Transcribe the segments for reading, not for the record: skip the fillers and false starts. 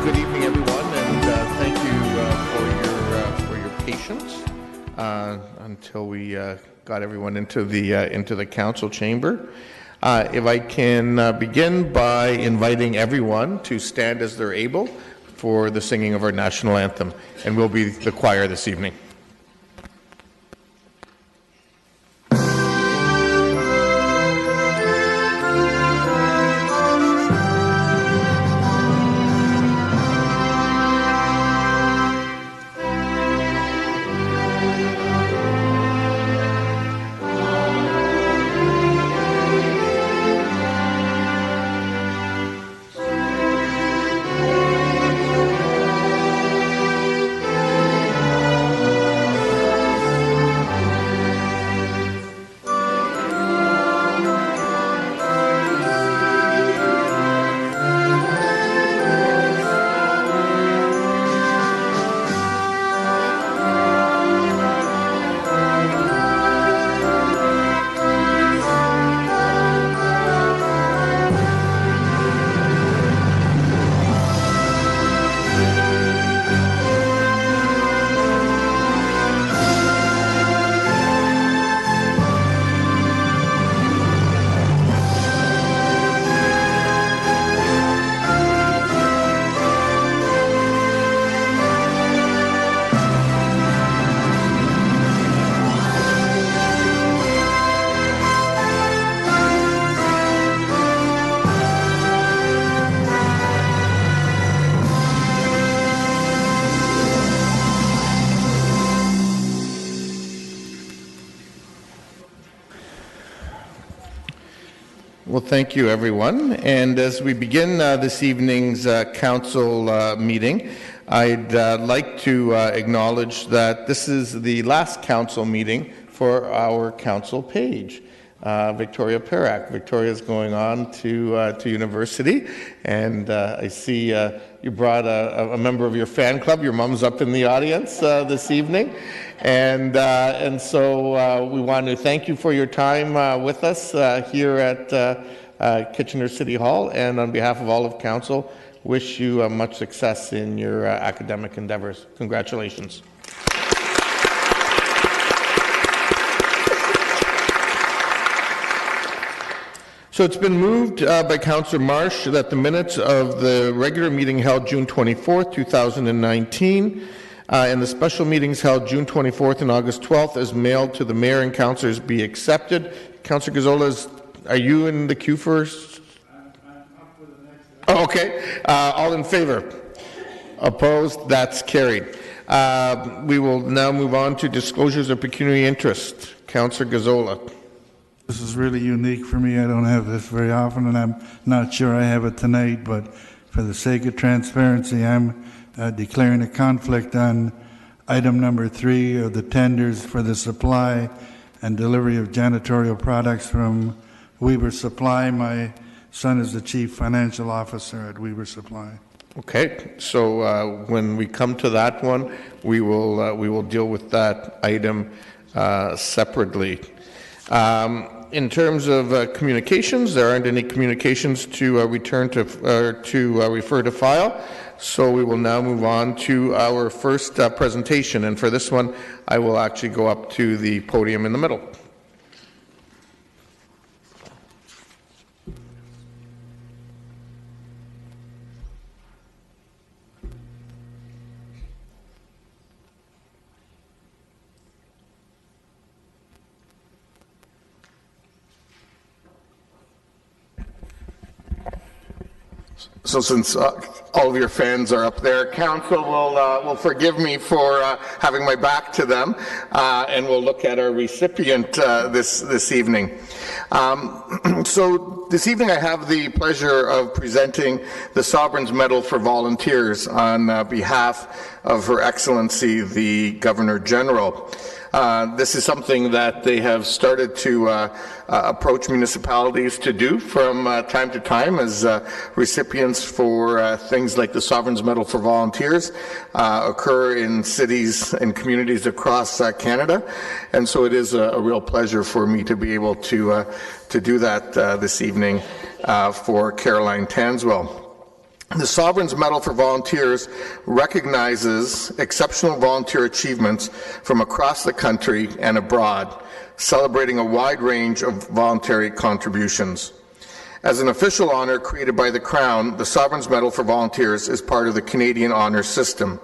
Good evening, everyone, and thank you for your patience until we got everyone into the council chamber. If I can begin by inviting everyone to stand as they're able for the singing of our national anthem, and we'll be the choir this evening. Well, thank you, everyone. And as we begin this evening's council meeting, I'd like to acknowledge that this is the last council meeting for our council page, Victoria Perak. Victoria's going on to university, and I see you brought a member of your fan club. Your mom's up in the audience this evening. And so we want to thank you for your time with us here at Kitchener City Hall, and on behalf of all of Council, wish you much success in your academic endeavors. Congratulations. So it's been moved by Councillor Marsh that the minutes of the regular meeting held June 24th, 2019, and the special meetings held June 24th and August 12th as mailed to the mayor and councillors be accepted. Councillor Gazzola, are you in the queue first? I'm up for the next. Oh, okay. All in favor? Opposed? That's carried. We will now move on to disclosures of pecuniary interest. Councillor Gazzola. This is really unique for me. I don't have this very often, and I'm not sure I have it tonight, but for the sake of transparency, I'm declaring a conflict on item number 3 of the tenders for the supply and delivery of janitorial products from Weber Supply. My son is the chief financial officer at Weber Supply. Okay, so when we come to that one, we will deal with that item separately. In terms of communications, there aren't any communications to refer to file. So we will now move on to our first presentation, and for this one, I will actually go up to the podium in the middle. So since all of your fans are up there, Council will forgive me for having my back to them, and we'll look at our recipient this evening. So this evening I have the pleasure of presenting the Sovereign's Medal for Volunteers on behalf of Her Excellency the Governor General. This is something that they have started to approach municipalities to do from time to time as recipients for things like the Sovereign's Medal for Volunteers occur in cities and communities across Canada. And so it is a real pleasure for me to be able to do that this evening for Caroline Tanswell. The Sovereign's Medal for Volunteers recognizes exceptional volunteer achievements from across the country and abroad, celebrating a wide range of voluntary contributions. As an official honour created by the Crown, the Sovereign's Medal for Volunteers is part of the Canadian honour system.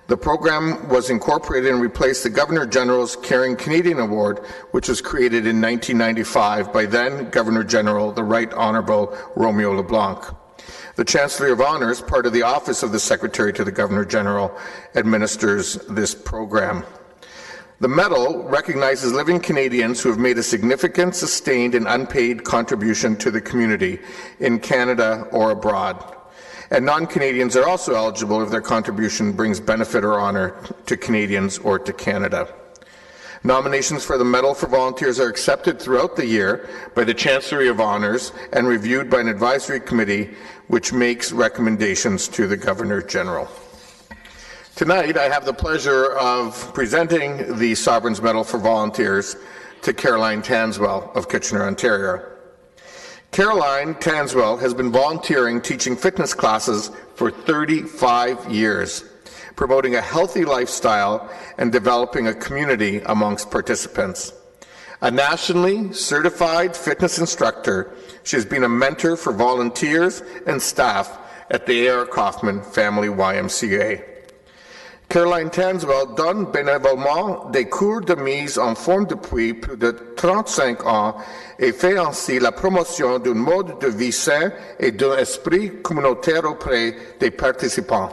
The program was incorporated and replaced the Governor-General's Caring Canadian Award, which was created in 1995 by then Governor-General, the Right Honourable Romeo LeBlanc. The Chancellery of Honours, part of the Office of the Secretary to the Governor-General, administers this program. The medal recognizes living Canadians who have made a significant, sustained, and unpaid contribution to the community in Canada or abroad. And non-Canadians are also eligible if their contribution brings benefit or honour to Canadians or to Canada. Nominations for the Medal for Volunteers are accepted throughout the year by the Chancellery of Honours and reviewed by an advisory committee which makes recommendations to the Governor-General. Tonight, I have the pleasure of presenting the Sovereign's Medal for Volunteers to Caroline Tanswell of Kitchener, Ontario. Caroline Tanswell has been volunteering teaching fitness classes for 35 years, promoting a healthy lifestyle and developing a community amongst participants. A nationally certified fitness instructor, she has been a mentor for volunteers and staff at the A.R. Kaufman Family YMCA. Caroline Tanswell donne bénévolement des cours de mise en forme depuis plus de 35 ans et fait ainsi la promotion d'un mode de vie sain et d'un esprit communautaire auprès des participants.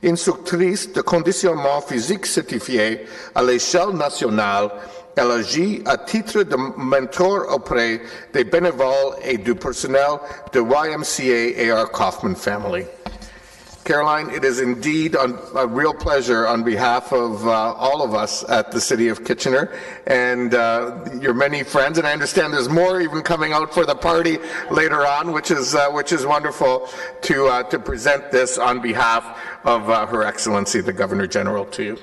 Instructrice de conditionnement physique certifiée à l'échelle nationale, elle agit à titre de mentor auprès des bénévoles et du personnel de YMCA AR Kaufman Family. Caroline, it is indeed a real pleasure on behalf of all of us at the City of Kitchener and your many friends, and I understand there's more even coming out for the party later on, which is wonderful to present this on behalf of Her Excellency the Governor-General to you.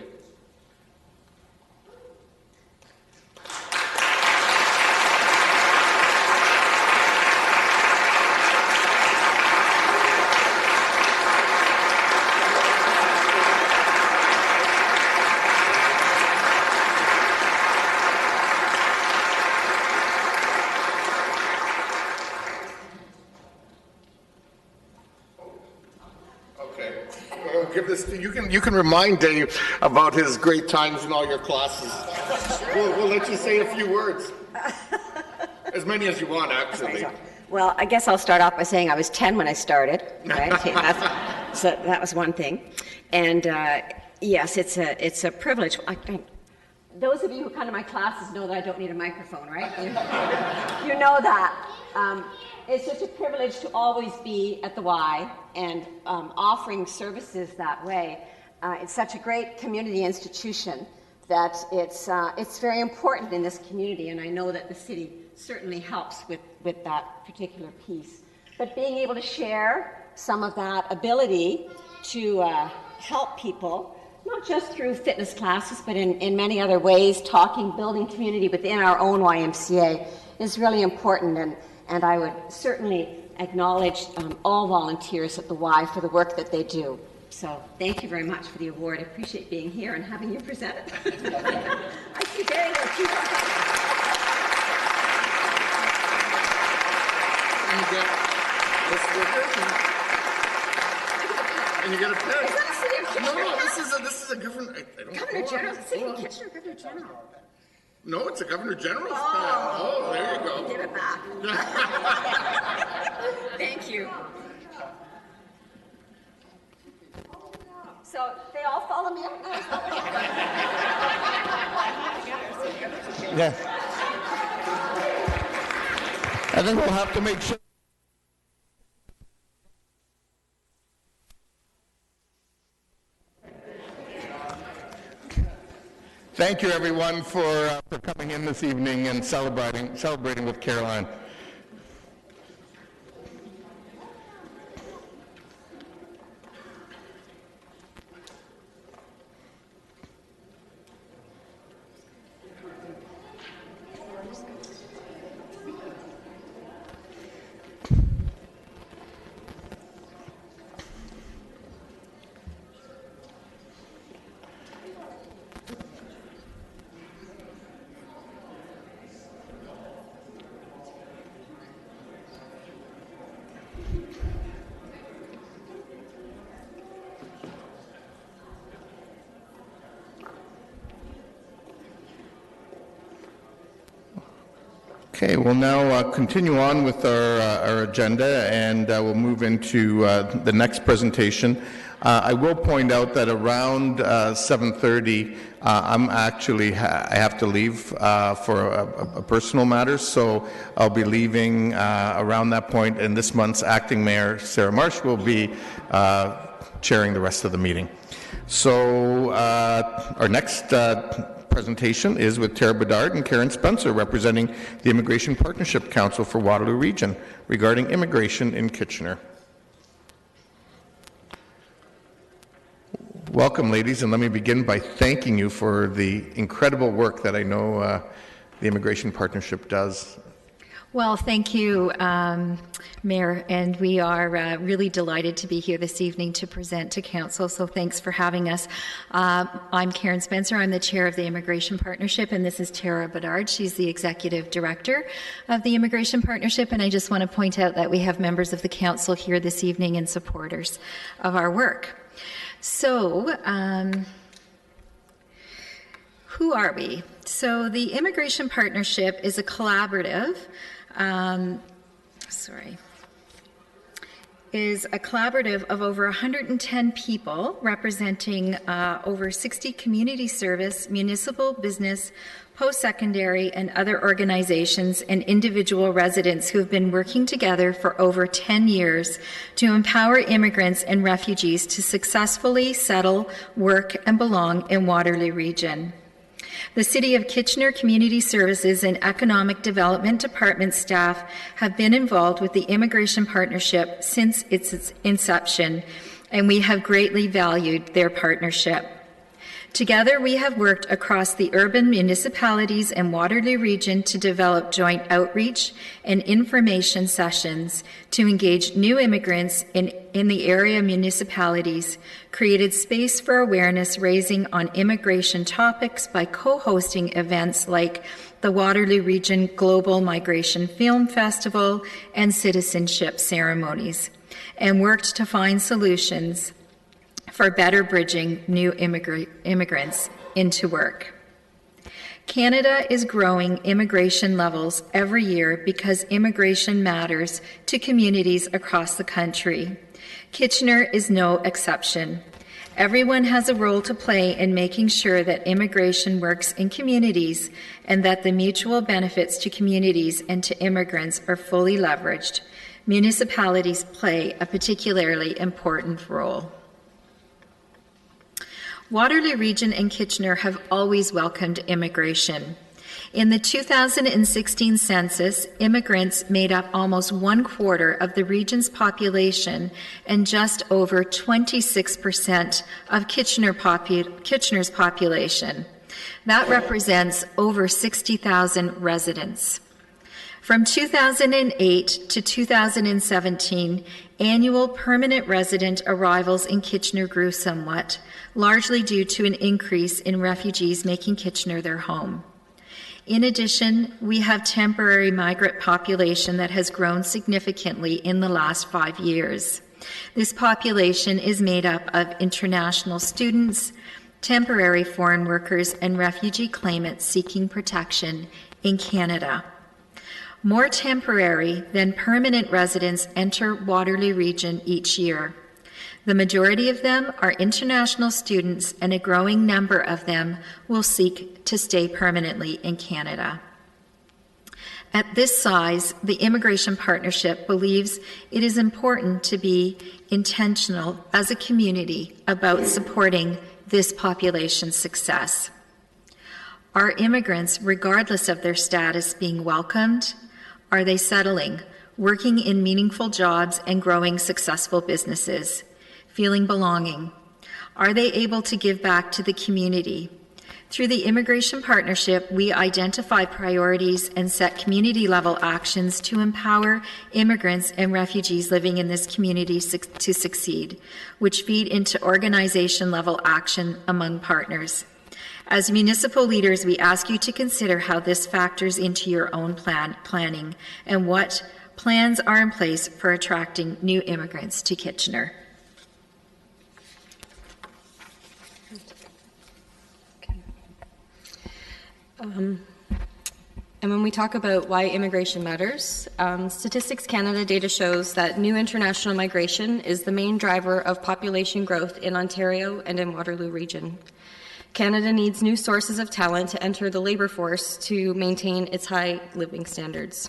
You can remind Dave about his great times in all your classes. We'll let you say a few words. As many as you want, actually. Okay, well, I guess I'll start off by saying I was 10 when I started, right? So that was one thing. And yes, it's a privilege. Those of you who come to my classes know that I don't need a microphone, right? You know that. It's such a privilege to always be at the Y and offering services that way. It's such a great community institution that it's very important in this community, and I know that the city certainly helps with that particular piece. But being able to share some of that ability to help people, not just through fitness classes, but in many other ways, talking, building community within our own YMCA is really important. And I would certainly acknowledge all volunteers at the Y for the work that they do. So thank you very much for the award. I appreciate being here and having you present it. I see very well people. And you get a pen. Is that a City of Kitchener? No, this is a governor. Governor General, City of Kitchener, Governor General. No, it's a Governor General's pen. Oh, there you go. Give it back. Thank you. So they all follow me up now? Yeah. I think we'll have to make sure. Thank you, everyone, for coming in this evening and celebrating with Caroline. Okay, we'll now continue on with our agenda, and we'll move into the next presentation. I will point out that around 7:30, I have to leave for a personal matter, so I'll be leaving around that point, and this month's acting mayor, Sarah Marsh, will be chairing the rest of the meeting. So our next presentation is with Tara Bedard and Karen Spencer, representing the Immigration Partnership Council for Waterloo Region regarding immigration in Kitchener. Welcome, ladies, and let me begin by thanking you for the incredible work that I know the Immigration Partnership does. Well, thank you, Mayor, and we are really delighted to be here this evening to present to Council, so thanks for having us. I'm Karen Spencer. I'm the Chair of the Immigration Partnership, and this is Tara Bedard. She's the Executive Director of the Immigration Partnership, and I just want to point out that we have members of the Council here this evening and supporters of our work. So, who are we? So the Immigration Partnership is a collaborative, is a collaborative of over 110 people representing over 60 community service, municipal, business, post-secondary, and other organizations and individual residents who have been working together for over 10 years to empower immigrants and refugees to successfully settle, work, and belong in Waterloo Region. The City of Kitchener Community Services and Economic Development Department staff have been involved with the Immigration Partnership since its inception, and we have greatly valued their partnership. Together, we have worked across the urban municipalities and Waterloo Region to develop joint outreach and information sessions to engage new immigrants in the area municipalities, created space for awareness raising on immigration topics by co-hosting events like the Waterloo Region Global Migration Film Festival and citizenship ceremonies, and worked to find solutions for better bridging new immigrants into work. Canada is growing immigration levels every year because immigration matters to communities across the country. Kitchener is no exception. Everyone has a role to play in making sure that immigration works in communities and that the mutual benefits to communities and to immigrants are fully leveraged. Municipalities play a particularly important role. Waterloo Region and Kitchener have always welcomed immigration. In the 2016 census, immigrants made up almost 1/4 of the region's population and just over 26% of Kitchener's population. That represents over 60,000 residents. From 2008 to 2017, annual permanent resident arrivals in Kitchener grew somewhat, largely due to an increase in refugees making Kitchener their home. In addition, we have temporary migrant population that has grown significantly in the last 5 years. This population is made up of international students, temporary foreign workers, and refugee claimants seeking protection in Canada. More temporary than permanent residents enter Waterloo Region each year. The majority of them are international students, and a growing number of them will seek to stay permanently in Canada. At this size, the Immigration Partnership believes it is important to be intentional as a community about supporting this population's success. Are immigrants, regardless of their status, being welcomed? Are they settling, working in meaningful jobs and growing successful businesses? Feeling belonging? Are they able to give back to the community? Through the Immigration Partnership, we identify priorities and set community-level actions to empower immigrants and refugees living in this community to succeed, which feed into organization-level action among partners. As municipal leaders, we ask you to consider how this factors into your own planning and what plans are in place for attracting new immigrants to Kitchener. And when we talk about why immigration matters, Statistics Canada data shows that new international migration is the main driver of population growth in Ontario and in Waterloo Region. Canada needs new sources of talent to enter the labour force to maintain its high living standards.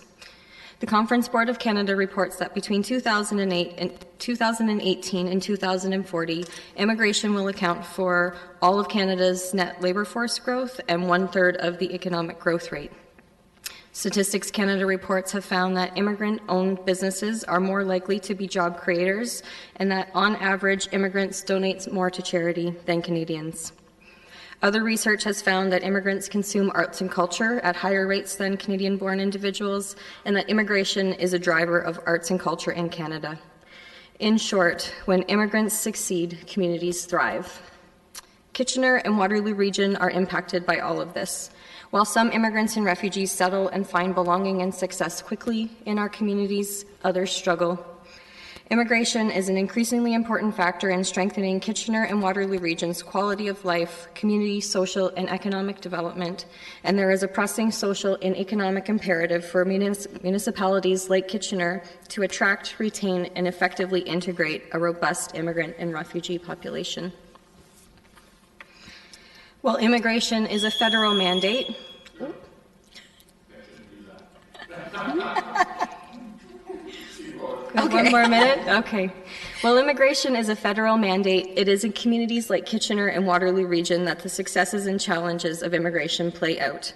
The Conference Board of Canada reports that between 2018 and 2040, immigration will account for all of Canada's net labour force growth and 1/3 of the economic growth rate. Statistics Canada reports have found that immigrant-owned businesses are more likely to be job creators and that, on average, immigrants donate more to charity than Canadians. Other research has found that immigrants consume arts and culture at higher rates than Canadian-born individuals, and that immigration is a driver of arts and culture in Canada. In short, when immigrants succeed, communities thrive. Kitchener and Waterloo Region are impacted by all of this. While some immigrants and refugees settle and find belonging and success quickly in our communities, others struggle. Immigration is an increasingly important factor in strengthening Kitchener and Waterloo Region's quality of life, community, social, and economic development, and there is a pressing social and economic imperative for municipalities like Kitchener to attract, retain, and effectively integrate a robust immigrant and refugee population. While immigration is a federal mandate, One more minute? Okay. While immigration is a federal mandate, it is in communities like Kitchener and Waterloo Region that the successes and challenges of immigration play out.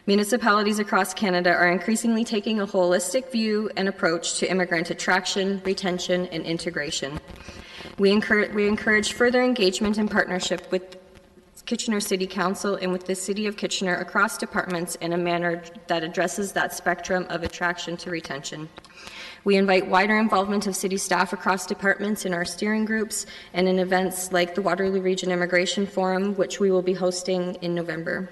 Municipalities across Canada are increasingly taking a holistic view and approach to immigrant attraction, retention, and integration. We encourage further engagement and partnership with Kitchener City Council and with the City of Kitchener across departments in a manner that addresses that spectrum of attraction to retention. We invite wider involvement of city staff across departments in our steering groups and in events like the Waterloo Region Immigration Forum, which we will be hosting in November.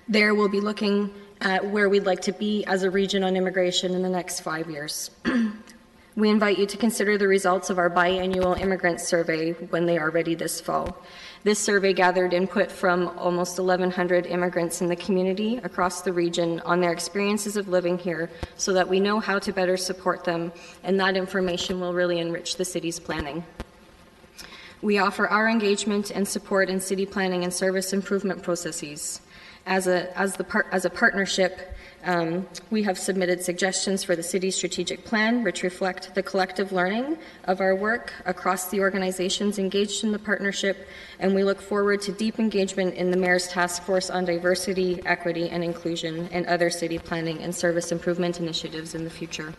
There we'll be looking at where we'd like to be as a region on immigration in the next 5 years. We invite you to consider the results of our biannual immigrant survey when they are ready this fall. This survey gathered input from almost 1,100 immigrants in the community across the region on their experiences of living here so that we know how to better support them, and that information will really enrich the city's planning. We offer our engagement and support in city planning and service improvement processes. As a partnership, we have submitted suggestions for the city's strategic plan, which reflect the collective learning of our work across the organizations engaged in the partnership, and we look forward to deep engagement in the Mayor's Task Force on Diversity, Equity, and Inclusion and other city planning and service improvement initiatives in the future.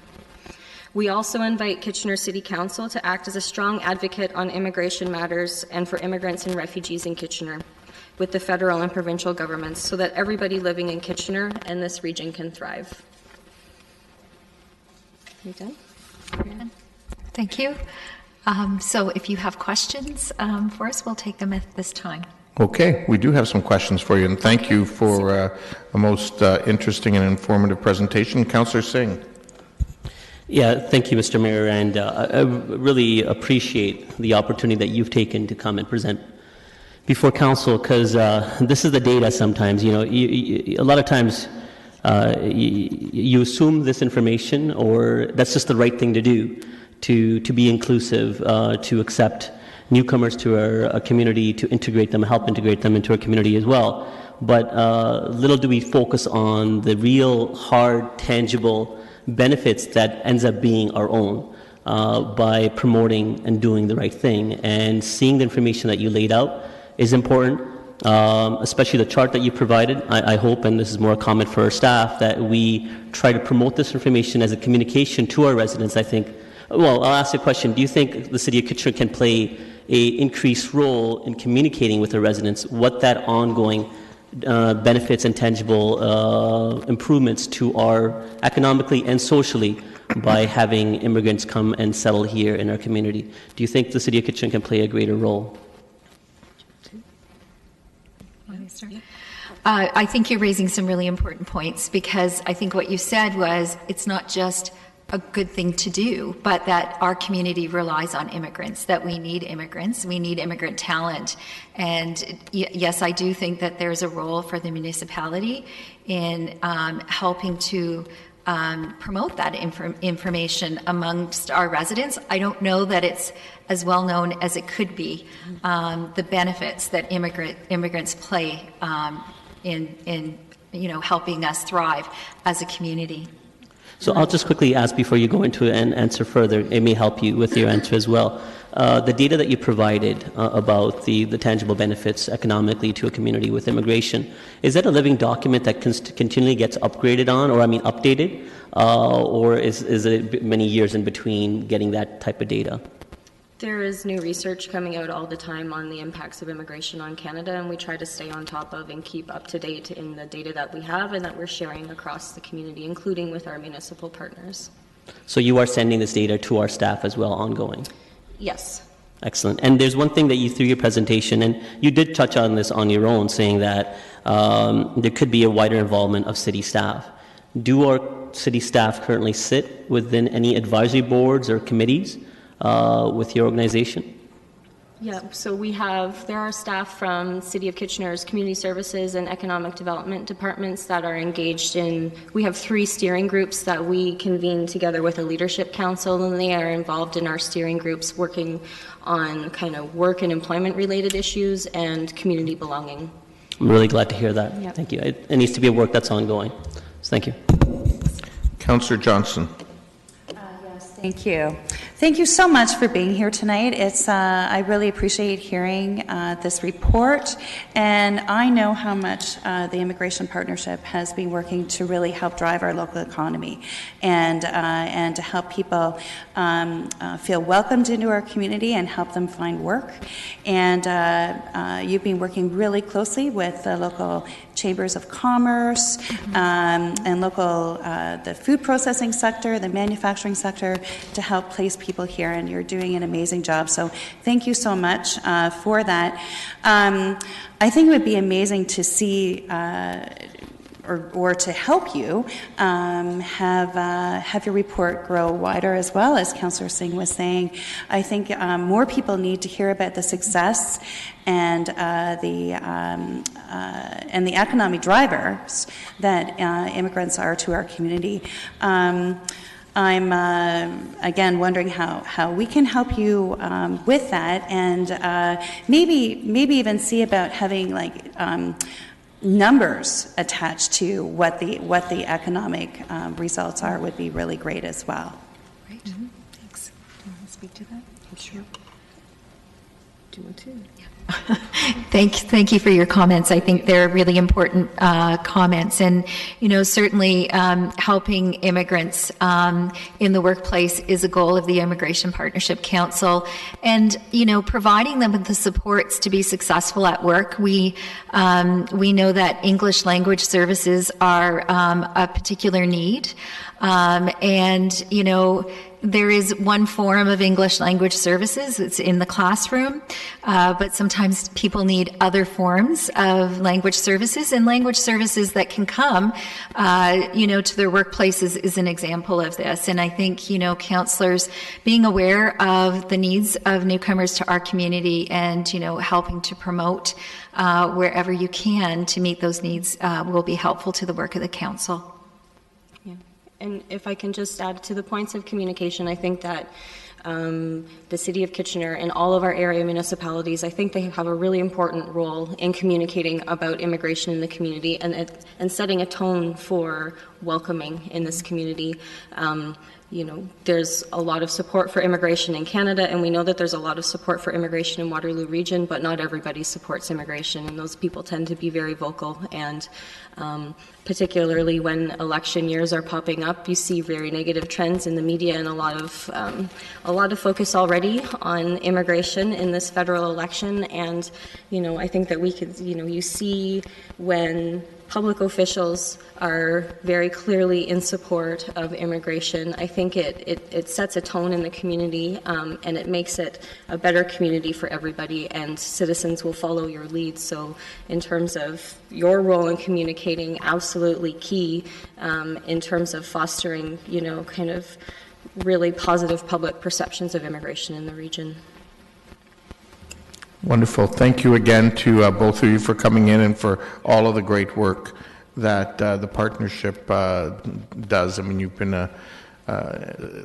We also invite Kitchener City Council to act as a strong advocate on immigration matters and for immigrants and refugees in Kitchener, with the federal and provincial governments so that everybody living in Kitchener and this region can thrive. You done? Thank you. So if you have questions for us, we'll take them at this time. Okay, we do have some questions for you, and thank you for a most interesting and informative presentation. Councillor Singh. Yeah, thank you, Mr. Mayor, and I really appreciate the opportunity that you've taken to come and present before council, because this is the data sometimes. You know, a lot of times you assume this information, or that's just the right thing to do, to be inclusive, to accept newcomers to our community, to integrate them, help integrate them into our community as well. But little do we focus on the real, hard, tangible benefits that ends up being our own by promoting and doing the right thing. And seeing the information that you laid out is important, especially the chart that you provided. I hope, and this is more a comment for our staff, that we try to promote this information as a communication to our residents. I think, well, I'll ask you a question. Do you think the City of Kitchener can play an increased role in communicating with the residents what that ongoing benefits and tangible improvements to our economically and socially by having immigrants come and settle here in our community? Do you think the City of Kitchener can play a greater role? I think you're raising some really important points, because I think what you said was it's not just a good thing to do, but that our community relies on immigrants, that we need immigrants, we need immigrant talent. And yes, I do think that there's a role for the municipality in helping to promote that information amongst our residents. I don't know that it's as well known as it could be, the benefits that immigrants play in helping us thrive as a community. So I'll just quickly ask before you go into and answer further. It may help you with your answer as well. The data that you provided about the tangible benefits economically to a community with immigration, is that a living document that continually gets upgraded on, or updated, or is it many years in between getting that type of data? There is new research coming out all the time on the impacts of immigration on Canada, and we try to stay on top of and keep up to date in the data that we have and that we're sharing across the community, including with our municipal partners. So you are sending this data to our staff as well, ongoing? Yes. Excellent. And there's one thing that you, through your presentation, and you did touch on this on your own, saying that there could be a wider involvement of city staff. Do our city staff currently sit within any advisory boards or committees with your organization? Yeah, so there are staff from City of Kitchener's Community Services and Economic Development departments that are engaged we have 3 steering groups that we convene together with a leadership council, and they are involved in our steering groups working on kind of work and employment related issues and community belonging. I'm really glad to hear that. Yep. Thank you. It needs to be a work that's ongoing. So thank you. Councillor Johnson. Thank you. Thank you so much for being here tonight. I really appreciate hearing this report, and I know how much the Immigration Partnership has been working to really help drive our local economy and to help people feel welcomed into our community and help them find work. And you've been working really closely with the local chambers of commerce and local the food processing sector, the manufacturing sector, to help place people here, and you're doing an amazing job. So thank you so much for that. I think it would be amazing to see or to help you have your report grow wider as well, as Councillor Singh was saying. I think more people need to hear about the success and the economic drivers that immigrants are to our community. I'm again wondering how we can help you with that, and maybe even see about having numbers attached to what the economic results are would be really great as well. Great. Mm-hmm. Thanks. Do you want to speak to that? Sure. Do you want to? Yeah. Thank you for your comments. I think they're really important comments, and certainly helping immigrants in the workplace is a goal of the Immigration Partnership Council, and providing them with the supports to be successful at work. We know that English language services are a particular need, and there is one form of English language services. It's in the classroom, but sometimes people need other forms of language services, and language services that can come, to their workplaces is an example of this. And I think, councillors being aware of the needs of newcomers to our community and, helping to promote wherever you can to meet those needs will be helpful to the work of the council. And if I can just add to the points of communication, I think that the City of Kitchener and all of our area municipalities, I think they have a really important role in communicating about immigration in the community and setting a tone for welcoming in this community. There's a lot of support for immigration in Canada, and we know that there's a lot of support for immigration in Waterloo Region, but not everybody supports immigration, and those people tend to be very vocal. And particularly when election years are popping up, you see very negative trends in the media and a lot of focus already on immigration in this federal election. And I think that we could, you see when public officials are very clearly in support of immigration. I think it sets a tone in the community, and it makes it a better community for everybody, and citizens will follow your lead. So in terms of your role in communicating, absolutely key in terms of fostering, kind of really positive public perceptions of immigration in the region. Wonderful. Thank you again to both of you for coming in and for all of the great work that the partnership does. I mean, you've been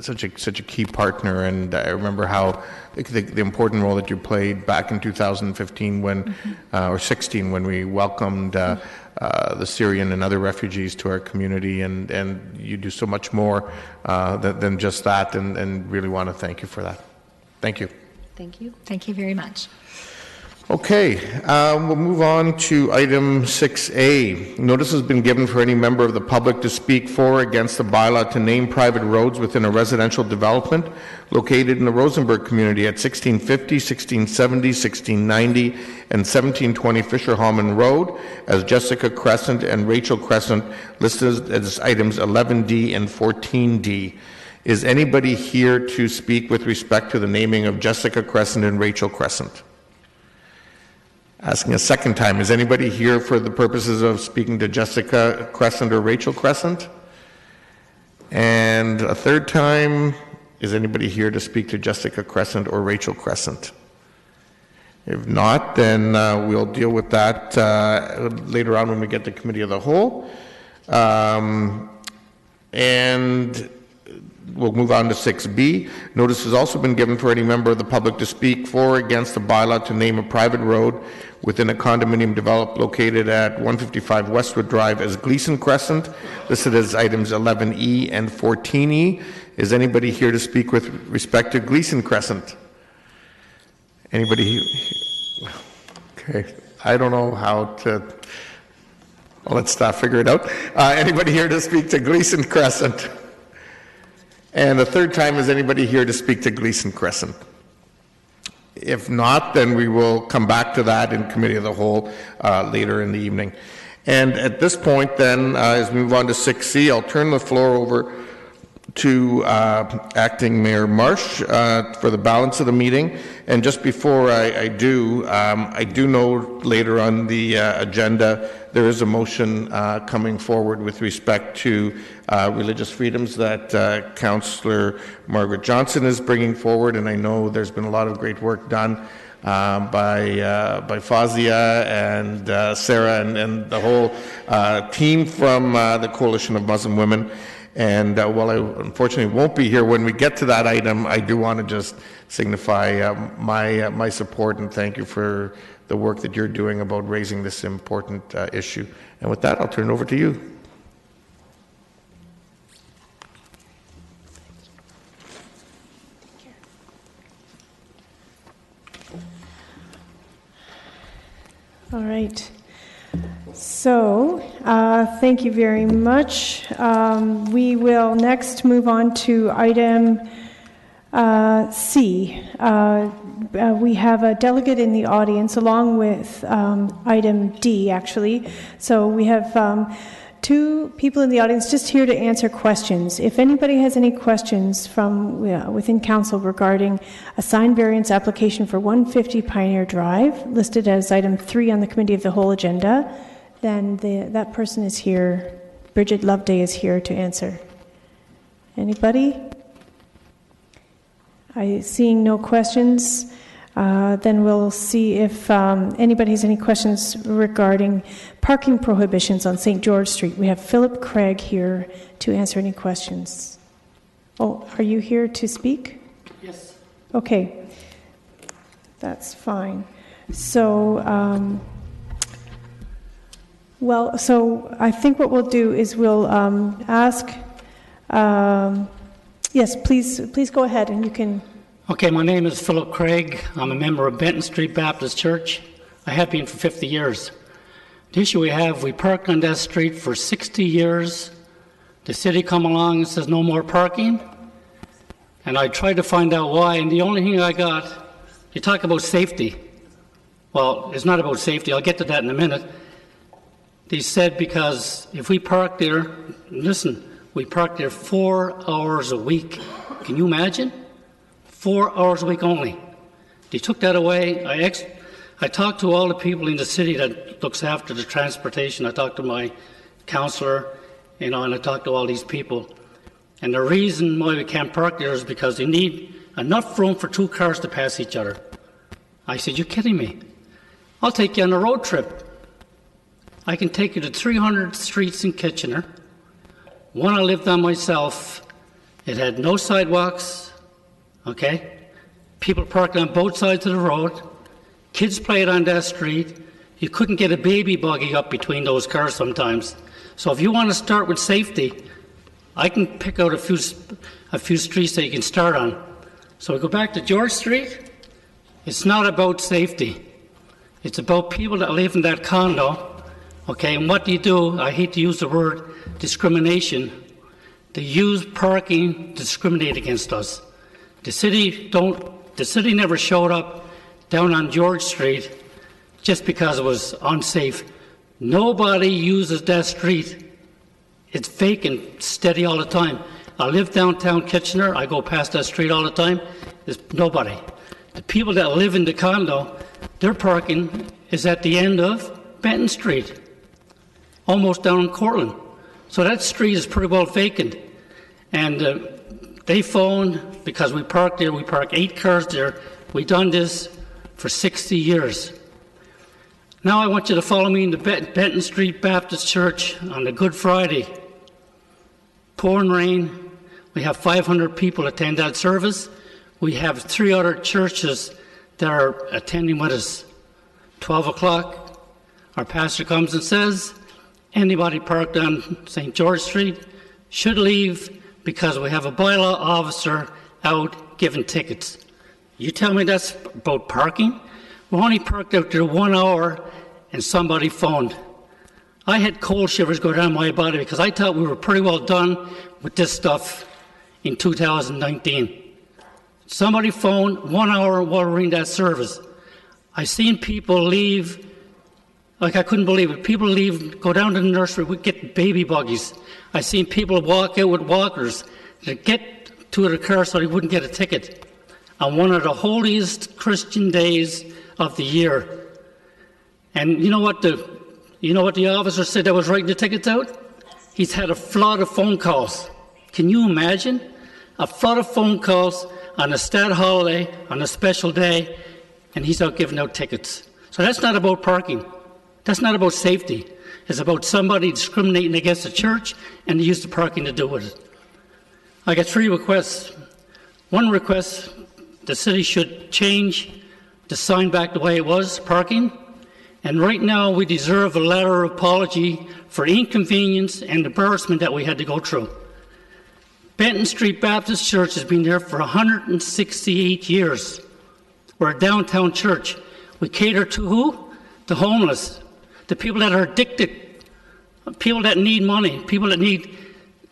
such a key partner, and I remember how the important role that you played back in 2015 when, or 16, when we welcomed the Syrian and other refugees to our community, and you do so much more than just that, and really want to thank you for that. Thank you. Thank you. Thank you very much. Okay, we'll move on to item 6A. Notice has been given for any member of the public to speak for or against the bylaw to name private roads within a residential development located in the Rosenberg community at 1650, 1670, 1690, and 1720 Fisher-Hallman Road as Jessica Crescent and Rachel Crescent, listed as items 11D and 14D. Is anybody here to speak with respect to the naming of Jessica Crescent and Rachel Crescent? Asking a second time, is anybody here for the purposes of speaking to Jessica Crescent or Rachel Crescent? And a third time, is anybody here to speak to Jessica Crescent or Rachel Crescent? If not, then we'll deal with that later on when we get to Committee of the Whole. And we'll move on to 6B. Notice has also been given for any member of the public to speak for or against the bylaw to name a private road within a condominium developed located at 155 Westwood Drive as Gleason Crescent, listed as items 11E and 14E. Is anybody here to speak with respect to Gleason Crescent? Anybody? Okay, I don't know how to. I'll let staff figure it out. Anybody here to speak to Gleason Crescent? And the third time, is anybody here to speak to Gleason Crescent? If not, then we will come back to that in Committee of the Whole later in the evening. And at this point, then, as we move on to 6C, I'll turn the floor over to Acting Mayor Marsh for the balance of the meeting. And just before I do know later on the agenda there is a motion coming forward with respect to religious freedoms that Councillor Margaret Johnson is bringing forward, and I know there's been a lot of great work done by Fazia and Sarah and the whole team from the Coalition of Muslim Women. And while I unfortunately won't be here when we get to that item, I do want to just signify my support and thank you for the work that you're doing about raising this important issue. And with that, I'll turn it over to you. All right. So, thank you very much. We will next move on to item C. We have a delegate in the audience along with item D, actually. So we have two people in the audience just here to answer questions. If anybody has any questions from within council regarding a sign variance application for 150 Pioneer Drive, listed as item 3 on the Committee of the Whole agenda, then that person is here. Bridget Loveday is here to answer. Anybody? Seeing no questions, then we'll see if anybody has any questions regarding parking prohibitions on St. George Street. We have Philip Craig here to answer any questions. Oh, are you here to speak? Yes. Okay, that's fine. So, so I think what we'll do is we'll ask. Yes, please go ahead and you can. Okay, my name is Philip Craig. I'm a member of Benton Street Baptist Church. I have been for 50 years. The issue we parked on that street for 60 years. The city come along and says no more parking. And I tried to find out why, and the only thing I got, you talk about safety. Well, it's not about safety. I'll get to that in a minute. They said because if we park there, listen, we park there 4 hours a week. Can you imagine? 4 hours a week only. They took that away. I talked to all the people in the city that looks after the transportation. I talked to my councillor, and I talked to all these people. And the reason why we can't park there is because they need enough room for 2 cars to pass each other. I said, you're kidding me. I'll take you on a road trip. I can take you to 300 streets in Kitchener. One I lived on myself. It had no sidewalks, okay? People parked on both sides of the road. Kids played on that street. You couldn't get a baby buggy up between those cars sometimes. So if you want to start with safety, I can pick out a few streets that you can start on. So we go back to George Street. It's not about safety. It's about people that live in that condo. Okay, and what do you do? I hate to use the word discrimination. They use parking to discriminate against us. The city never showed up down on George Street just because it was unsafe. Nobody uses that street. It's vacant, steady all the time. I live downtown Kitchener. I go past that street all the time. There's nobody. The people that live in the condo, their parking is at the end of Benton Street, almost down in Cortland. So that street is pretty well vacant. And they phoned because we parked there. We parked 8 cars there. We've done this for 60 years. Now I want you to follow me into Benton Street Baptist Church on the Good Friday. Pouring rain. We have 500 people attend that service. We have 3 other churches that are attending with us. 12 o'clock, our pastor comes and says, anybody parked on St. George Street should leave because we have a bylaw officer out giving tickets. You tell me that's about parking? We only parked out there 1 hour and somebody phoned. I had cold shivers go down my body because I thought we were pretty well done with this stuff in 2019. Somebody phoned 1 hour while we were in that service. I seen people leave, like I couldn't believe it. People leave, go down to the nursery, we get baby buggies. I seen people walk out with walkers to get to the car so they wouldn't get a ticket on one of the holiest Christian days of the year. And you know what the officer said that was writing the tickets out? He's had a flood of phone calls. Can you imagine? A flood of phone calls on a stat holiday, on a special day, and he's out giving out tickets. So that's not about parking. That's not about safety. It's about somebody discriminating against the church and they use the parking to do with it. I got 3 requests. One request, the city should change the sign back the way it was, parking. And right now we deserve a letter of apology for inconvenience and embarrassment that we had to go through. Benton Street Baptist Church has been there for 168 years. We're a downtown church. We cater to who? The homeless, the people that are addicted, people that need money, people that need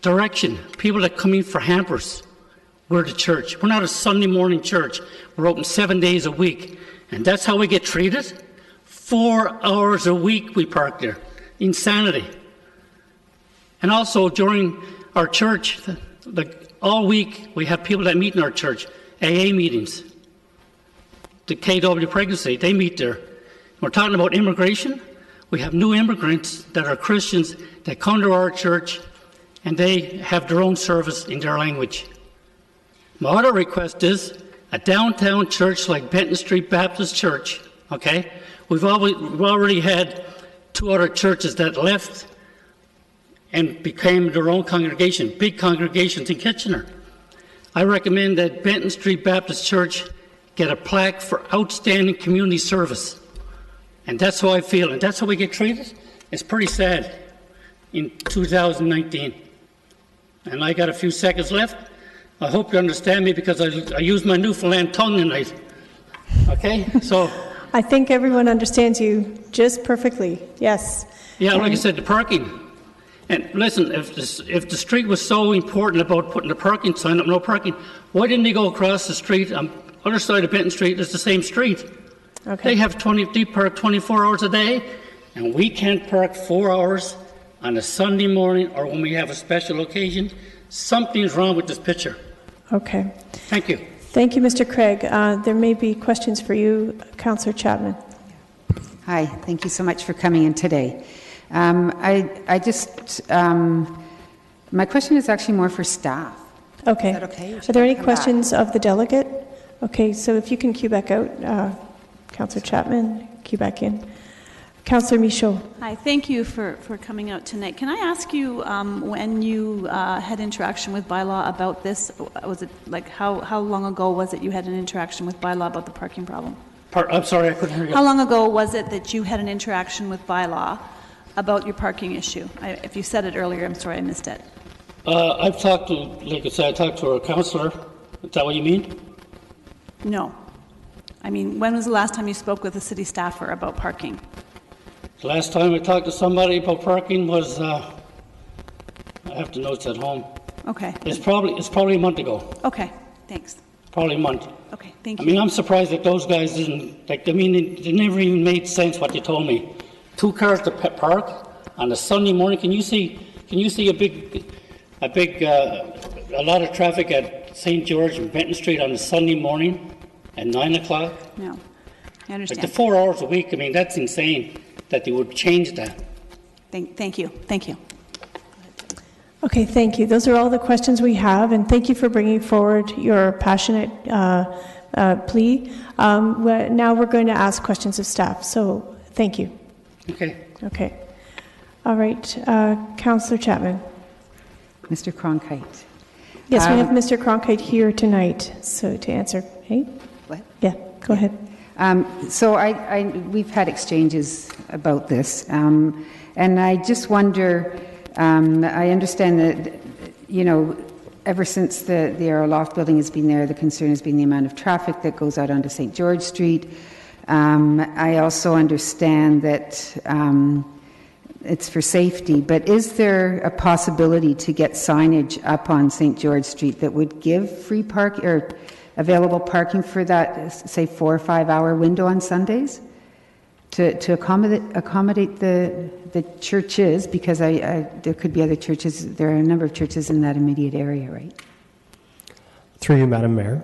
direction, people that come in for hampers. We're the church. We're not a Sunday morning church. We're open 7 days a week. And that's how we get treated? 4 hours a week we park there. Insanity. And also during our church, all week we have people that meet in our church, AA meetings. The KW pregnancy, they meet there. We're talking about immigration. We have new immigrants that are Christians that come to our church and they have their own service in their language. My other request is a downtown church like Benton Street Baptist Church, okay? We've already had 2 other churches that left and became their own congregation, big congregations in Kitchener. I recommend that Benton Street Baptist Church get a plaque for outstanding community service. And that's how I feel, and that's how we get treated. It's pretty sad in 2019. And I got a few seconds left. I hope you understand me because I used my Newfoundland tongue tonight. Okay, so... I think everyone understands you just perfectly, yes. Yeah, like I said, the parking. And listen, if the street was so important about putting the parking sign up, no parking, why didn't they go across the street on the other side of Benton Street? It's the same street. Okay. They park 24 hours a day. and we can't park 4 hours on a Sunday morning or when we have a special occasion, something's wrong with this picture. Okay. Thank you. Thank you, Mr. Craig. There may be questions for you, Councillor Chapman. Hi, thank you so much for coming in today. My question is actually more for staff. Okay. Is that okay? Are there any questions of the delegate? Okay, so if you can cue back out, Councillor Chapman, cue back in. Councillor Michaud. Hi, thank you for coming out tonight. Can I ask you, when you had interaction with bylaw about this, was it like how long ago was it you had an interaction with bylaw about the parking problem? I'm sorry, I couldn't hear you. How long ago was it that you had an interaction with bylaw about your parking issue? If you said it earlier, I'm sorry I missed it. I've talked to, like I said, I talked to a councillor. Is that what you mean? No. I mean, when was the last time you spoke with a city staffer about parking? The last time I talked to somebody about parking was, I have the notes at home. Okay. It's probably a month ago. Okay, thanks. Probably a month. Okay, thank I you. mean, I'm surprised that those guys didn't, like, I mean, it never even made sense what they told me. 2 cars to park on a Sunday morning. Can you see a lot of traffic at St. George and Benton Street on a Sunday morning at 9 o'clock? No, I Like understand. the 4 hours a week, I mean, that's insane that they would change that. Thank you. Thank you. Okay, thank you. Those are all the questions we have, and thank you for bringing forward your passionate plea. Now we're going to ask questions of staff, so thank you. Okay. Okay. All right, Councillor Chapman. Mr. Cronkite. Yes, we have Mr. Cronkite here tonight, so to answer. Hey? What? Yeah, go ahead. So we've had exchanges about this, and I just wonder, I understand that, ever since the Arrow Loft building has been there, the concern has been the amount of traffic that goes out onto St. George Street. I also understand that it's for safety, but is there a possibility to get signage up on St. George Street that would give free park or available parking for that, say, 4 or 5 hour window on Sundays to accommodate the churches? Because there could be other churches. There are a number of churches in that immediate area, right? Through you, Madam Mayor.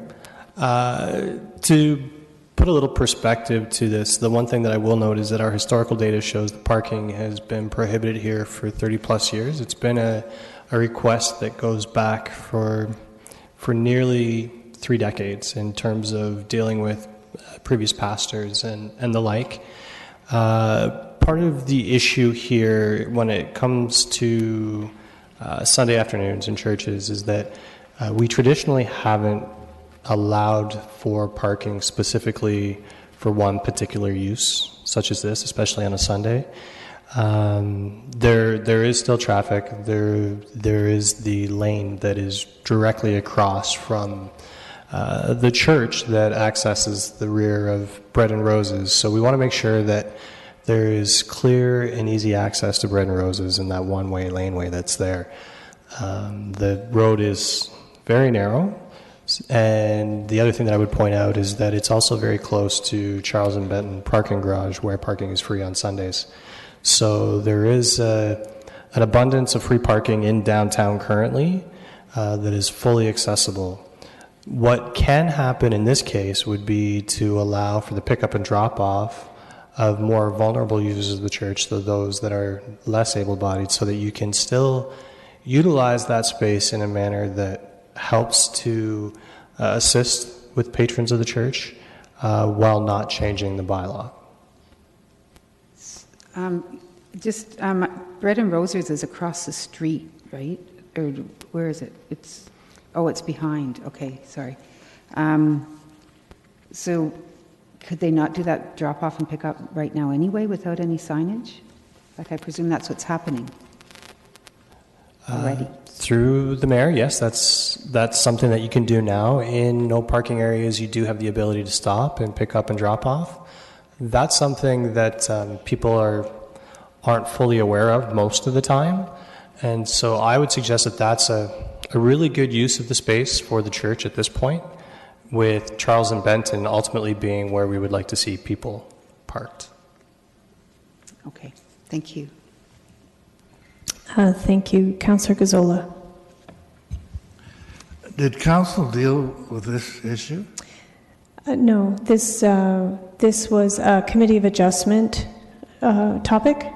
To put a little perspective to this, the one thing that I will note is that our historical data shows that parking has been prohibited here for 30 plus years. It's been a request that goes back for nearly 3 decades in terms of dealing with previous pastors and the like. Part of the issue here when it comes to Sunday afternoons in churches is that we traditionally haven't allowed for parking specifically for one particular use, such as this, especially on a Sunday. There is still traffic. There is the lane that is directly across from the church that accesses the rear of Bread and Roses. So we want to make sure that there is clear and easy access to Bread and Roses in that one-way laneway that's there. The road is very narrow. And the other thing that I would point out is that it's also very close to Charles and Benton parking garage, where parking is free on Sundays. So there is an abundance of free parking in downtown currently that is fully accessible. What can happen in this case would be to allow for the pickup and drop-off of more vulnerable users of the church, so those that are less able-bodied, so that you can still utilize that space in a manner that helps to assist with patrons of the church while not changing the bylaw. Bread and Roses is across the street, right? Or where is it? It's behind. Okay, sorry. So could they not do that drop-off and pick-up right now anyway without any signage? Like, I presume that's what's happening already. Through the mayor, yes, that's something that you can do now. In no parking areas, you do have the ability to stop and pick up and drop off. That's something that people aren't fully aware of most of the time. And so I would suggest that that's a really good use of the space for the church at this point, with Charles and Benton ultimately being where we would like to see people parked. Okay, thank you. Thank you. Councillor Gazzola. Did council deal with this issue? No, this was a committee of adjustment topic,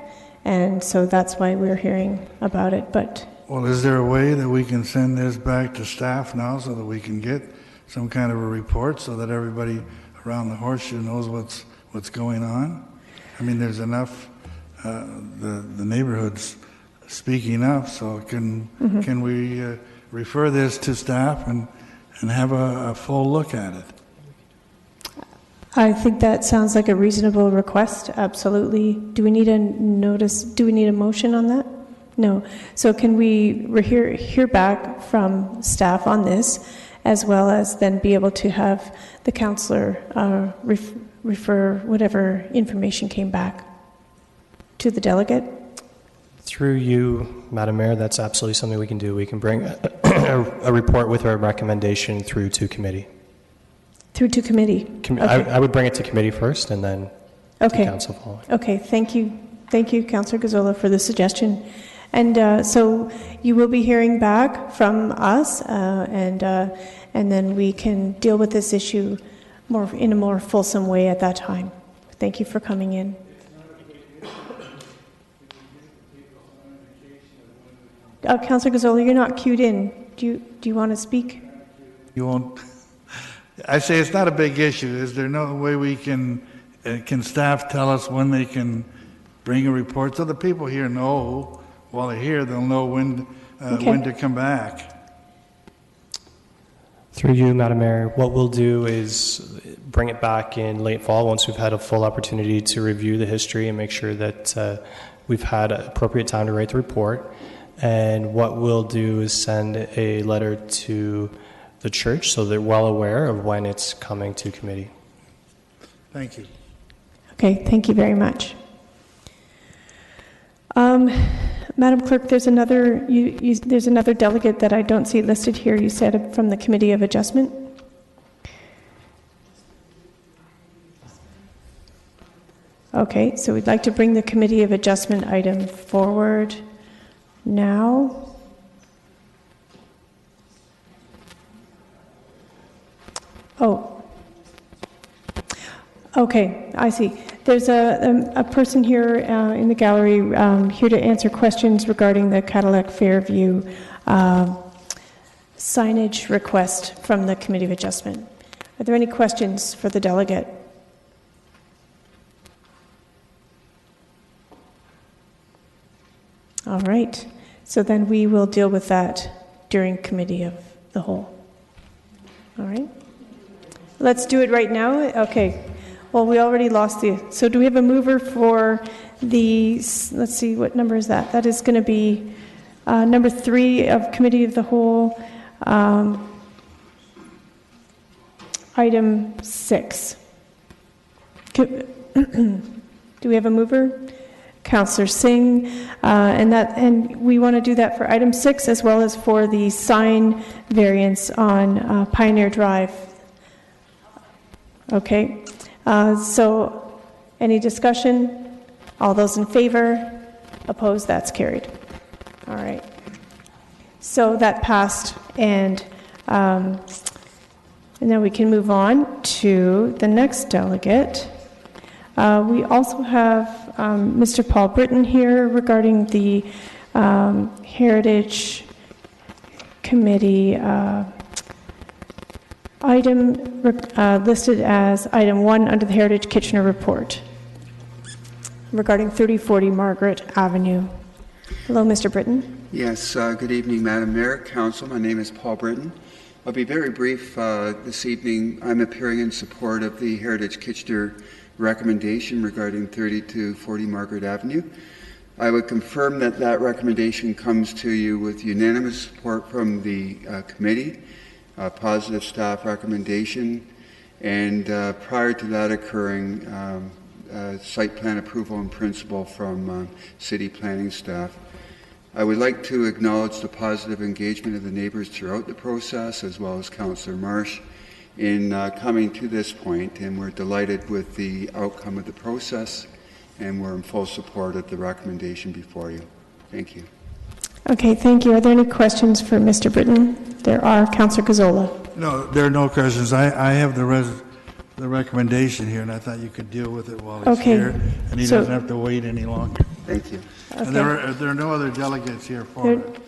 and so that's why we're hearing about it. But Well, is there a way that we can send this back to staff now so that we can get some kind of a report so that everybody around the horseshoe knows what's going on? I mean, there's enough, the neighborhood's speaking up, so can we refer this to staff and have a full look at it? I think that sounds like a reasonable request. Absolutely. Do we need a notice? Do we need a motion on that? No. So can we hear back from staff on this, as well as then be able to have the councillor refer whatever information came back to the delegate? Through you, Madam Mayor, that's absolutely something we can do. We can bring a report with our recommendation through to committee. Through to committee? Okay. I would bring it to committee first and then to council following. Okay, thank you. Thank you, Councillor Gazzola, for the suggestion. And so you will be hearing back from us, and then we can deal with this issue in a more fulsome way at that time. Thank you for coming in. Councillor Gazzola, you're not queued in. Do you want to speak? You won't. I say it's not a big issue. Is there no way we can staff tell us when they can bring a report so the people here know while they're here, they'll know when to come back? Through you, Madam Mayor, what we'll do is bring it back in late fall once we've had a full opportunity to review the history and make sure that we've had appropriate time to write the report. And what we'll do is send a letter to the church so they're well aware of when it's coming to committee. Thank you. Okay, thank you very much. Madam Clerk, there's another there's another delegate that I don't see listed here. You said from the Committee of Adjustment. Okay, so we'd like to bring the Committee of Adjustment item forward now. Oh, okay, I see. There's a person here in the gallery here to answer questions regarding the Cadillac Fairview signage request from the Committee of Adjustment. Are there any questions for the delegate? All right, so then we will deal with that during Committee of the Whole. All right. Let's do it right now. Okay. Well, we already lost so do we have a mover for the, let's see, what number is that? That is going to be number 3 of Committee of the Whole, item 6. Do we have a mover? Councillor Singh, and we want to do that for item 6 as well as for the sign variance on Pioneer Drive. Okay. So, any discussion? All those in favor? Opposed? That's carried. All right. So that passed, and now we can move on to the next delegate. We also have Mr. Paul Britton here regarding the Heritage Committee item listed as item 1 under the Heritage Kitchener report regarding 3040 Margaret Avenue. Hello, Mr. Britton. Yes, good evening, Madam Mayor, Council. My name is Paul Britton. I'll be very brief this evening. I'm appearing in support of the Heritage Kitchener recommendation regarding 3040 Margaret Avenue. I would confirm that that recommendation comes to you with unanimous support from the committee, positive staff recommendation, and prior to that occurring, site plan approval in principle from city planning staff. I would like to acknowledge the positive engagement of the neighbours throughout the process, as well as Councillor Marsh, in coming to this point, and we're delighted with the outcome of the process and we're in full support of the recommendation before you. Thank you. Okay, thank you. Are there any questions for Mr. Britton? There are. Councillor Gazzola. No, there are no questions. I have the recommendation here, and I thought you could deal with it while he's Okay, here, and he so- doesn't have to wait any longer. Thank you. And there are no other delegates here for it.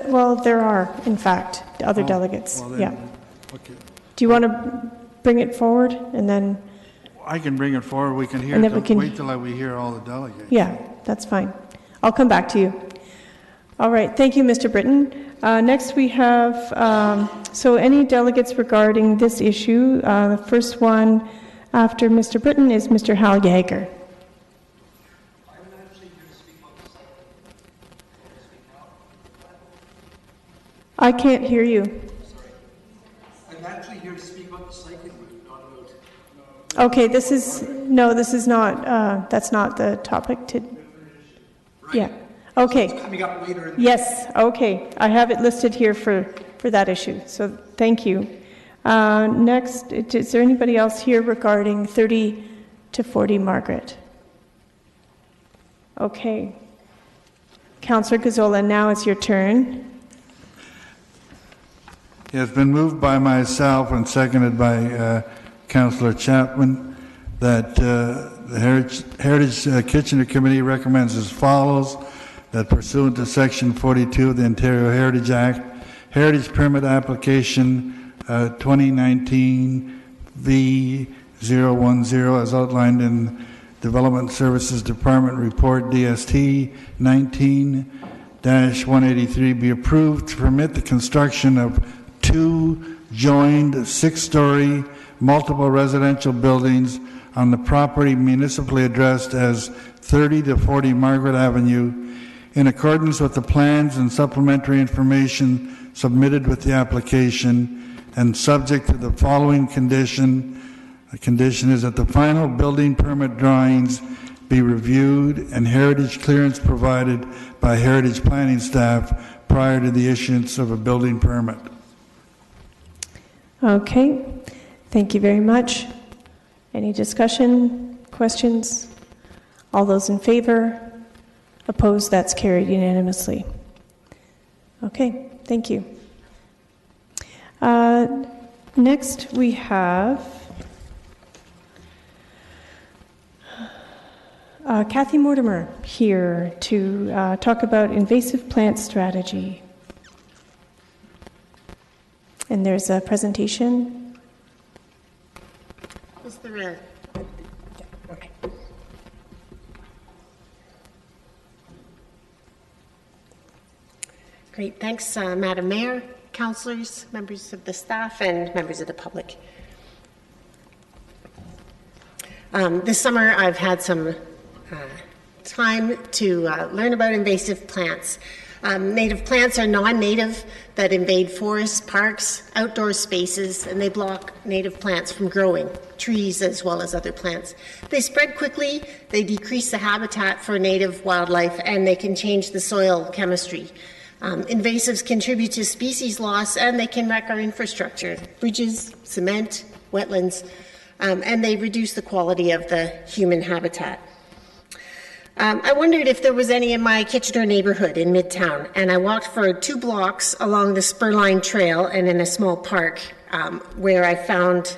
Well, there are, in fact, other delegates. Well, then, Yeah. okay. Do you want to bring it forward and then, I can bring it forward. We can hear. And then we can- Wait till we hear all the delegates. yeah, that's fine. I'll come back to you. All right, thank you, Mr. Britton. Next we have, so any delegates regarding this issue, the first one after Mr. Britton is Mr. Hal Yeager. I can't hear you. I'm actually here to speak about the cycling route, not about... Okay, this is not, that's not the topic to, yeah, okay. It's coming up later in the... Yes, okay. I have it listed here for that issue, so thank you. Next, is there anybody else here regarding 30 to 40 Margaret? Okay. Councillor Gazzola, now it's your turn. It's been moved by myself and seconded by Councillor Chapman that the Heritage Kitchener Committee recommends as follows, that pursuant to Section 42 of the Ontario Heritage Act, Heritage Permit Application 2019 V010 as outlined in Development Services Department Report DST 19-183 be approved to permit the construction of 2 joined 6-story multiple residential buildings on the property municipally addressed as 30 to 40 Margaret Avenue in accordance with the plans and supplementary information submitted with the application and subject to the following condition. The condition is that the final building permit drawings be reviewed and heritage clearance provided by heritage planning staff prior to the issuance of a building permit. Okay, thank you very much. Any discussion, questions? All those in favor? Opposed? That's carried unanimously. Okay, thank you. Next we have Kathy Mortimer here to talk about invasive plant strategy. And there's a presentation. Is there a... Okay. Great. Thanks, Madam Mayor, councillors, members of the staff, and members of the public. This summer, I've had some time to learn about invasive plants. Native plants are non-native that invade forests, parks, outdoor spaces, and they block native plants from growing, trees as well as other plants. They spread quickly, they decrease the habitat for native wildlife, and they can change the soil chemistry. Invasives contribute to species loss, and they can wreck our infrastructure, bridges, cement, wetlands, and they reduce the quality of the human habitat. I wondered if there was any in my Kitchener neighborhood in Midtown, and I walked for 2 blocks along the Spurline Trail and in a small park where I found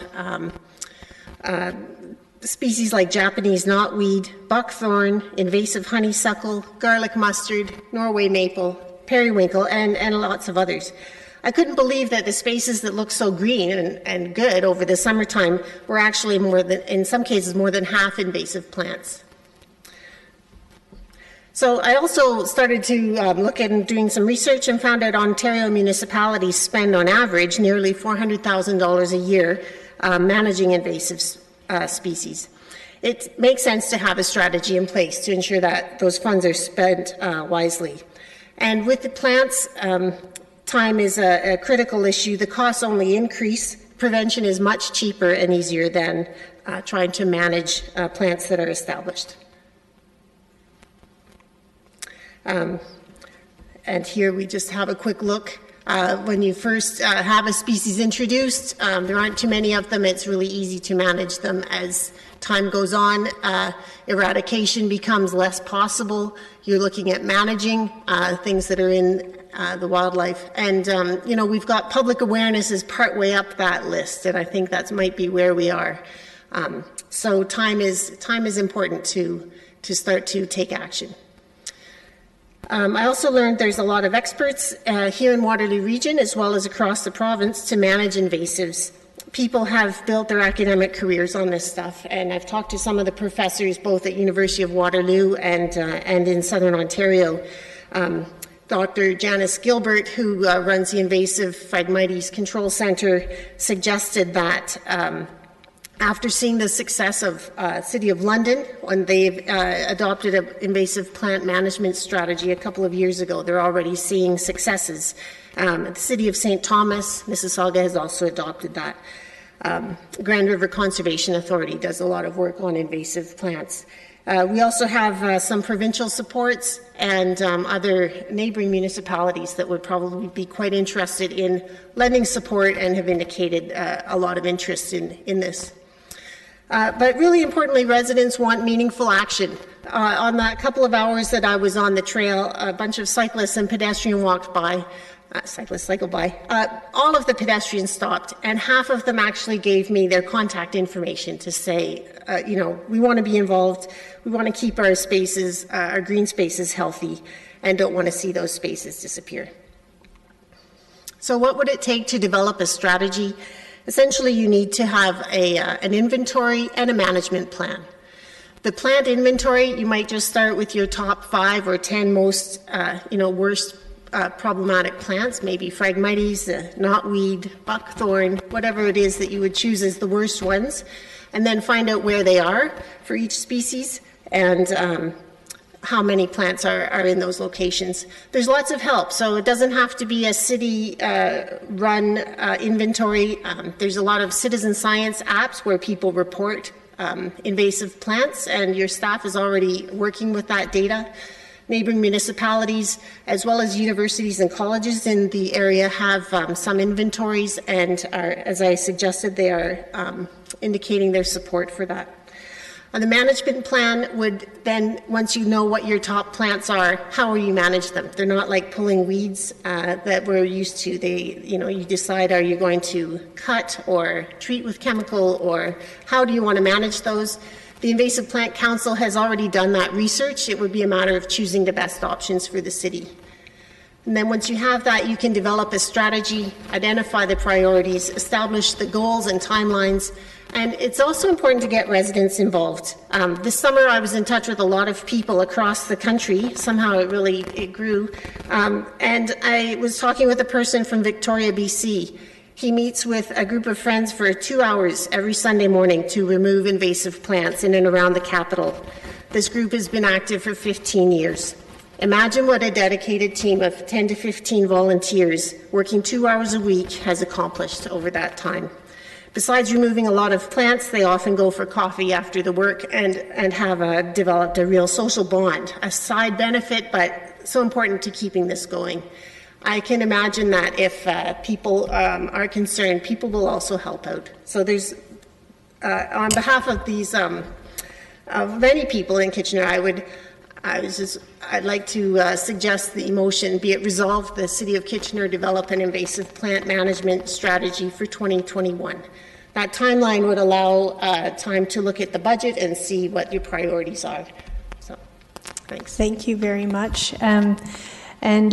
species like Japanese knotweed, buckthorn, invasive honeysuckle, garlic mustard, Norway maple, periwinkle, and lots of others. I couldn't believe that the spaces that looked so green and good over the summertime were actually in some cases, more than half invasive plants. So I also started to look at doing some research and found out Ontario municipalities spend on average nearly $400,000 a year managing invasive species. It makes sense to have a strategy in place to ensure that those funds are spent wisely. And with the plants, time is a critical issue. The costs only increase. Prevention is much cheaper and easier than trying to manage plants that are established. And here we just have a quick look When you first have a species introduced, there aren't too many of them. It's really easy to manage them. As time goes on, eradication becomes less possible. You're looking at managing things that are in the wildlife. And, we've got public awareness is partway up that list, and I think that might be where we are. So time is important to start to take action. I also learned there's a lot of experts here in Waterloo Region as well as across the province to manage invasives. People have built their academic careers on this stuff, and I've talked to some of the professors both at University of Waterloo and in Southern Ontario. Dr. Janice Gilbert, who runs the Invasive Phragmites Control Centre, suggested that after seeing the success of City of London, when they've adopted an invasive plant management strategy a couple of years ago, they're already seeing successes. The City of St. Thomas, Mississauga, has also adopted that. Grand River Conservation Authority does a lot of work on invasive plants. We also have some provincial supports and other neighboring municipalities that would probably be quite interested in lending support and have indicated a lot of interest in this. But really importantly, residents want meaningful action. On that couple of hours that I was on the trail, a bunch of cyclists and pedestrians walked by. Cycled by. All of the pedestrians stopped, and half of them actually gave me their contact information to say, we want to be involved, we want to keep our spaces, our green spaces healthy, and don't want to see those spaces disappear. So what would it take to develop a strategy? Essentially, you need to have an inventory and a management plan. The plant inventory, you might just start with your top 5 or 10 most, worst problematic plants, maybe Phragmites, knotweed, buckthorn, whatever it is that you would choose as the worst ones, and then find out where they are for each species and how many plants are in those locations. There's lots of help, so it doesn't have to be a city-run inventory. There's a lot of citizen science apps where people report invasive plants, and your staff is already working with that data. Neighboring municipalities, as well as universities and colleges in the area, have some inventories, and are, as I suggested, they are indicating their support for that. The management plan would then, once you know what your top plants are, how will you manage them? They're not like pulling weeds that we're used to. You decide, are you going to cut or treat with chemical, or how do you want to manage those? The Invasive Plant Council has already done that research. It would be a matter of choosing the best options for the city. And then once you have that, you can develop a strategy, identify the priorities, establish the goals and timelines. And it's also important to get residents involved. This summer, I was in touch with a lot of people across the country. Somehow it grew. And I was talking with a person from Victoria, BC. He meets with a group of friends for 2 hours every Sunday morning to remove invasive plants in and around the capital. This group has been active for 15 years. Imagine what a dedicated team of 10 to 15 volunteers working 2 hours a week has accomplished over that time. Besides removing a lot of plants, they often go for coffee after the work and have developed a real social bond, a side benefit, but so important to keeping this going. I can imagine that if people are concerned, people will also help out. So there's, on behalf of these, of many people in Kitchener, I'd like to suggest the motion, be it resolved, the City of Kitchener develop an invasive plant management strategy for 2021. That timeline would allow time to look at the budget and see what your priorities are. So, thanks. Thank you very much. And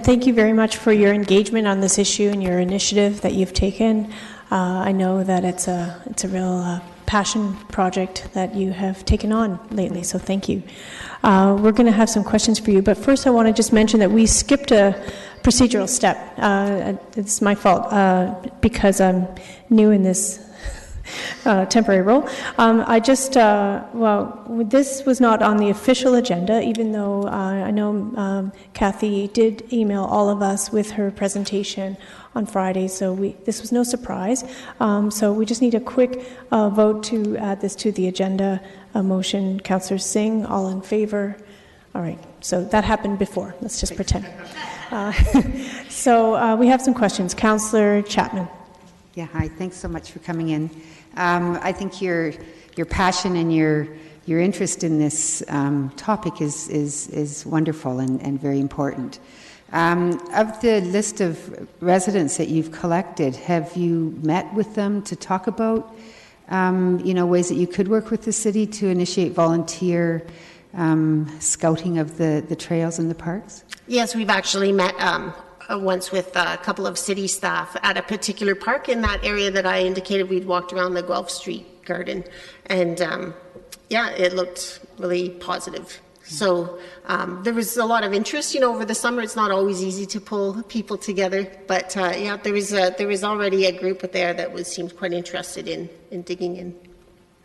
thank you very much for your engagement on this issue and your initiative that you've taken. I know that it's a real passion project that you have taken on lately, so thank you. We're going to have some questions for you, but first I want to just mention that we skipped a procedural step. It's my fault because I'm new in this temporary role. This was not on the official agenda, even though I know Kathy did email all of us with her presentation on Friday, so this was no surprise. So we just need a quick vote to add this to the agenda. A motion, Councillor Singh, all in favor? All right, so that happened before. Let's just pretend. So we have some questions. Councillor Chapman. Yeah, hi. Thanks so much for coming in. I think your passion and your interest in this topic is wonderful and very important. Of the list of residents that you've collected, have you met with them to talk about ways that you could work with the city to initiate volunteer scouting of the trails and the parks? Yes, we've actually met once with a couple of city staff at a particular park in that area that I indicated. We'd walked around the Guelph Street Garden, and it looked really positive. So there was a lot of interest. Over the summer, it's not always easy to pull people together, but there was already a group there that seemed quite interested in digging in.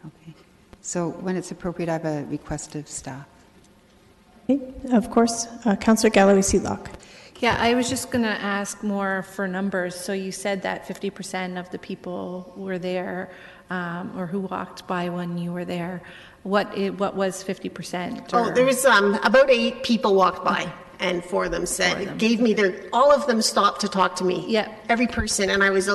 Okay. So when it's appropriate, I have a request of staff. Okay. Of course, Councillor Galloway-Seelock. Yeah, I was just going to ask more for numbers. So you said that 50% of the people were there, or who walked by when you were there. What was 50%? Oh, there was about 8 people walked by, and 4 of them gave me all of them stopped to talk to me. Yeah. Every person, and I was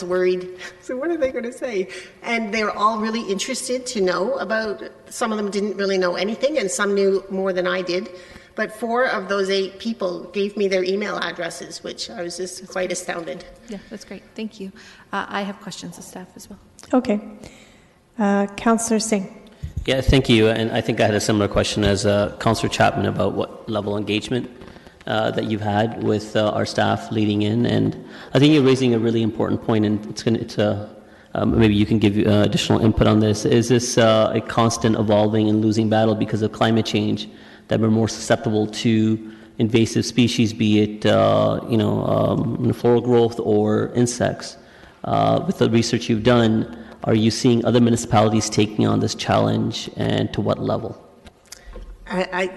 worried. So what are they going to say? And they were all really interested to know about. Some of them didn't really know anything, and some knew more than I did. But 4 of those 8 people gave me their email addresses, which I was just quite astounded. Yeah, that's great. Thank you. I have questions of staff as well. Okay. Councillor Singh. Yeah, thank you. And I think I had a similar question as Councillor Chapman about what level of engagement that you've had with our staff leading in. And I think you're raising a really important point, and maybe you can give additional input on this. Is this a constant evolving and losing battle because of climate change, that we're more susceptible to invasive species, be it floral growth or insects? With the research you've done, are you seeing other municipalities taking on this challenge, and to what level?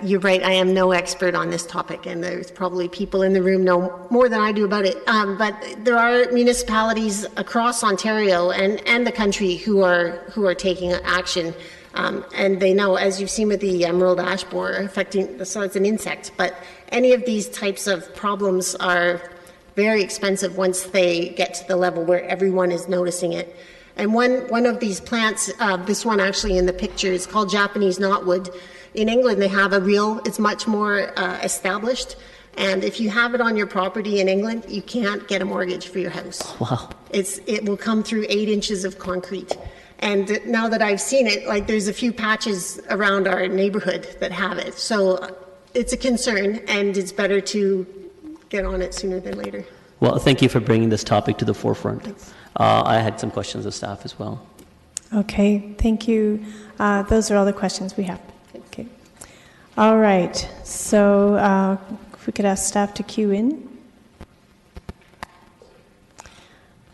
You're right, I am no expert on this topic, and there's probably people in the room know more than I do about it. But there are municipalities across Ontario and the country who are taking action. And they know, as you've seen with the emerald ash borer so it's an insect, but any of these types of problems are very expensive once they get to the level where everyone is noticing it. And one of these plants, this one actually in the picture, is called Japanese knotwood. In England, they have it's much more established. And if you have it on your property in England, you can't get a mortgage for your house. Wow. It will come through 8 inches of concrete. And now that I've seen it, there's a few patches around our neighborhood that have it. So it's a concern, and it's better to get on it sooner than later. Well, thank you for bringing this topic to the forefront. I had some questions of staff as well. Okay, thank you. Those are all the questions we have. Okay. All right, so if we could ask staff to queue in.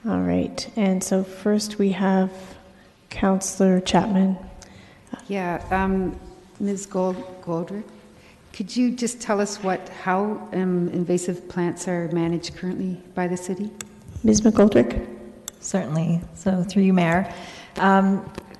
All right, and so first we have Councillor Chapman. Yeah, Ms. Goldrick, could you just tell us how invasive plants are managed currently by the city? Ms. McGoldrick? Certainly. So through you, Mayor.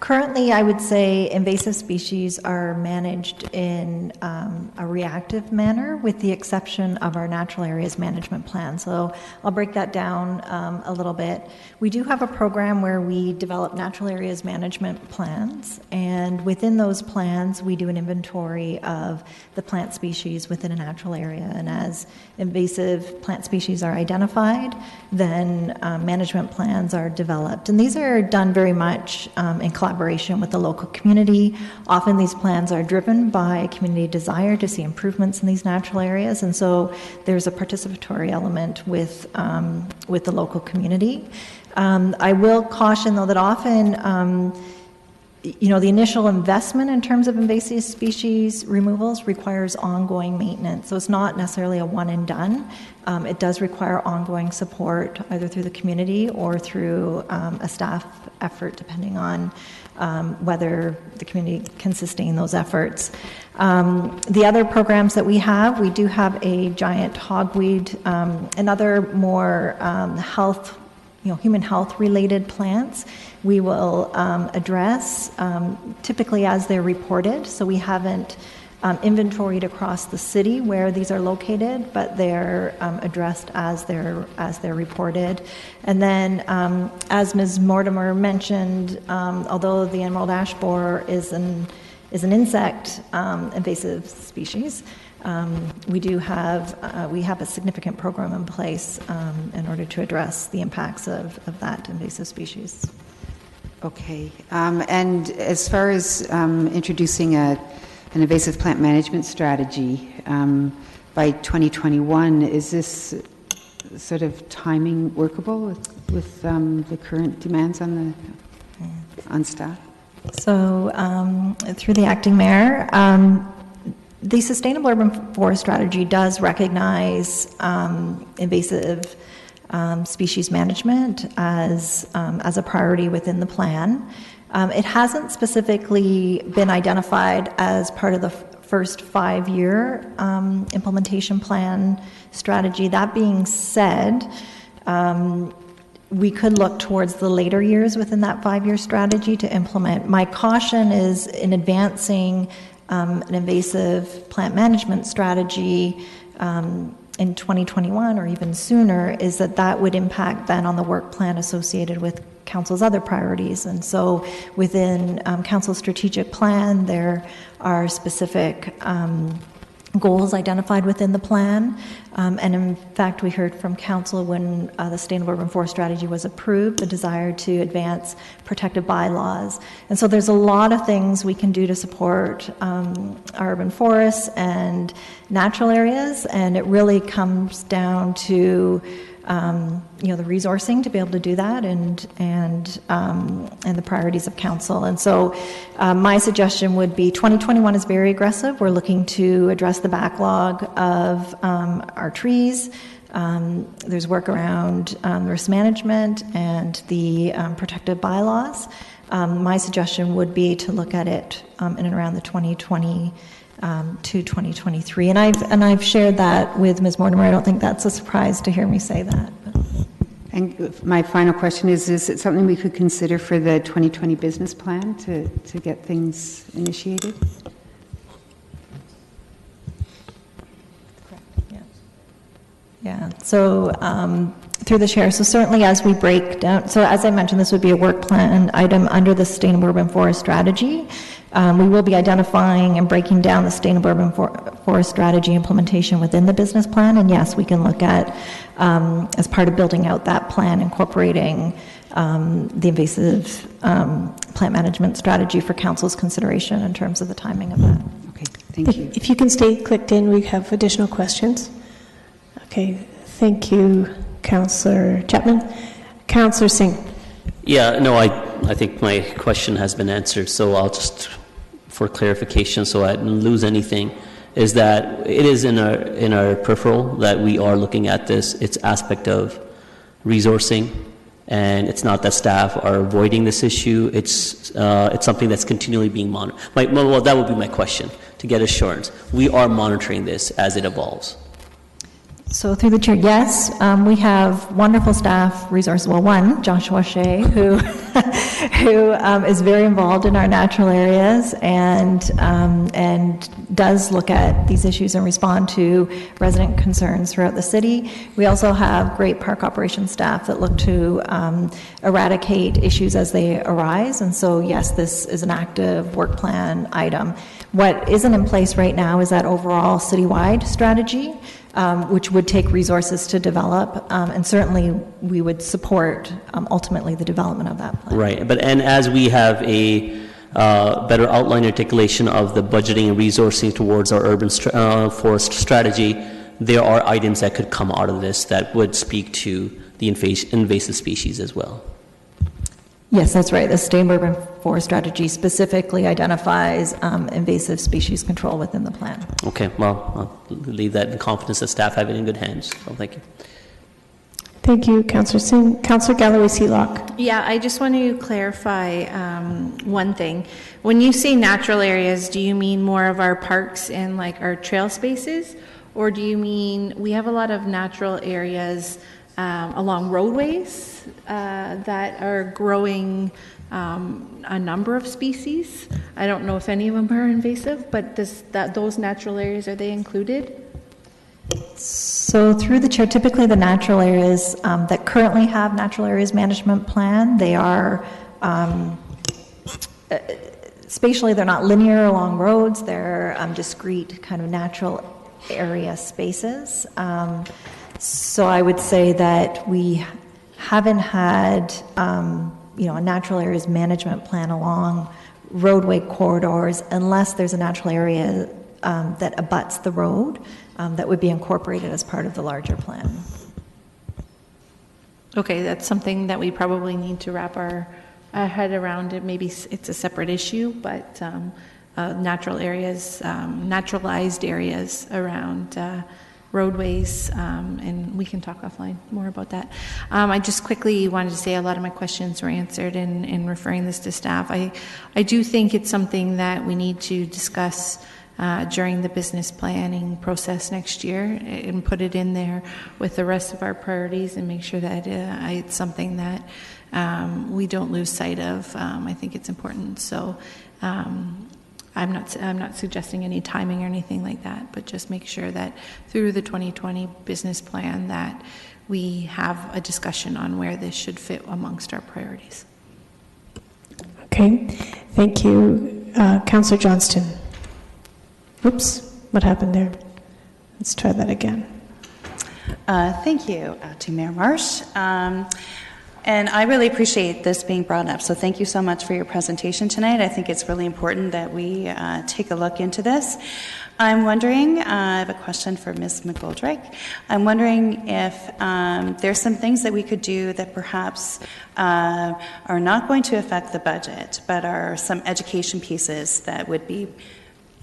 Currently, I would say invasive species are managed in a reactive manner, with the exception of our natural areas management plan. So I'll break that down a little bit. We do have a program where we develop natural areas management plans, and within those plans, we do an inventory of the plant species within a natural area. And as invasive plant species are identified, then management plans are developed. And these are done very much in collaboration with the local community. Often these plans are driven by a community desire to see improvements in these natural areas, and so there's a participatory element with the local community. I will caution, though, that often the initial investment in terms of invasive species removals requires ongoing maintenance. So it's not necessarily a one and done. It does require ongoing support, either through the community or through a staff effort, depending on whether the community can sustain those efforts. The other programs that we do have a giant hogweed and other more human health related plants we will address typically as they're reported. So we haven't inventoried across the city where these are located, but they're addressed as they're reported. And then, as Ms. Mortimer mentioned, although the emerald ash borer is an insect invasive species, we have a significant program in place in order to address the impacts of that invasive species. Okay. And as far as introducing an invasive plant management strategy by 2021, is this sort of timing workable with the current demands on staff? So, through the acting mayor, the Sustainable Urban Forest Strategy does recognize invasive species management as a priority within the plan. It hasn't specifically been identified as part of the first 5-year implementation plan strategy. That being said, we could look towards the later years within that 5-year strategy to implement. My caution is in advancing an invasive plant management strategy in 2021 or even sooner, is that would impact then on the work plan associated with Council's other priorities. And so within Council's strategic plan, there are specific goals identified within the plan. And in fact, we heard from Council when the Sustainable Urban Forest Strategy was approved, the desire to advance protective bylaws. And so there's a lot of things we can do to support our urban forests and natural areas, and it really comes down to the resourcing to be able to do that, and the priorities of Council. And so my suggestion would be 2021 is very aggressive. We're looking to address the backlog of our trees. There's work around risk management and the protective bylaws. My suggestion would be to look at it in and around the 2020 to 2023. And I've shared that with Ms. Mortimer. I don't think that's a surprise to hear me say that. And my final question is it something we could consider for the 2020 business plan to get things initiated? Correct, yeah. Yeah, so through the chair, so certainly as we break down, so as I mentioned, this would be a work plan item under the Sustainable Urban Forest Strategy. We will be identifying and breaking down the Sustainable Urban Forest Strategy implementation within the business plan, and yes, we can look at, as part of building out that plan, incorporating the invasive plant management strategy for Council's consideration in terms of the timing of that. Okay, thank you. If you can stay clicked in, we have additional questions. Okay, thank you, Councillor Chapman. Councillor Singh. Yeah, no, I think my question has been answered, so I'll just, for clarification, so I didn't lose anything, is that it is in our peripheral that we are looking at this. It's aspect of resourcing, and it's not that staff are avoiding this issue. It's something that's continually being monitored. Well, that would be my question, to get assurance. We are monitoring this as it evolves. So through the chair, yes, we have wonderful staff resources. Well, one, Joshua Shea, who is very involved in our natural areas and does look at these issues and respond to resident concerns throughout the city. We also have great park operations staff that look to eradicate issues as they arise. And so, yes, this is an active work plan item. What isn't in place right now is that overall citywide strategy, which would take resources to develop, and certainly we would support ultimately the development of that plan. Right, and as we have a better outline articulation of the budgeting and resourcing towards our urban forest strategy, there are items that could come out of this that would speak to the invasive species as well. Yes, that's right. The Sustainable Urban Forest Strategy specifically identifies invasive species control within the plan. Okay, well, I'll leave that in confidence that staff have it in good hands. So thank you. Thank you, Councillor Singh. Councillor Galloway-Sealock. Yeah, I just want to clarify one thing. When you say natural areas, do you mean more of our parks and like our trail spaces? Or do you mean we have a lot of natural areas along roadways that are growing a number of species. I don't know if any of them are invasive, but those natural areas, are they included? So through the chair, typically the natural areas that currently have natural areas management plan, they are spatially, they're not linear along roads, they're discrete kind of natural area spaces. So I would say that we haven't had a natural areas management plan along roadway corridors unless there's a natural area that abuts the road that would be incorporated as part of the larger plan. Okay, that's something that we probably need to wrap our head around. It maybe it's a separate issue, but natural areas, naturalized areas around roadways, and we can talk offline more about that. I just quickly wanted to say a lot of my questions were answered in referring this to staff. I do think it's something that we need to discuss during the business planning process next year and put it in there with the rest of our priorities and make sure that it's something that we don't lose sight of. I think it's important. So I'm not suggesting any timing or anything like that, but just make sure that through the 2020 business plan that we have a discussion on where this should fit amongst our priorities. Okay, thank you. Councillor Johnston. Oops, what happened there? Let's try that again. Thank you, Acting Mayor Marsh. And I really appreciate this being brought up, so thank you so much for your presentation tonight. I think it's really important that we take a look into this. I'm wondering, I have a question for Ms. McGoldrick. I'm wondering if there's some things that we could do that perhaps are not going to affect the budget, but are some education pieces that would be,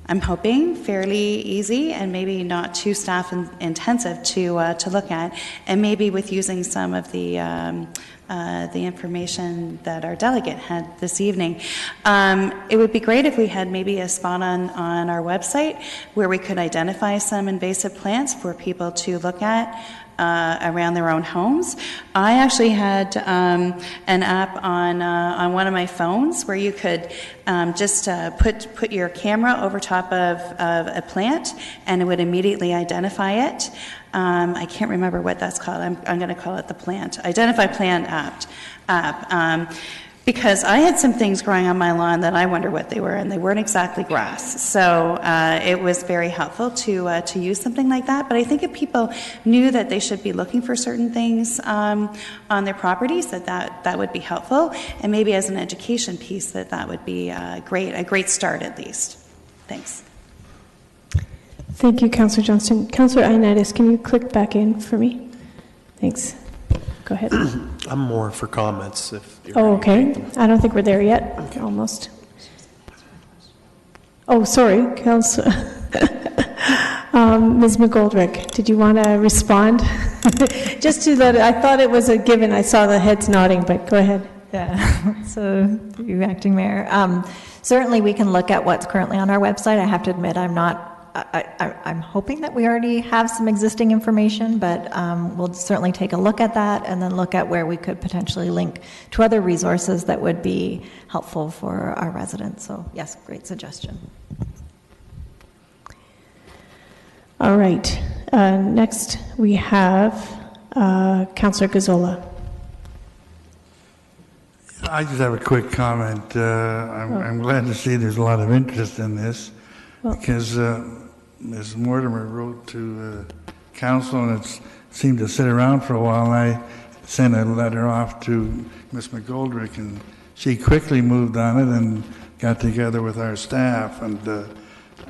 I'm hoping, fairly easy and maybe not too staff intensive to look at, and maybe with using some of the information that our delegate had this evening. It would be great if we had maybe a spot on our website where we could identify some invasive plants for people to look at around their own homes. I actually had an app on one of my phones where you could just put your camera over top of a plant and it would immediately identify it. I can't remember what that's called. I'm going to call it the Identify Plant app. Because I had some things growing on my lawn that I wonder what they were, and they weren't exactly grass. So it was very helpful to use something like that. But I think if people knew that they should be looking for certain things on their properties, that would be helpful. And maybe as an education piece, that would be a great start at least. Thanks. Thank you, Councillor Johnston. Councillor Ioannidis, can you click back in for me? Thanks. Go ahead. I'm more for comments. If you're okay. I don't think we're there yet. Okay. Almost. Oh, sorry, Councillor. Ms. McGoldrick, did you want to respond? Just to that, I thought it was a given. I saw the heads nodding, but go ahead. Yeah. So, you acting mayor. Certainly, we can look at what's currently on our website. I have to admit, I'm hoping that we already have some existing information, but we'll certainly take a look at that and then look at where we could potentially link to other resources that would be helpful for our residents. So yes, great suggestion. All right. Next we have Councillor Gazzola. I just have a quick comment. I'm glad to see there's a lot of interest in this because Ms. Mortimer wrote to council and it seemed to sit around for a while, and I sent a letter off to Ms. McGoldrick and she quickly moved on it and got together with our staff, and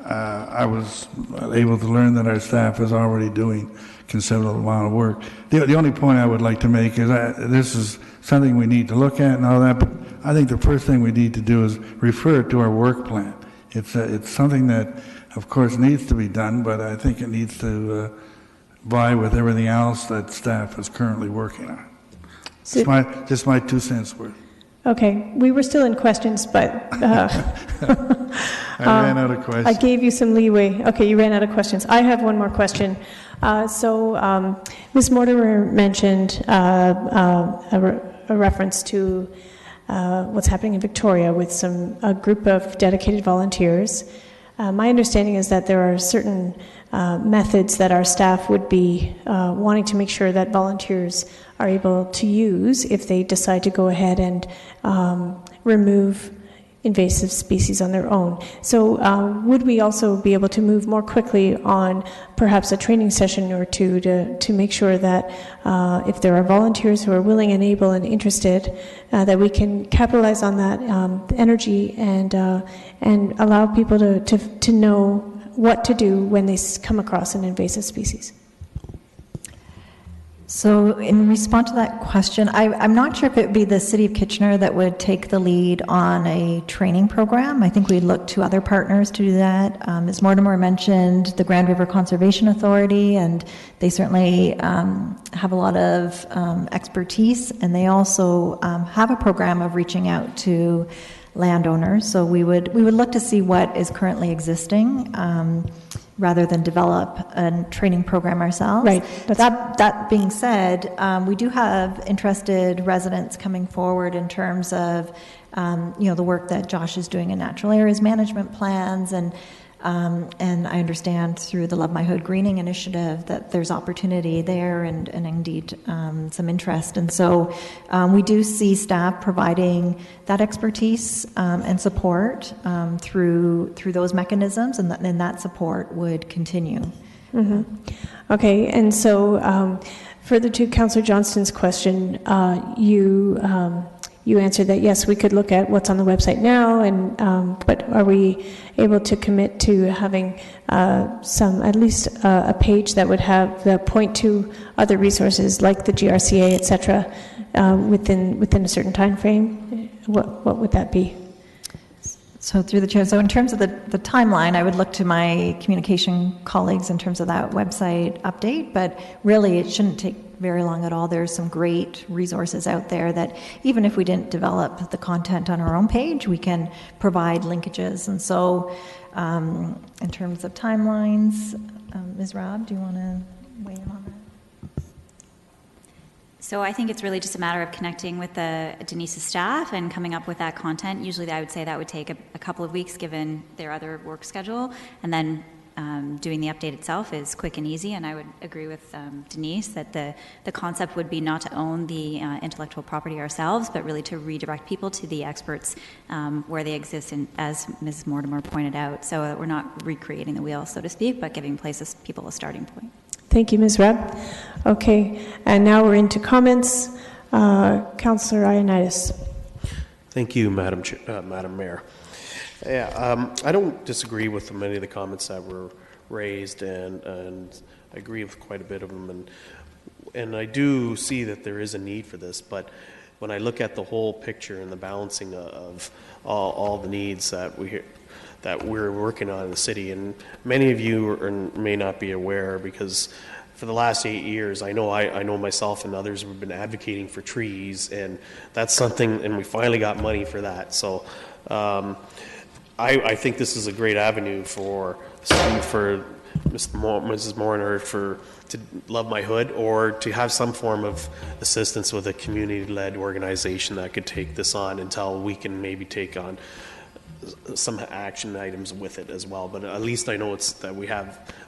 I was able to learn that our staff is already doing a considerable amount of work. The only point I would like to make is that this is something we need to look at and all that, but I think the first thing we need to do is refer it to our work plan. It's something that, of course, needs to be done, but I think it needs to vie with everything else that staff is currently working on. Just my 2 cents worth. Okay, we were still in questions, but I ran out of questions. I gave you some leeway. Okay, you ran out of questions. I have one more question. Ms. Mortimer mentioned a reference to what's happening in Victoria with a group of dedicated volunteers. My understanding is that there are certain methods that our staff would be wanting to make sure that volunteers are able to use if they decide to go ahead and remove invasive species on their own. So would we also be able to move more quickly on perhaps a training session or two to make sure that if there are volunteers who are willing and able and interested, that we can capitalize on that energy and allow people to know what to do when they come across an invasive species? So in response to that question, I'm not sure if it would be the City of Kitchener that would take the lead on a training program. I think we'd look to other partners to do that. Ms. Mortimer mentioned the Grand River Conservation Authority, and they certainly have a lot of expertise, and they also have a program of reaching out to landowners. So we would look to see what is currently existing rather than develop a training program ourselves. Right. That being said, we do have interested residents coming forward in terms of the work that Josh is doing in natural areas management plans, and I understand through the Love My Hood greening initiative that there's opportunity there and indeed some interest. And so we do see staff providing that expertise and support through those mechanisms, and that support would continue. Mm-hmm. Okay, and so further to Councillor Johnston's question, you answered that yes, we could look at what's on the website now, and but are we able to commit to having at least a page that would have the point to other resources like the GRCA, etc., within a certain time frame? What would that be? So through the chair, so in terms of the timeline, I would look to my communication colleagues in terms of that website update, but really it shouldn't take very long at all. There's some great resources out there that even if we didn't develop the content on our own page, we can provide linkages. And so in terms of timelines, Ms. Robb, do you want to weigh in on that? So I think it's really just a matter of connecting with Denise's staff and coming up with that content. Usually I would say that would take a couple of weeks given their other work schedule, and then doing the update itself is quick and easy. And I would agree with Denise that the concept would be not to own the intellectual property ourselves, but really to redirect people to the experts where they exist, and as Mrs. Mortimer pointed out, so that we're not recreating the wheel, so to speak, but giving people a starting point. Thank you, Ms. Reb. Okay, and now we're into comments. Councillor Ioannidis. Thank you, Madam Mayor. Yeah, I don't disagree with many of the comments that were raised, and I agree with quite a bit of them, and I do see that there is a need for this, but when I look at the whole picture and the balancing of all the needs that we're working on in the city, and many of you may not be aware, because for the last 8 years, I know myself and others have been advocating for trees, and that's something, and we finally got money for that. So I think this is a great avenue for Mrs. Mortimer to Love My Hood, or to have some form of assistance with a community-led organization that could take this on until we can maybe take on some action items with it as well. But at least I know it's that we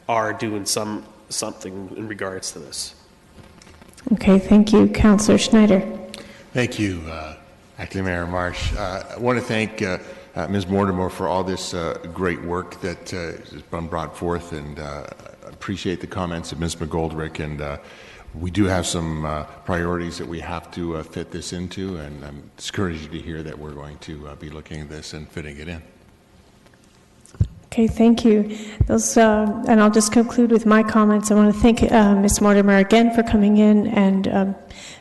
are doing something in regards to this. Okay, thank you. Councillor Schneider. Thank you, Acting Mayor Marsh. I want to thank Ms. Mortimer for all this great work that has been brought forth, and appreciate the comments of Ms. McGoldrick, and we do have some priorities that we have to fit this into, and I'm discouraged to hear that we're going to be looking at this and fitting it in. Okay, thank you. And I'll just conclude with my comments. I want to thank Ms. Mortimer again for coming in and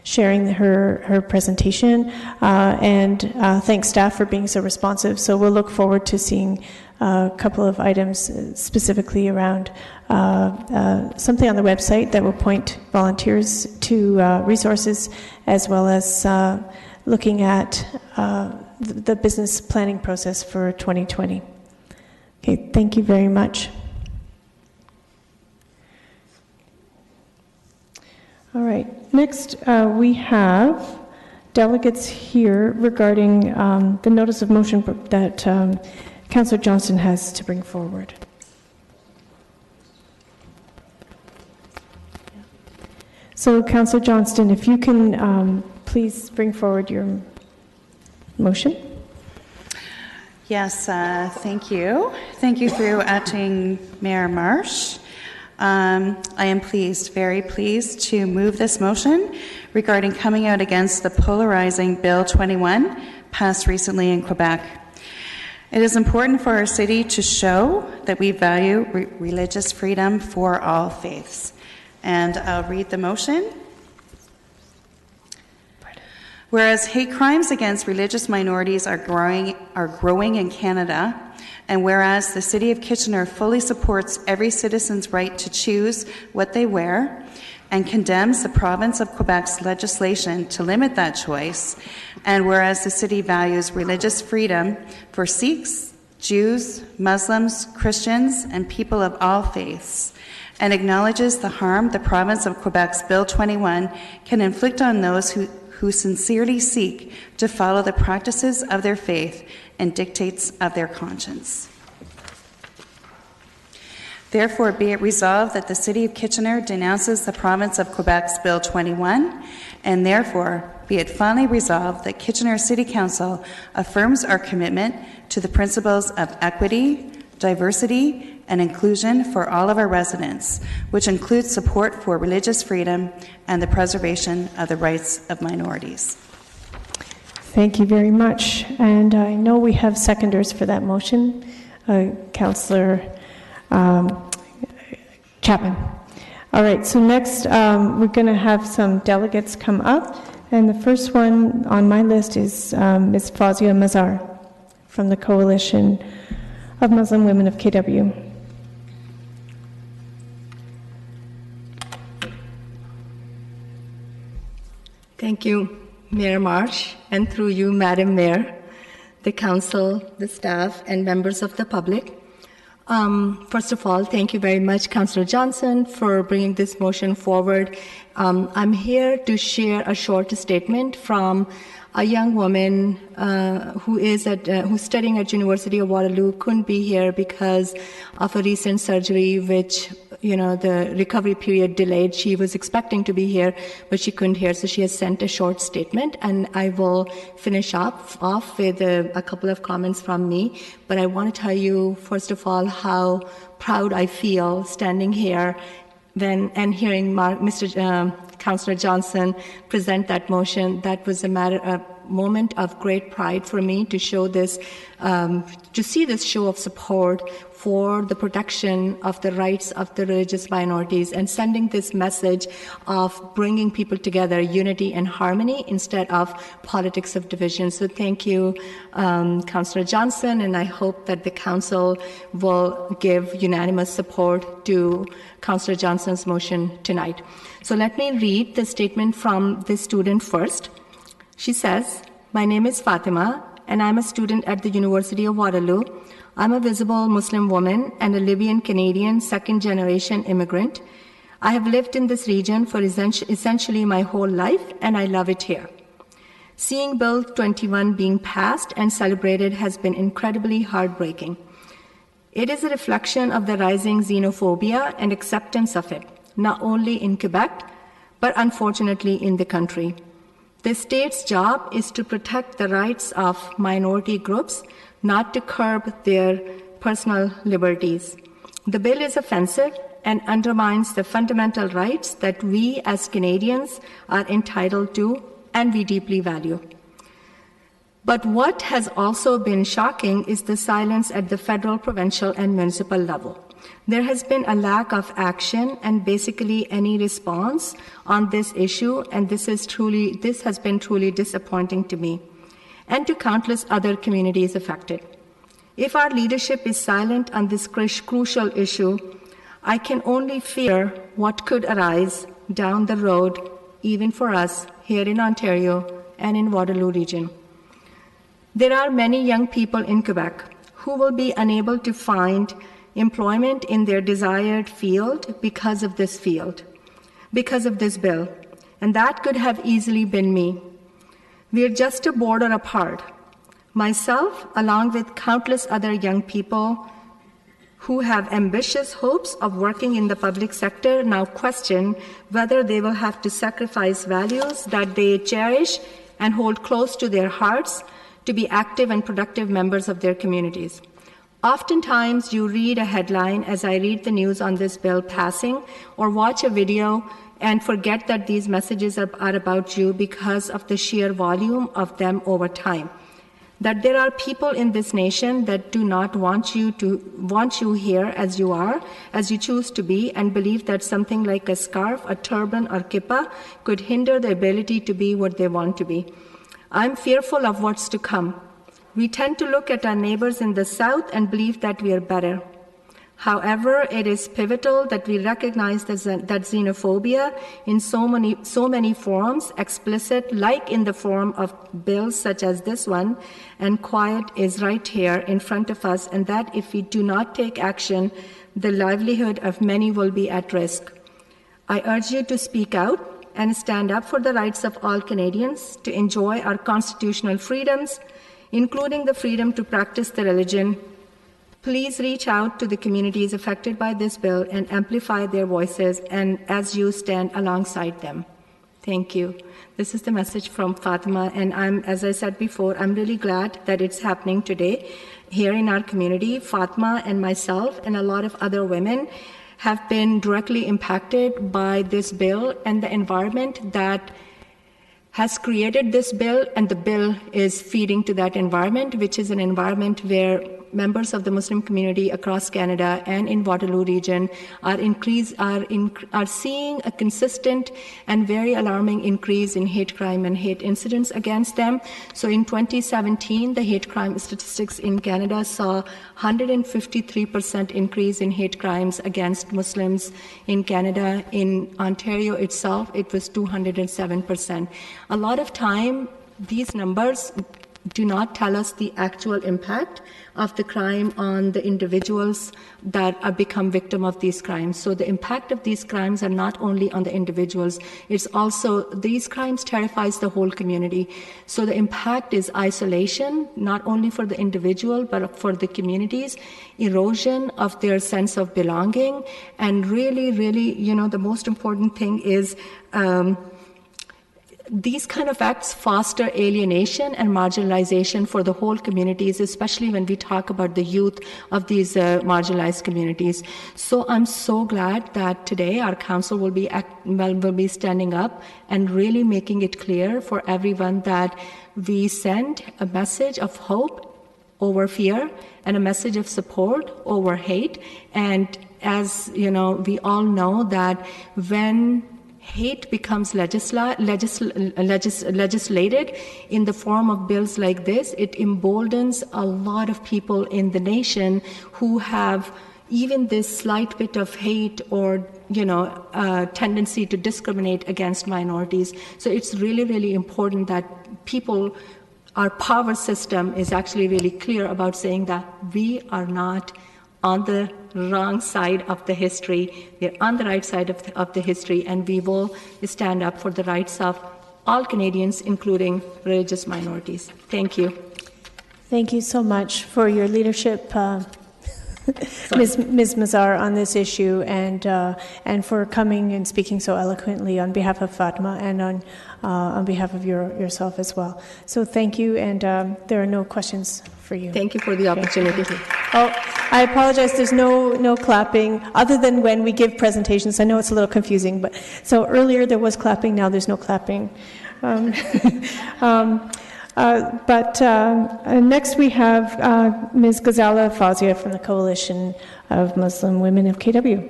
sharing her presentation, and thank staff for being so responsive. So we'll look forward to seeing a couple of items specifically around something on the website that will point volunteers to resources, as well as looking at the business planning process for 2020. Okay, thank you very much. All right, next we have delegates here regarding the notice of motion that Councillor Johnston has to bring forward. So, Councillor Johnston, if you can please bring forward your motion. Yes, thank you. Thank you through Acting Mayor Marsh. I am pleased, very pleased, to move this motion regarding coming out against the polarizing Bill 21 passed recently in Quebec. It is important for our city to show that we value religious freedom for all faiths. And I'll read the motion. Whereas hate crimes against religious minorities are growing in Canada, and whereas the City of Kitchener fully supports every citizen's right to choose what they wear and condemns the province of Quebec's legislation to limit that choice, and whereas the city values religious freedom for Sikhs, Jews, Muslims, Christians, and people of all faiths, and acknowledges the harm the province of Quebec's Bill 21 can inflict on those who sincerely seek to follow the practices of their faith and dictates of their conscience. Therefore, be it resolved that the City of Kitchener denounces the province of Quebec's Bill 21, and therefore, be it finally resolved that Kitchener City Council affirms our commitment to the principles of equity, diversity, and inclusion for all of our residents, which includes support for religious freedom and the preservation of the rights of minorities. Thank you very much. And I know we have seconders for that motion. Councillor Chapman. All right, so next we're going to have some delegates come up. And the first one on my list is Ms. Fawzia Mazar from the Coalition of Muslim Women of KW. Thank you, Mayor Marsh, and through you, Madam Mayor, the council, the staff, and members of the public. First of all, thank you very much, Councillor Johnson, for bringing this motion forward. I'm here to share a short statement from a young woman who's studying at University of Waterloo, couldn't be here because of a recent surgery, which the recovery period delayed. She was expecting to be here, but she couldn't hear, so she has sent a short statement, and I will finish off with a couple of comments from me. But I want to tell you, first of all, how proud I feel standing here and hearing Councillor Johnson present that motion. That was a moment of great pride for me to show this, to see this show of support for the protection of the rights of the religious minorities and sending this message of bringing people together, unity and harmony instead of politics of division. So thank you, Councillor Johnson, and I hope that the council will give unanimous support to Councillor Johnson's motion tonight. So let me read the statement from the student first. She says, "My name is Fatima, and I'm a student at the University of Waterloo. I'm a visible Muslim woman and a Libyan-Canadian second-generation immigrant. I have lived in this region for essentially my whole life, and I love it here. Seeing Bill 21 being passed and celebrated has been incredibly heartbreaking. It is a reflection of the rising xenophobia and acceptance of it, not only in Quebec, but unfortunately in the country. The state's job is to protect the rights of minority groups, not to curb their personal liberties. The bill is offensive and undermines the fundamental rights that we as Canadians are entitled to and we deeply value. But what has also been shocking is the silence at the federal, provincial, and municipal level. There has been a lack of action and basically any response on this issue, and this has been truly disappointing to me and to countless other communities affected. If our leadership is silent on this crucial issue, I can only fear what could arise down the road, even for us here in Ontario and in Waterloo region. There are many young people in Quebec who will be unable to find employment in their desired field because of this bill, and that could have easily been me. We're just a border apart. Myself, along with countless other young people who have ambitious hopes of working in the public sector, now question whether they will have to sacrifice values that they cherish and hold close to their hearts to be active and productive members of their communities. Oftentimes, you read a headline as I read the news on this bill passing, or watch a video and forget that these messages are about you because of the sheer volume of them over time. That there are people in this nation that do not want you here as you are, as you choose to be, and believe that something like a scarf, a turban, or kippah could hinder the ability to be what they want to be. I'm fearful of what's to come. We tend to look at our neighbors in the South and believe that we are better. However, it is pivotal that we recognize that xenophobia in so many forms, explicit, like in the form of bills such as this one, and quiet, is right here in front of us, and that if we do not take action, the livelihood of many will be at risk. I urge you to speak out and stand up for the rights of all Canadians to enjoy our constitutional freedoms, including the freedom to practice the religion. Please reach out to the communities affected by this bill and amplify their voices, and as you stand alongside them. Thank you. This is the message from Fatima, and as I said before, I'm really glad that it's happening today here in our community. Fatima and myself and a lot of other women have been directly impacted by this bill and the environment that has created this bill, and the bill is feeding to that environment, which is an environment where members of the Muslim community across Canada and in Waterloo region are seeing a consistent and very alarming increase in hate crime and hate incidents against them. So in 2017, the hate crime statistics in Canada saw 153% increase in hate crimes against Muslims in Canada. In Ontario itself, it was 207%. A lot of time, these numbers do not tell us the actual impact of the crime on the individuals that are become victim of these crimes. So the impact of these crimes are not only on the individuals, it's also, these crimes terrifies the whole community. So the impact is isolation, not only for the individual, but for the communities, erosion of their sense of belonging, and really, the most important thing is these kind of acts foster alienation and marginalization for the whole communities, especially when we talk about the youth of these marginalized communities. So I'm so glad that today our council will be standing up and really making it clear for everyone that we send a message of hope over fear and a message of support over hate. And as you know, we all know that when hate becomes legislated in the form of bills like this, it emboldens a lot of people in the nation who have even this slight bit of hate or tendency to discriminate against minorities. So it's really, really important that our power system is actually really clear about saying that we are not on the wrong side of the history. We're on the right side of the history, and we will stand up for the rights of all Canadians, including religious minorities. Thank you. Thank you so much for your leadership, Ms. Mazar, on this issue, and for coming and speaking so eloquently on behalf of Fatima and on behalf of yourself as well. So thank you, and there are no questions for you. Thank you for the opportunity. Oh, I apologize. There's no clapping other than when we give presentations. I know it's a little confusing, but so earlier there was clapping. Now there's no clapping. Next we have Ms. Ghazala Fawzia from the Coalition of Muslim Women of KW.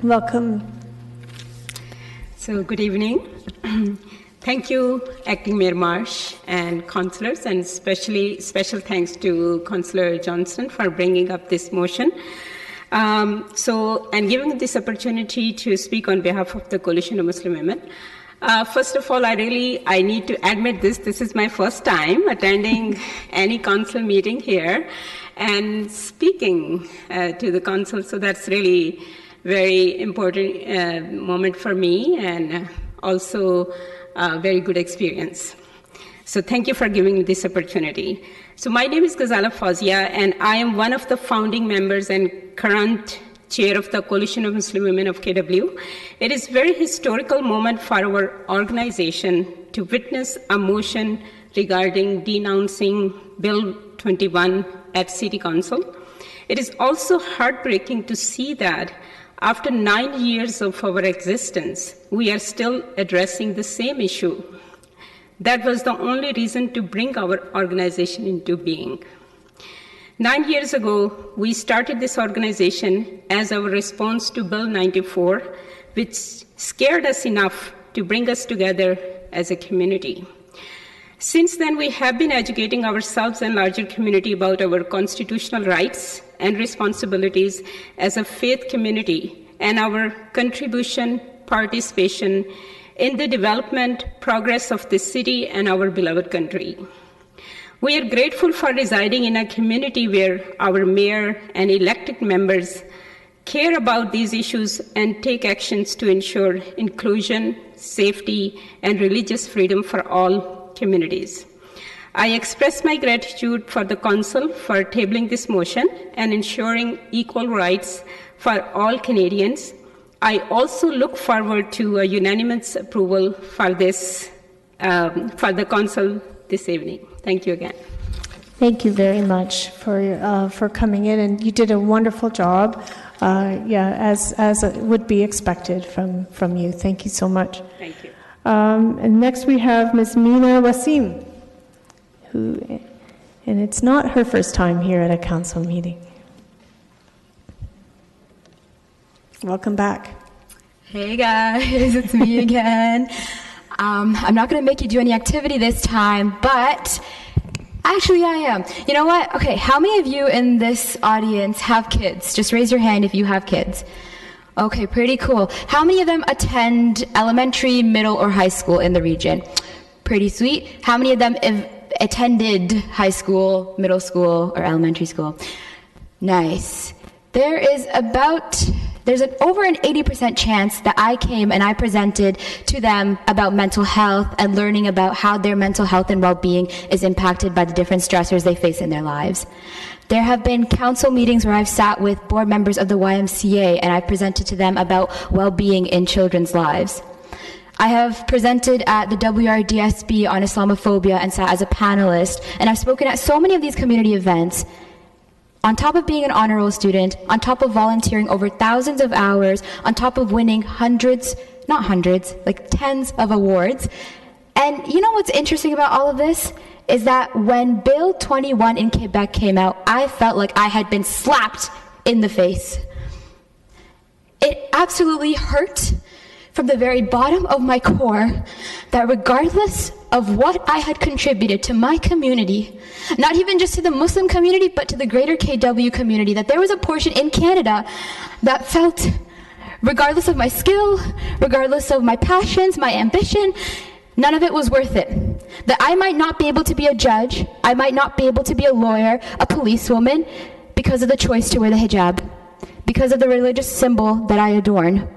Welcome. So good evening. Thank you, Acting Mayor Marsh and councillors, and especially special thanks to Councillor Johnson for bringing up this motion. And giving this opportunity to speak on behalf of the Coalition of Muslim Women. First of all, I need to admit this is my first time attending any council meeting here and speaking to the council, so that's really very important moment for me, and also very good experience. So thank you for giving me this opportunity. So my name is Ghazala Fawzia, and I am one of the founding members and current chair of the Coalition of Muslim Women of KW. It is a very historical moment for our organization to witness a motion regarding denouncing Bill 21 at City Council. It is also heartbreaking to see that after 9 years of our existence, we are still addressing the same issue. That was the only reason to bring our organization into being. 9 years ago, we started this organization as our response to Bill 94, which scared us enough to bring us together as a community. Since then, we have been educating ourselves and larger community about our constitutional rights and responsibilities as a faith community and our contribution, participation in the development, progress of this city and our beloved country. We are grateful for residing in a community where our mayor and elected members care about these issues and take actions to ensure inclusion, safety, and religious freedom for all communities. I express my gratitude for the Council for tabling this motion and ensuring equal rights for all Canadians. I also look forward to a unanimous approval for this, for the Council this evening. Thank you again. Thank you very much for coming in, and you did a wonderful job. As would be expected from you. Thank you so much. Thank you. And next we have Ms. Mina Wasim, and it's not her first time here at a council meeting. Welcome back. Hey guys, it's me again. I'm not going to make you do any activity this time, but actually I am. You know what? Okay, how many of you in this audience have kids? Just raise your hand if you have kids. Okay, pretty cool. How many of them attend elementary, middle, or high school in the region? Pretty sweet. How many of them attended high school, middle school, or elementary school? Nice. There's over an 80% chance that I came and I presented to them about mental health and learning about how their mental health and well-being is impacted by the different stressors they face in their lives. There have been council meetings where I've sat with board members of the YMCA and I presented to them about well-being in children's lives. I have presented at the WRDSB on Islamophobia and sat as a panelist, and I've spoken at so many of these community events. On top of being an honor roll student, on top of volunteering over thousands of hours, on top of winning tens of awards. And you know what's interesting about all of this? Is that when Bill 21 in Quebec came out, I felt like I had been slapped in the face. It absolutely hurt from the very bottom of my core that regardless of what I had contributed to my community, not even just to the Muslim community, but to the greater KW community, that there was a portion in Canada that felt, regardless of my skill, regardless of my passions, my ambition, none of it was worth it. That I might not be able to be a judge, I might not be able to be a lawyer, a policewoman, because of the choice to wear the hijab, because of the religious symbol that I adorn.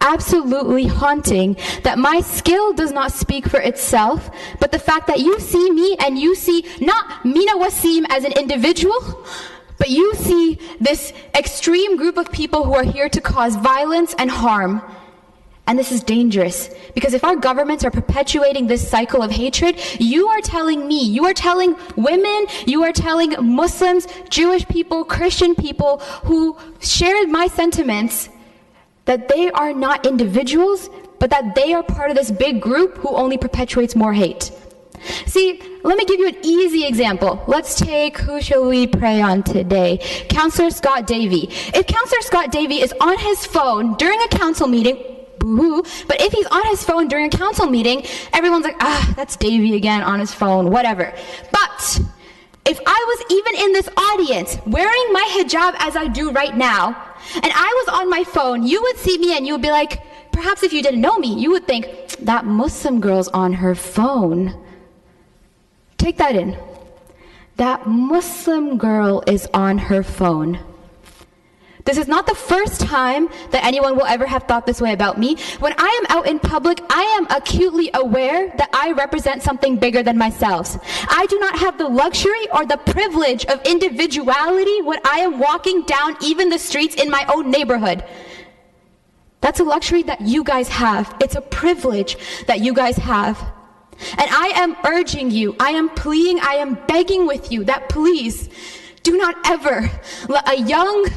Absolutely haunting that my skill does not speak for itself, but the fact that you see me and you see not Mina Wasim as an individual, but you see this extreme group of people who are here to cause violence and harm. And this is dangerous, because if our governments are perpetuating this cycle of hatred, you are telling me, you are telling women, you are telling Muslims, Jewish people, Christian people who share my sentiments that they are not individuals, but that they are part of this big group who only perpetuates more hate. See, let me give you an easy example. Let's take, who shall we pray on today? Councillor Scott Davey. If Councillor Scott Davey is on his phone during a council meeting, boo-hoo, but if he's on his phone during a council meeting, everyone's like, that's Davey again on his phone, whatever. But if I was even in this audience wearing my hijab as I do right now, and I was on my phone, you would see me and you would be like, perhaps if you didn't know me, you would think, that Muslim girl's on her phone. Take that in. That Muslim girl is on her phone. This is not the first time that anyone will ever have thought this way about me. When I am out in public, I am acutely aware that I represent something bigger than myself. I do not have the luxury or the privilege of individuality when I am walking down even the streets in my own neighborhood. That's a luxury that you guys have. It's a privilege that you guys have. And I am urging you, I am pleading, I am begging with you that please do not ever let a young,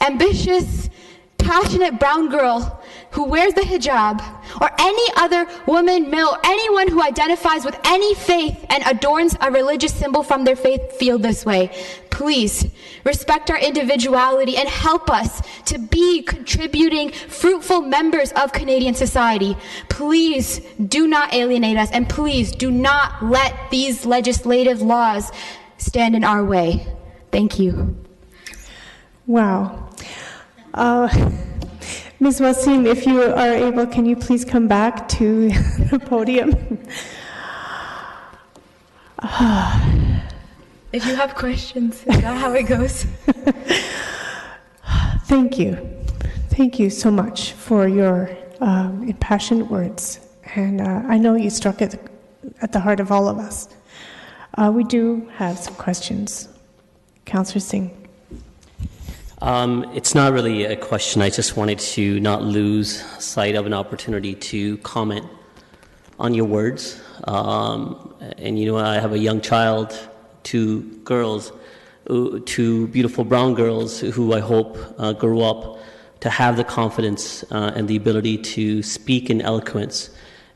ambitious, passionate brown girl who wears the hijab, or any other woman, male, anyone who identifies with any faith and adorns a religious symbol from their faith feel this way. Please respect our individuality and help us to be contributing, fruitful members of Canadian society. Please do not alienate us, and please do not let these legislative laws stand in our way. Thank you. Wow. Ms. Wasim, if you are able, can you please come back to the podium? If you have questions, is that how it goes? Thank you. Thank you so much for your impassioned words. And I know you struck at the heart of all of us. We do have some questions. Councillor Singh. It's not really a question. I just wanted to not lose sight of an opportunity to comment on your words. And you know, I have a young child, 2 girls, 2 beautiful brown girls who I hope grow up to have the confidence and the ability to speak in eloquence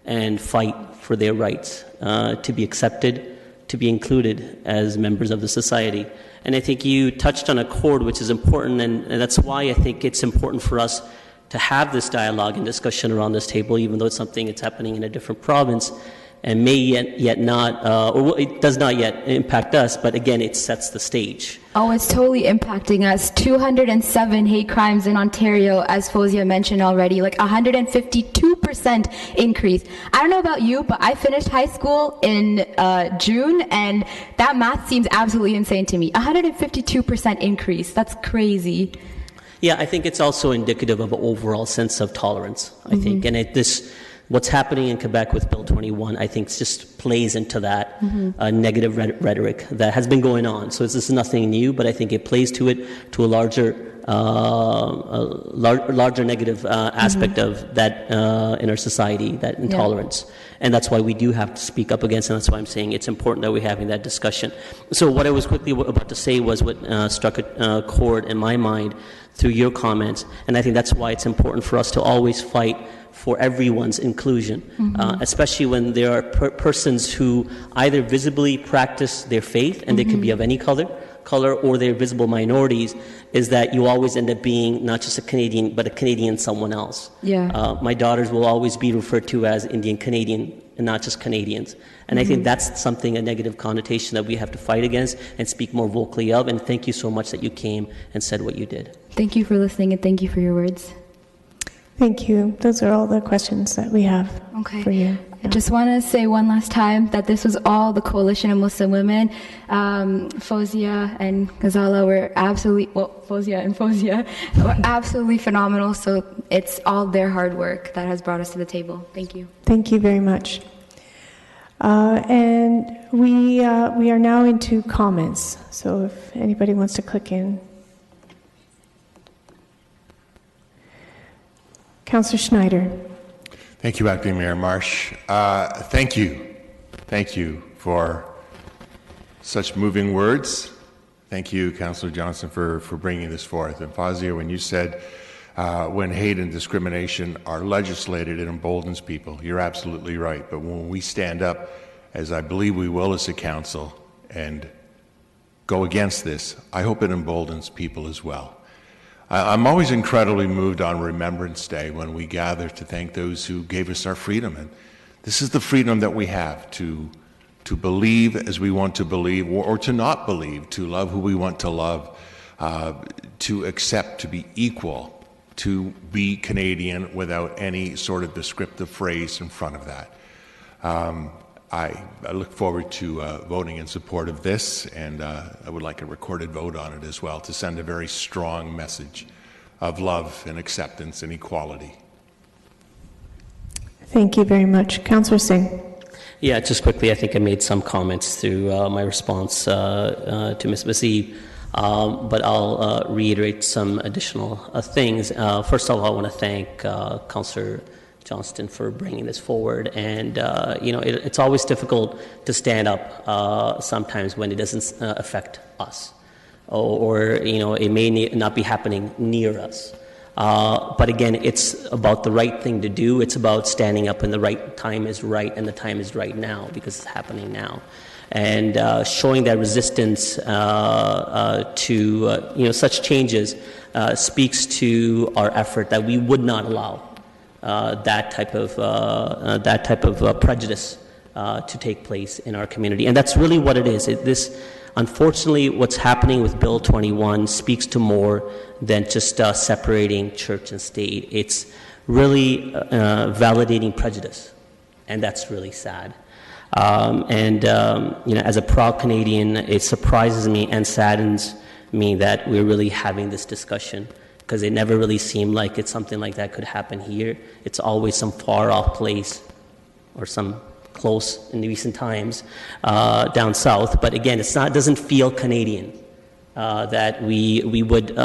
and fight for their rights, to be accepted, to be included as members of the society. And I think you touched on a chord which is important, and that's why I think it's important for us to have this dialogue and discussion around this table, even though it's something that's happening in a different province and may yet not, or it does not yet impact us, but again, it sets the stage. Oh, it's totally impacting us. 207 hate crimes in Ontario, as Fozia mentioned already, like 152% increase. I don't know about you, but I finished high school in June, and that math seems absolutely insane to me. 152% increase. That's crazy. Yeah, I think it's also indicative of an overall sense of tolerance, I think. And what's happening in Quebec with Bill 21, I think just plays into that negative rhetoric that has been going on. So this is nothing new, but I think it plays to it, to a larger negative aspect of that in our society, that intolerance. Yeah. And that's why we do have to speak up against it, and that's why I'm saying it's important that we're having that discussion. So what I was quickly about to say was what struck a chord in my mind through your comments, and I think that's why it's important for us to always fight for everyone's inclusion, especially when there are persons who either visibly practice their faith, and they can be of any color, or they're visible minorities, is that you always end up being not just a Canadian, but a Canadian someone else. Yeah. My daughters will always be referred to as Indian Canadian and not just Canadians. And I think that's something, a negative connotation that we have to fight against and speak more vocally of. And thank you so much that you came and said what you did. Thank you for listening, and thank you for your words. Thank you. Those are all the questions that we have for you. Yeah. I just want to say one last time that this was all the Coalition of Muslim Women. Fozia and Ghazala were Fozia were absolutely phenomenal. So it's all their hard work that has brought us to the table. Thank you. Thank you very much. And we are now into comments. So if anybody wants to click in. Councillor Schneider. Thank you, Acting Mayor Marsh. Thank you for such moving words. Thank you, Councillor Johnson, for bringing this forth. And Fazia, when you said when hate and discrimination are legislated, it emboldens people, you're absolutely right. But when we stand up, as I believe we will as a council, and go against this, I hope it emboldens people as well. I'm always incredibly moved on Remembrance Day when we gather to thank those who gave us our freedom. And this is the freedom that we have to believe as we want to believe, or to not believe, to love who we want to love, to accept, to be equal, to be Canadian without any sort of descriptive phrase in front of that. I look forward to voting in support of this, and I would like a recorded vote on it as well to send a very strong message of love and acceptance and equality. Thank you very much. Councillor Singh. Yeah, just quickly, I think I made some comments through my response to Ms. Bassi, but I'll reiterate some additional things. First of all, I want to thank Councillor Johnston for bringing this forward. And, it's always difficult to stand up sometimes when it doesn't affect us. Or it may not be happening near us. But again, it's about the right thing to do. It's about standing up when the right time is right, and the time is right now because it's happening now. And showing that resistance to such changes speaks to our effort that we would not allow that type of prejudice to take place in our community. And that's really what it is. Unfortunately, what's happening with Bill 21 speaks to more than just separating church and state. It's really validating prejudice, and that's really sad. As a proud Canadian, it surprises me and saddens me that we're really having this discussion, because it never really seemed like something like that could happen here. It's always some far-off place or some close in recent times down south. But again, it doesn't feel Canadian that we would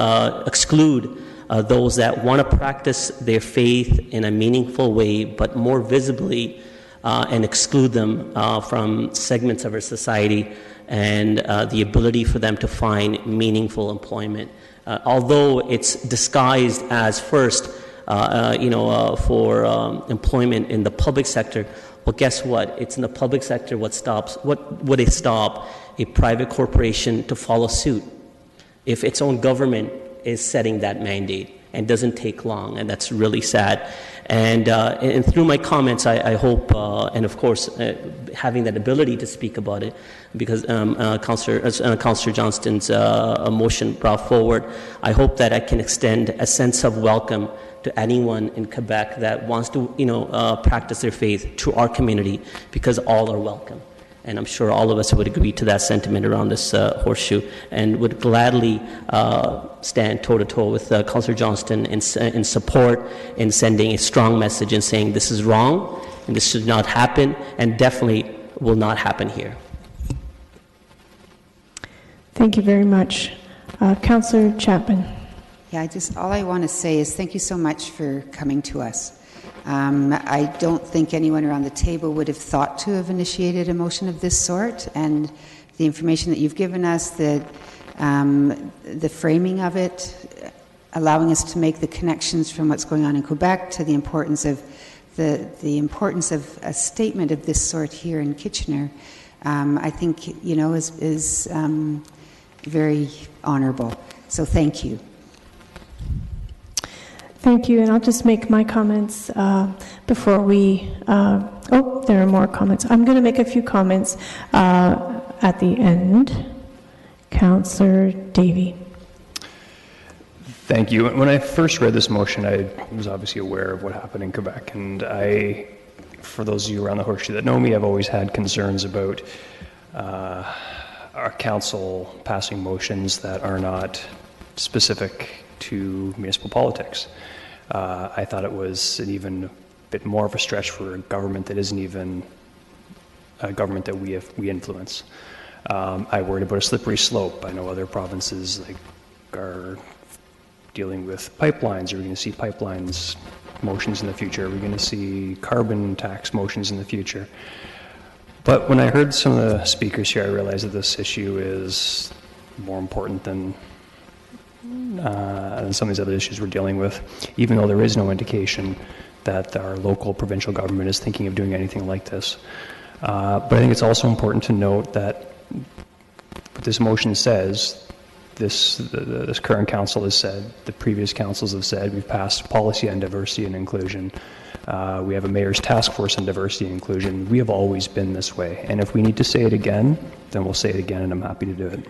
exclude those that want to practice their faith in a meaningful way, but more visibly, and exclude them from segments of our society and the ability for them to find meaningful employment. Although it's disguised as first, for employment in the public sector. Well, guess what? It's in the public sector what would stop a private corporation to follow suit if its own government is setting that mandate, and doesn't take long, and that's really sad. And through my comments, I hope, and of course, having that ability to speak about it, because Councillor Johnston's motion brought forward, I hope that I can extend a sense of welcome to anyone in Quebec that wants to, practice their faith to our community, because all are welcome. And I'm sure all of us would agree to that sentiment around this horseshoe, and would gladly stand toe-to-toe with Councillor Johnston in support, in sending a strong message and saying this is wrong, and this should not happen, and definitely will not happen here. Thank you very much. Councillor Chapman. Yeah, all I want to say is thank you so much for coming to us. I don't think anyone around the table would have thought to have initiated a motion of this sort, and the information that you've given us, the framing of it, allowing us to make the connections from what's going on in Quebec to the importance of the importance of a statement of this sort here in Kitchener, I think is very honourable. So thank you. Thank you, and I'll just make my comments before we... there are more comments. I'm going to make a few comments at the end. Councillor Davey. Thank you. When I first read this motion, I was obviously aware of what happened in Quebec, and for those of you around the horseshoe that know me, I've always had concerns about our council passing motions that are not specific to municipal politics. I thought it was an even bit more of a stretch for a government that isn't even a government that we influence. I worried about a slippery slope. I know other provinces are dealing with pipelines. Are we going to see pipelines motions in the future? Are we going to see carbon tax motions in the future? But when I heard some of the speakers here, I realized that this issue is more important than some of these other issues we're dealing with, even though there is no indication that our local provincial government is thinking of doing anything like this. But I think it's also important to note that what this motion says, this current council has said, the previous councils have said, we've passed policy on diversity and inclusion. We have a mayor's task force on diversity and inclusion. We have always been this way. And if we need to say it again, then we'll say it again, and I'm happy to do it.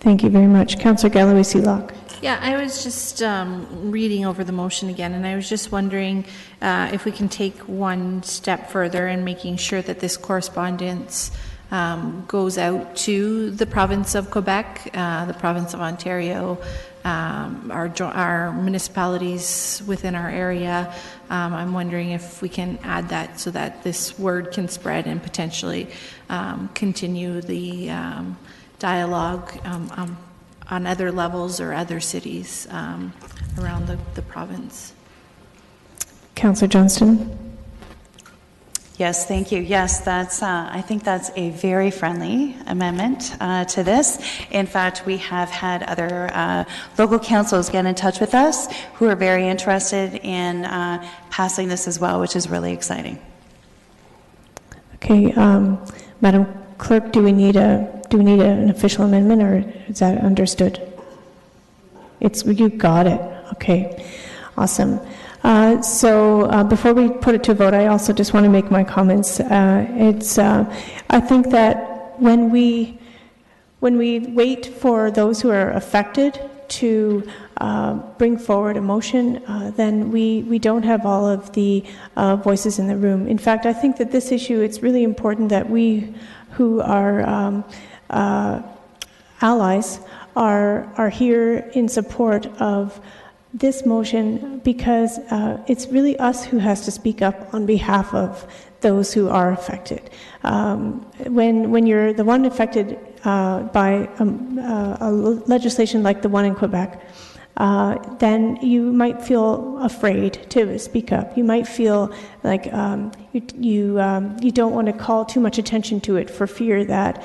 Thank you very much. Councillor Galloway-Sealock. Yeah, I was just reading over the motion again, and I was just wondering if we can take one step further in making sure that this correspondence goes out to the province of Quebec, the province of Ontario, our municipalities within our area. I'm wondering if we can add that so that this word can spread and potentially continue the dialogue on other levels or other cities around the province. Councillor Johnston. Yes, thank you. Yes, that's. I think that's a very friendly amendment to this. In fact, we have had other local councils get in touch with us who are very interested in passing this as well, which is really exciting. Okay, Madam Clerk, do we need an official amendment, or is that understood? You got it. Okay, awesome. So before we put it to vote, I also just want to make my comments. I think that when we wait for those who are affected to bring forward a motion, then we don't have all of the voices in the room. In fact, I think that this issue, it's really important that we who are allies are here in support of this motion, because it's really us who has to speak up on behalf of those who are affected. When you're the one affected by a legislation like the one in Quebec, then you might feel afraid to speak up. You might feel like you don't want to call too much attention to it for fear that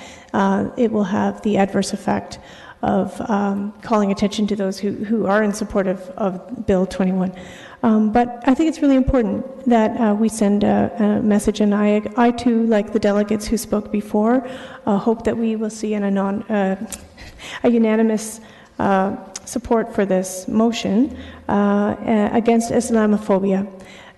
it will have the adverse effect of calling attention to those who are in support of Bill 21. But I think it's really important that we send a message, and I too, like the delegates who spoke before, hope that we will see a unanimous support for this motion against Islamophobia.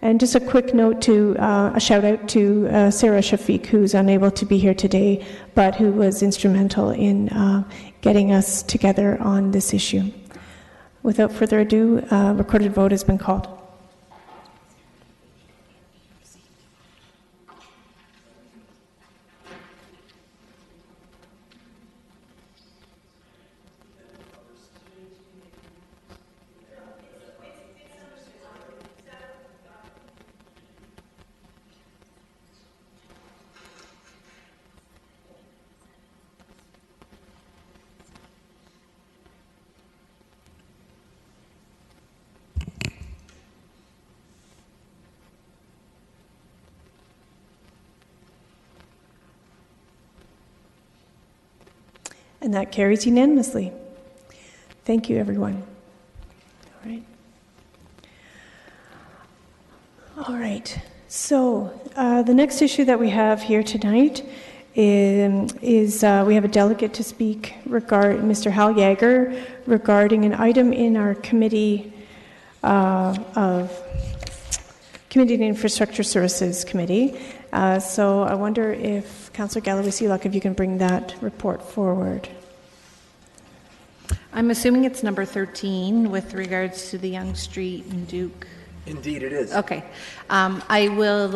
And just a quick note a shout out to Sarah Shafiq, who's unable to be here today, but who was instrumental in getting us together on this issue. Without further ado, recorded vote has been called. And that carries unanimously. Thank you, everyone. All right. So the next issue that we have here tonight is we have a delegate to speak Mr. Hal Yeager, regarding an item in our Committee of Community and Infrastructure Services Committee. So I wonder if Councillor Galloway-Seelock, if you can bring that report forward. I'm assuming it's number 13 with regards to the Yonge Street and Duke. Indeed, it is. Okay. I will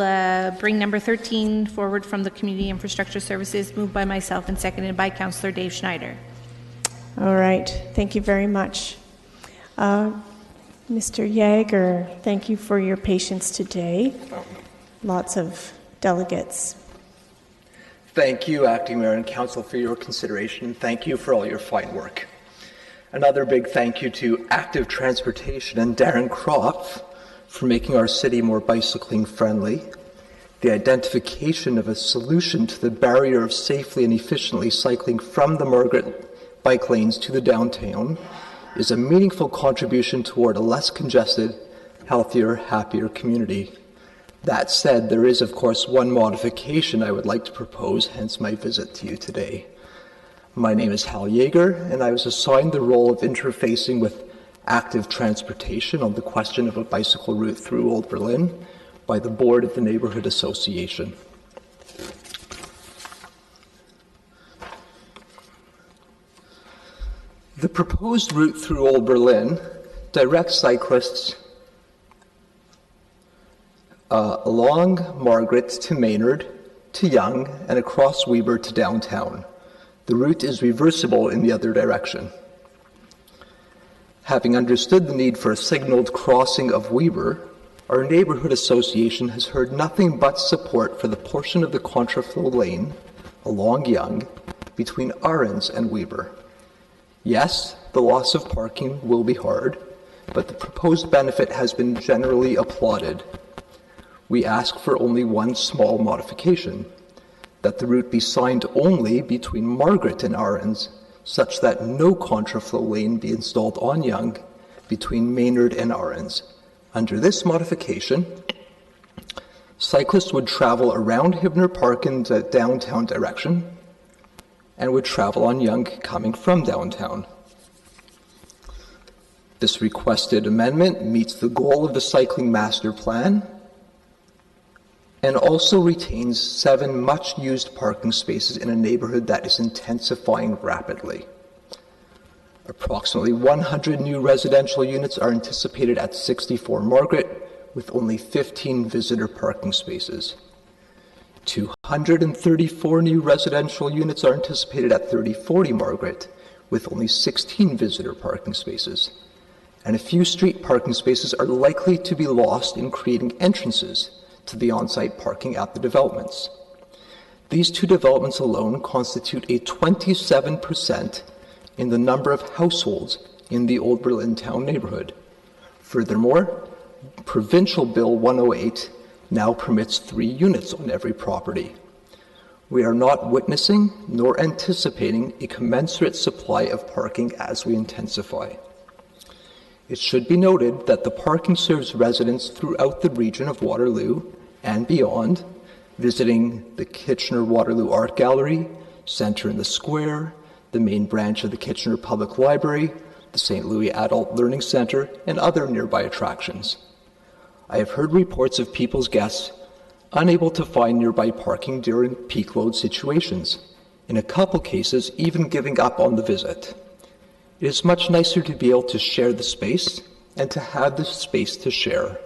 bring number 13 forward from the Community Infrastructure Services, moved by myself and seconded by Councillor Dave Schneider. All right. Thank you very much. Mr. Yeager, thank you for your patience today. Lots of delegates. Thank you, Acting Mayor and Council, for your consideration. Thank you for all your fine work. Another big thank you to Active Transportation and Darren Croft for making our city more bicycling friendly. The identification of a solution to the barrier of safely and efficiently cycling from the Margaret bike lanes to the downtown is a meaningful contribution toward a less congested, healthier, happier community. That said, there is, of course, one modification I would like to propose, hence my visit to you today. My name is Hal Yeager, and I was assigned the role of interfacing with Active Transportation on the question of a bicycle route through Old Berlin by the Board of the Neighborhood Association. The proposed route through Old Berlin directs cyclists along Margaret to Maynard to Yonge and across Weber to downtown. The route is reversible in the other direction. Having understood the need for a signaled crossing of Weber, our neighborhood association has heard nothing but support for the portion of the contraflow lane along Yonge between Arons and Weber. Yes, the loss of parking will be hard, but the proposed benefit has been generally applauded. We ask for only one small modification, that the route be signed only between Margaret and Arons, such that no contraflow lane be installed on Yonge between Maynard and Arons. Under this modification, cyclists would travel around Hibner Park in the downtown direction and would travel on Yonge coming from downtown. This requested amendment meets the goal of the cycling master plan and also retains 7 much-used parking spaces in a neighborhood that is intensifying rapidly. Approximately 100 new residential units are anticipated at 64 Margaret, with only 15 visitor parking spaces. 234 new residential units are anticipated at 3040 Margaret, with only 16 visitor parking spaces. And a few street parking spaces are likely to be lost in creating entrances to the on-site parking at the developments. These 2 developments alone constitute a 27% in the number of households in the Old Berlin Town neighborhood. Furthermore, Provincial Bill 108 now permits 3 units on every property. We are not witnessing nor anticipating a commensurate supply of parking as we intensify. It should be noted that the parking serves residents throughout the region of Waterloo and beyond, visiting the Kitchener-Waterloo Art Gallery, Centre in the Square, the main branch of the Kitchener Public Library, the St. Louis Adult Learning Centre, and other nearby attractions. I have heard reports of people's guests unable to find nearby parking during peak load situations, in a couple cases even giving up on the visit. It is much nicer to be able to share the space and to have the space to share.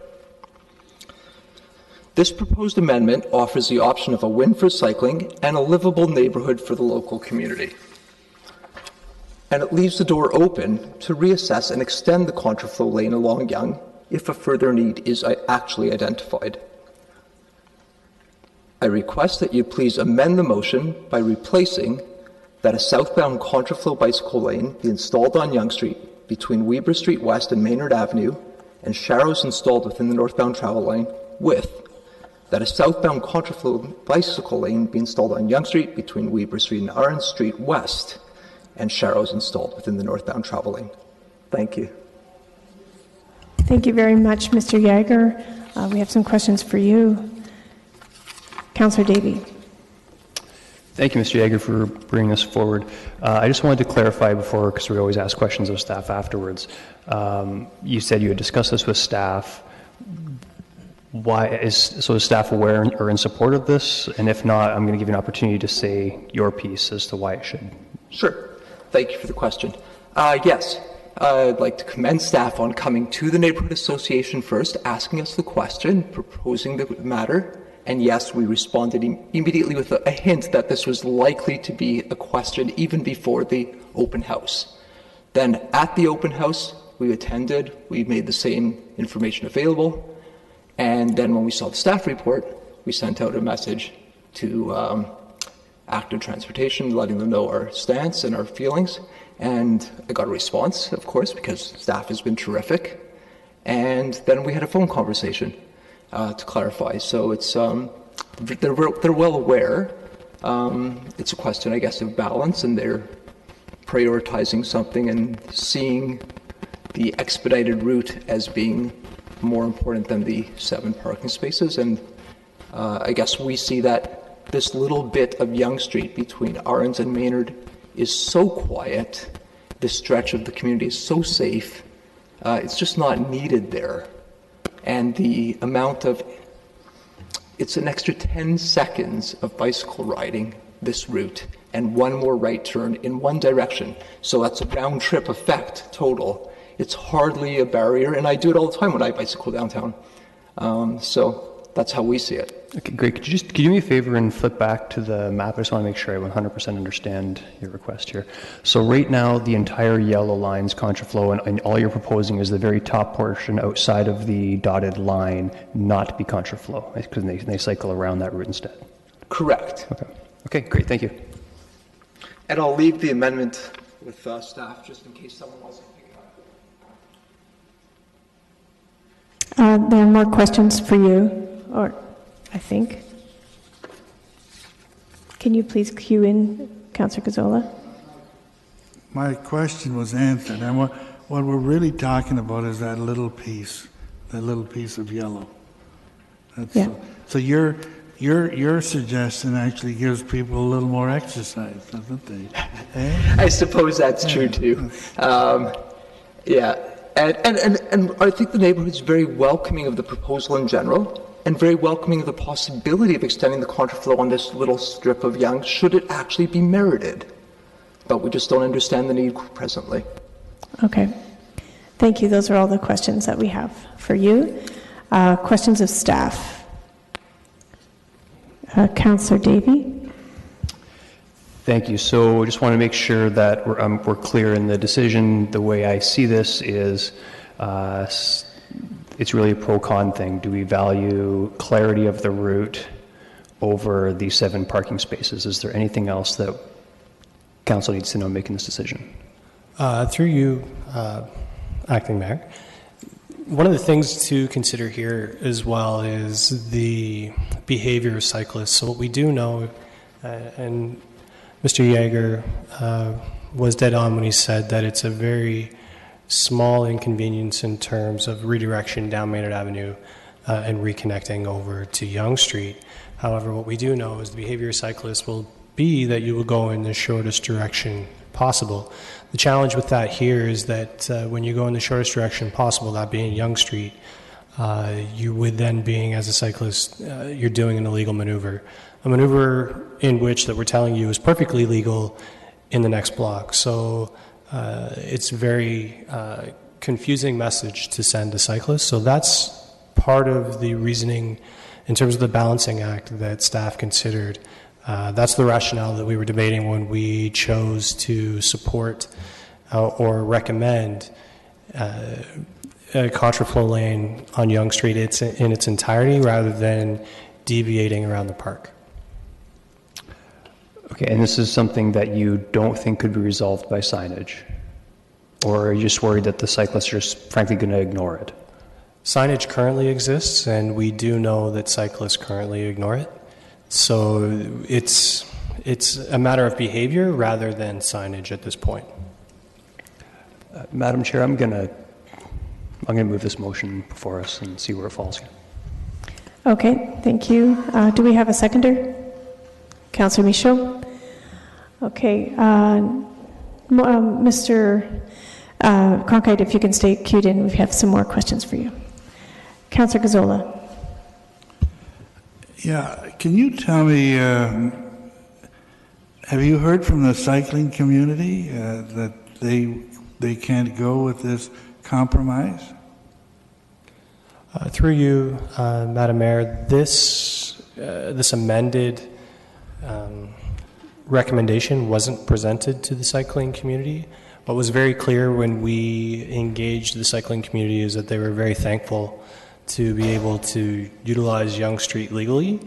This proposed amendment offers the option of a win for cycling and a livable neighborhood for the local community. And it leaves the door open to reassess and extend the contraflow lane along Yonge if a further need is actually identified. I request that you please amend the motion by replacing that a southbound contraflow bicycle lane be installed on Yonge Street between Weber Street West and Maynard Avenue and sharrows installed within the northbound travel lane with that a southbound contraflow bicycle lane be installed on Yonge Street between Weber Street and Arons Street West and sharrows installed within the northbound travel lane. Thank you. Thank you very much, Mr. Yeager. We have some questions for you. Councillor Davey. Thank you, Mr. Yeager, for bringing this forward. I just wanted to clarify before, because we always ask questions of staff afterwards. You said you had discussed this with staff. So is staff aware or in support of this? And if not, I'm going to give you an opportunity to say your piece as to why it should. Sure. Thank you for the question. Yes, I'd like to commend staff on coming to the Neighborhood Association first, asking us the question, proposing the matter, and yes, we responded immediately with a hint that this was likely to be a question even before the open house. Then at the open house, we attended, we made the same information available, and then when we saw the staff report, we sent out a message to Active Transportation, letting them know our stance and our feelings, and I got a response, of course, because staff has been terrific, and then we had a phone conversation to clarify. So it's they're well aware. It's a question, I guess, of balance, and they're prioritizing something and seeing the expedited route as being more important than the 7 parking spaces. And I guess we see that this little bit of Yonge Street between Arons and Maynard is so quiet. This stretch of the community is so safe. It's just not needed there. And the amount of, it's an extra 10 seconds of bicycle riding this route and one more right turn in one direction. So that's a round trip effect total. It's hardly a barrier, and I do it all the time when I bicycle downtown. So that's how we see it. Okay, great. Could you do me a favor and flip back to the map? I just want to make sure I 100% understand your request here. So right now, the entire yellow line's contraflow, and all you're proposing is the very top portion outside of the dotted line not be contraflow, because they cycle around that route instead. Correct. Okay, great. Thank you. And I'll leave the amendment with staff just in case someone wants to pick it up. There are more questions for you, or I think. Can you please cue in Councillor Gazzola? My question was answered, and what we're really talking about is that little piece of yellow. So your suggestion actually gives people a little more exercise, doesn't it? I suppose that's true too. Yeah, and I think the neighborhood's very welcoming of the proposal in general, and very welcoming of the possibility of extending the contraflow on this little strip of Yonge, should it actually be merited. But we just don't understand the need presently. Okay. Thank you. Those are all the questions that we have for you. Questions of staff. Councillor Davey. Thank you. So I just want to make sure that we're clear in the decision. The way I see this is it's really a pro-con thing. Do we value clarity of the route over the 7 parking spaces? Is there anything else that council needs to know making this decision? Through you, Acting Mayor, one of the things to consider here as well is the behavior of cyclists. So what we do know, and Mr. Yeager was dead on when he said that it's a very small inconvenience in terms of redirection down Maynard Avenue and reconnecting over to Yonge Street. However, what we do know is the behavior of cyclists will be that you will go in the shortest direction possible. The challenge with that here is that when you go in the shortest direction possible, that being Yonge Street, you would then being, as a cyclist, you're doing an illegal maneuver. A maneuver in which that we're telling you is perfectly legal in the next block. So it's a very confusing message to send to cyclists. So that's part of the reasoning in terms of the balancing act that staff considered. That's the rationale that we were debating when we chose to support or recommend a contraflow lane on Yonge Street in its entirety rather than deviating around the park. Okay, and this is something that you don't think could be resolved by signage? Or are you just worried that the cyclists are just frankly going to ignore it? Signage currently exists, and we do know that cyclists currently ignore it. So it's a matter of behavior rather than signage at this point. Madam Chair, I'm going to move this motion before us and see where it falls. Okay, thank you. Do we have a seconder? Councillor Michaud? Okay, Mr. Cronkite, if you can stay queued in, we have some more questions for you. Councillor Gazzola. Yeah, can you tell me, have you heard from the cycling community that they can't go with this compromise? Through you, Madam Mayor, this amended recommendation wasn't presented to the cycling community. What was very clear when we engaged the cycling community is that they were very thankful to be able to utilize Yonge Street legally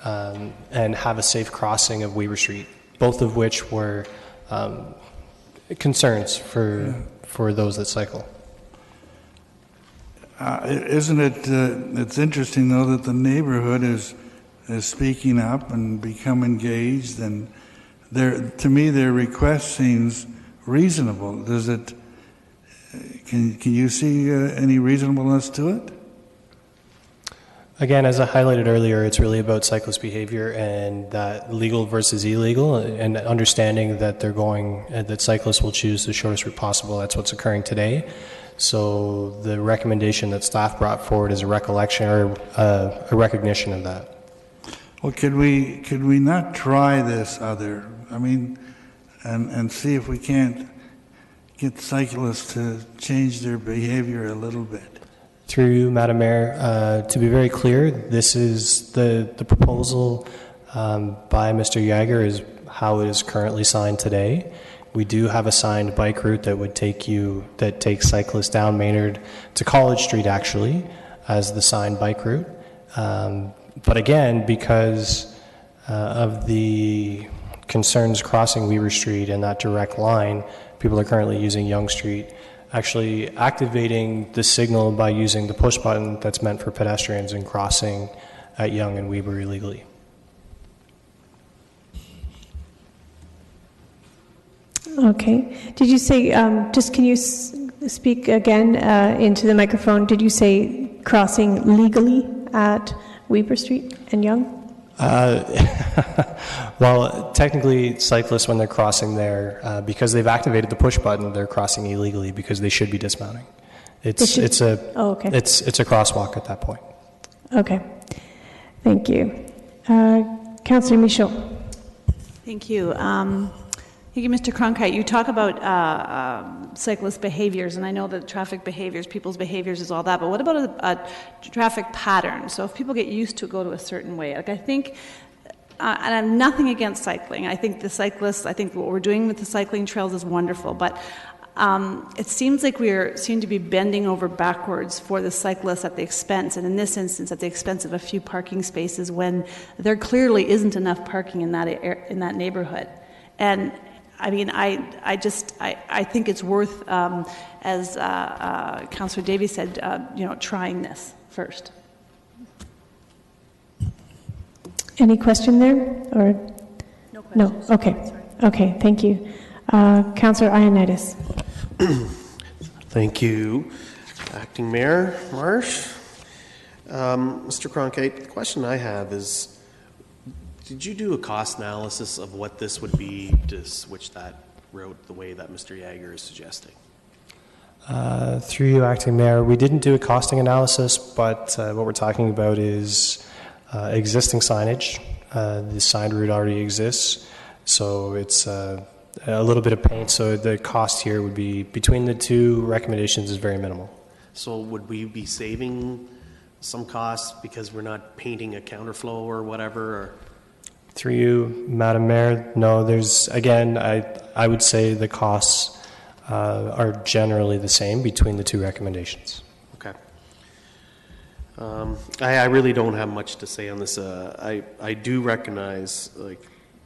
and have a safe crossing of Weaver Street, both of which were concerns for those that cycle. Isn't it, it's interesting though that the neighborhood is speaking up and become engaged, and to me their request seems reasonable. Does it, can you see any reasonableness to it? Again, as I highlighted earlier, it's really about cyclist behavior and that legal versus illegal, and understanding that that cyclists will choose the shortest route possible. That's what's occurring today. So the recommendation that staff brought forward is a recollection or a recognition of that. Well, could we not try this other? I mean, and see if we can't get cyclists to change their behavior a little bit. Through you, Madam Mayor, to be very clear, this is the proposal by Mr. Yeager is how it is currently signed today. We do have a signed bike route that takes cyclists down Maynard to College Street, actually, as the signed bike route. But again, because of the concerns crossing Weaver Street and that direct line, people are currently using Yonge Street, actually activating the signal by using the push button that's meant for pedestrians and crossing at Yonge and Weber illegally. Okay. Did you say, just can you speak again into the microphone? Did you say crossing legally at Weber Street and Yonge? Well, technically, cyclists, when they're crossing there, because they've activated the push button, they're crossing illegally because they should be dismounting. It's a crosswalk at that point. Okay. Thank you. Councillor Michaud. Thank you. Thank you, Mr. Cronkite. You talk about cyclist behaviors, and I know that traffic behaviors, people's behaviors is all that, but what about a traffic pattern? So if people get used to go to a certain way, like I think, and I'm nothing against cycling. I think I think what we're doing with the cycling trails is wonderful, but it seems like we seem to be bending over backwards for the cyclists at the expense, and in this instance, at the expense of a few parking spaces when there clearly isn't enough parking in that neighborhood. And I mean, I think it's worth, as Councillor Davies said, trying this first. Any question there, or no questions? No. Okay. Okay. Thank you, Councillor Ioannidis. Thank you, Acting Mayor Marsh. Mr. Cronkite, the question I have is, did you do a cost analysis of what this would be to switch that route the way that Mr. Yeager is suggesting? Through you, Acting Mayor, we didn't do a costing analysis, but what we're talking about is existing signage. The signed route already exists, so it's a little bit of paint, so the cost here would be, between the two recommendations, is very minimal. So would we be saving some costs because we're not painting a counterflow or whatever? Or? Through you, Madam Mayor, no, there's, again, I would say the costs are generally the same between the two recommendations. Okay. I really don't have much to say on this. I do recognize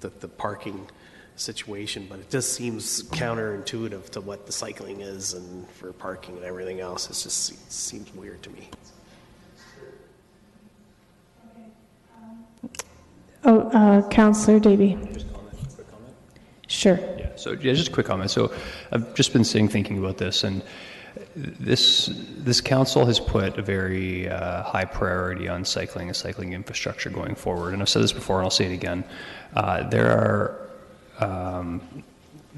the parking situation, but it just seems counterintuitive to what the cycling is and for parking and everything else. It just seems weird to me. Councillor Davey. Just quick comment? Sure. Yeah, so just a quick comment. So I've just been thinking about this, and this council has put a very high priority on cycling and cycling infrastructure going forward. And I've said this before, and I'll say it again.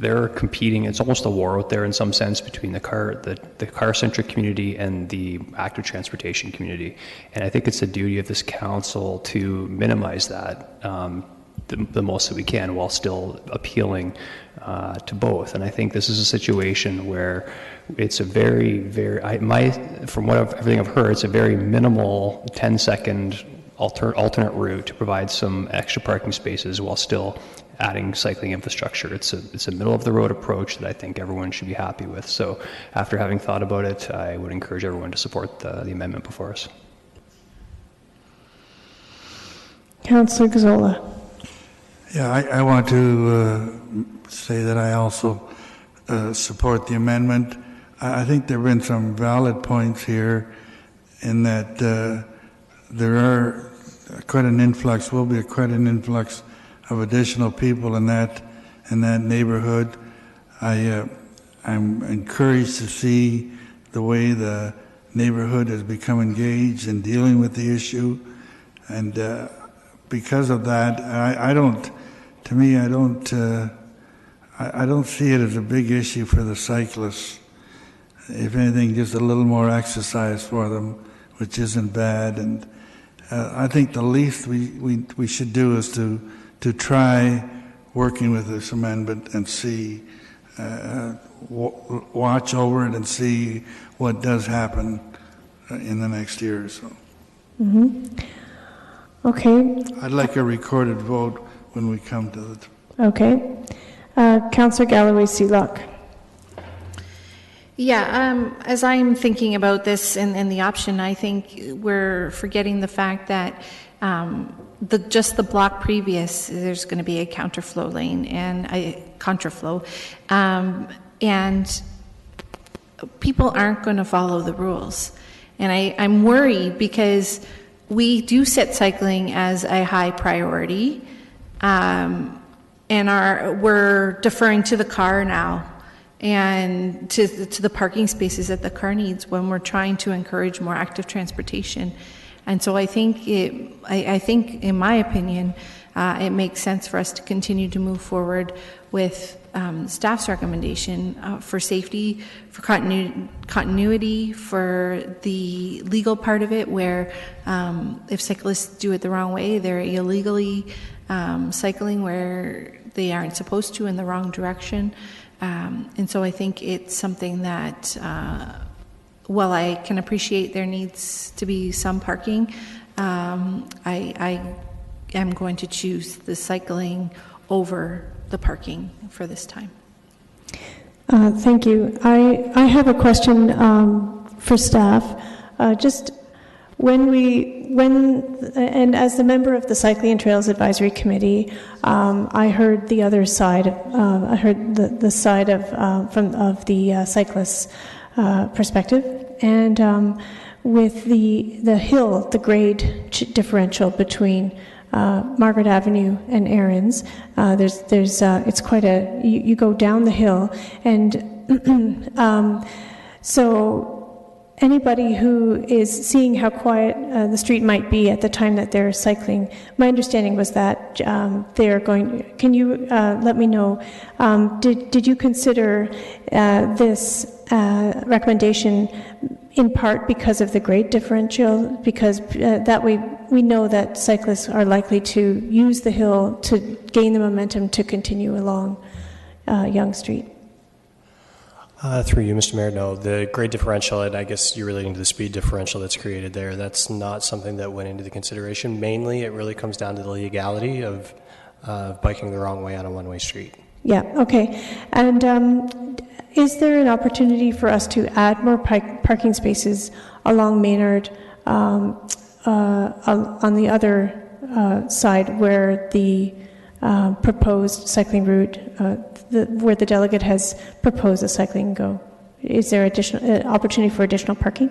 They're competing. It's almost a war out there in some sense between the car-centric community and the active transportation community. And I think it's the duty of this council to minimize that the most that we can while still appealing to both. And I think this is a situation where it's a very, very, from everything I've heard, it's a very minimal 10-second alternate route to provide some extra parking spaces while still adding cycling infrastructure. It's a middle of the road approach that I think everyone should be happy with. So after having thought about it, I would encourage everyone to support the amendment before us. Councillor Gazzola. Yeah, I want to say that I also support the amendment. I think there have been some valid points here in that there are will be quite an influx of additional people in that neighborhood. I'm encouraged to see the way the neighborhood has become engaged in dealing with the issue, and because of that, I don't see it as a big issue for the cyclists. If anything, just a little more exercise for them, which isn't bad. And I think the least we should do is to try working with this amendment and see, watch over it and see what does happen in the next year or so. Okay. I'd like a recorded vote when we come to the... Okay. Councillor Galloway Seelock. Yeah, as I'm thinking about this and the option, I think we're forgetting the fact that just the block previous, there's going to be a counterflow lane and a contraflow, and people aren't going to follow the rules. And I'm worried because we do set cycling as a high priority, and we're deferring to the car now and to the parking spaces that the car needs when we're trying to encourage more active transportation. And so I think in my opinion, it makes sense for us to continue to move forward with staff's recommendation for safety, for continuity, for the legal part of it, where if cyclists do it the wrong way, they're illegally cycling where they aren't supposed to in the wrong direction. And so I think it's something that, while I can appreciate there needs to be some parking, I am going to choose the cycling over the parking for this time. Thank you. I have a question for staff. Just and as the member of the Cycling and Trails Advisory Committee, I heard the other side. I heard the side of the cyclists' perspective, and with the hill, the grade differential between Margaret Avenue and Aaron's, it's quite you go down the hill, and so anybody who is seeing how quiet the street might be at the time that they're cycling, my understanding was that they're going. Can you let me know? Did you consider this recommendation in part because of the grade differential? Because that way we know that cyclists are likely to use the hill to gain the momentum to continue along Yonge Street. Through you, Mr. Mayor, no. The grade differential, and I guess you're relating to the speed differential that's created there, that's not something that went into the consideration. Mainly, it really comes down to the legality of biking the wrong way on a one-way street. Yeah, okay. And is there an opportunity for us to add more parking spaces along Maynard on the other side where the proposed cycling route, where the delegate has proposed a cycling go? Is there additional opportunity for additional parking?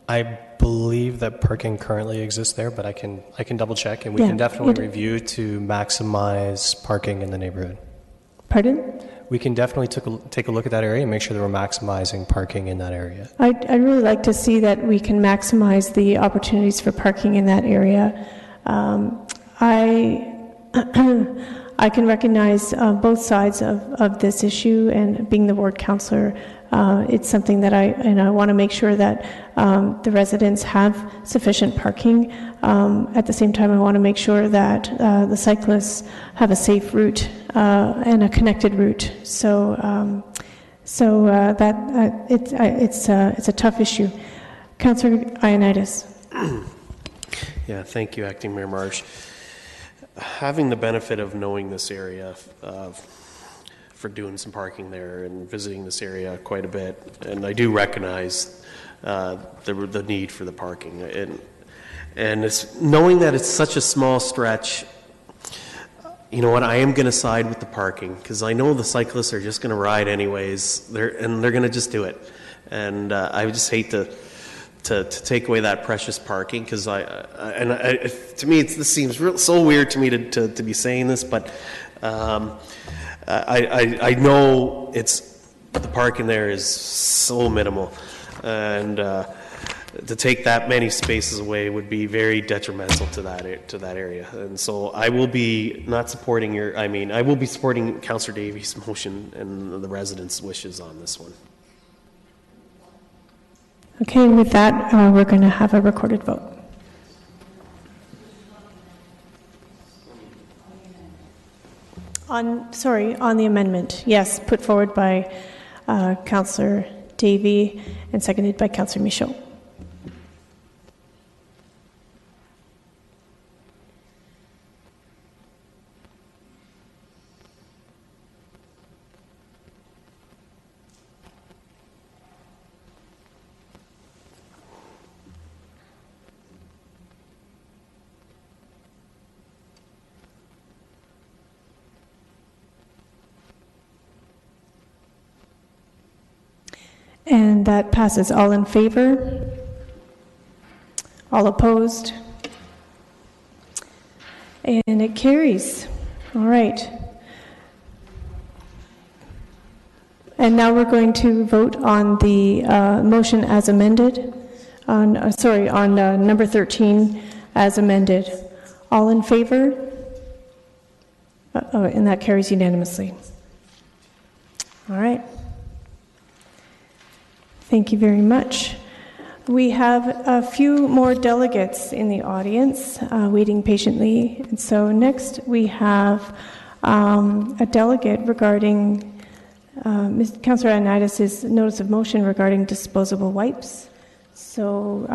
I believe that parking currently exists there, but I can double check, and we can definitely review to maximize parking in the neighborhood. Pardon? We can definitely take a look at that area and make sure that we're maximizing parking in that area. I'd really like to see that we can maximize the opportunities for parking in that area. I can recognize both sides of this issue, and being the ward councillor, it's something that I want to make sure that the residents have sufficient parking. At the same time, I want to make sure that the cyclists have a safe route and a connected route. So it's a tough issue. Councillor Ioannidis. Yeah, thank you, Acting Mayor Marsh. Having the benefit of knowing this area, for doing some parking there and visiting this area quite a bit, and I do recognize the need for the parking, and it's knowing that it's such a small stretch. You know what? I am going to side with the parking because I know the cyclists are just going to ride anyways. They're going to just do it, and I just hate to take away that precious parking, because to me this seems so weird to me to be saying this, but I know the parking there is so minimal, and to take that many spaces away would be very detrimental to that area, and so I will be not supporting I will be supporting Councillor Davies' motion and the residents' wishes on this one. Okay, with that, we're going to have a recorded vote. On the amendment. Yes, put forward by Councillor Davey and seconded by Councillor Michaud. And that passes. All in favor? All opposed? And it carries. All right. And now we're going to vote on the motion as amended, on number 13 as amended. All in favor? And that carries unanimously. All right. Thank you very much. We have a few more delegates in the audience waiting patiently. And so next we have a delegate regarding Councillor Ioannidis' notice of motion regarding disposable wipes. So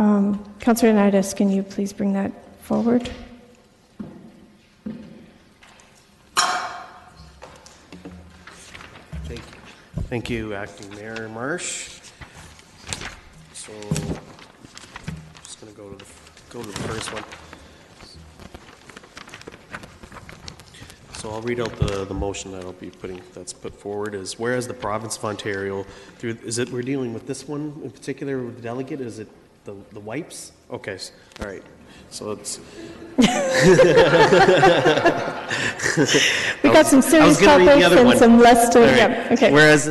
Councillor Ioannidis, can you please bring that forward? Thank you, Acting Mayor Marsh. So, I'm just going to go to the first one. So I'll read out the motion that I'll be that's put forward is, whereas the province of Ontario, we're dealing with this one in particular with the delegate, is it the wipes? Okay, all right. So it's... We got some serious topics and some less to... Right. Yeah, okay. Whereas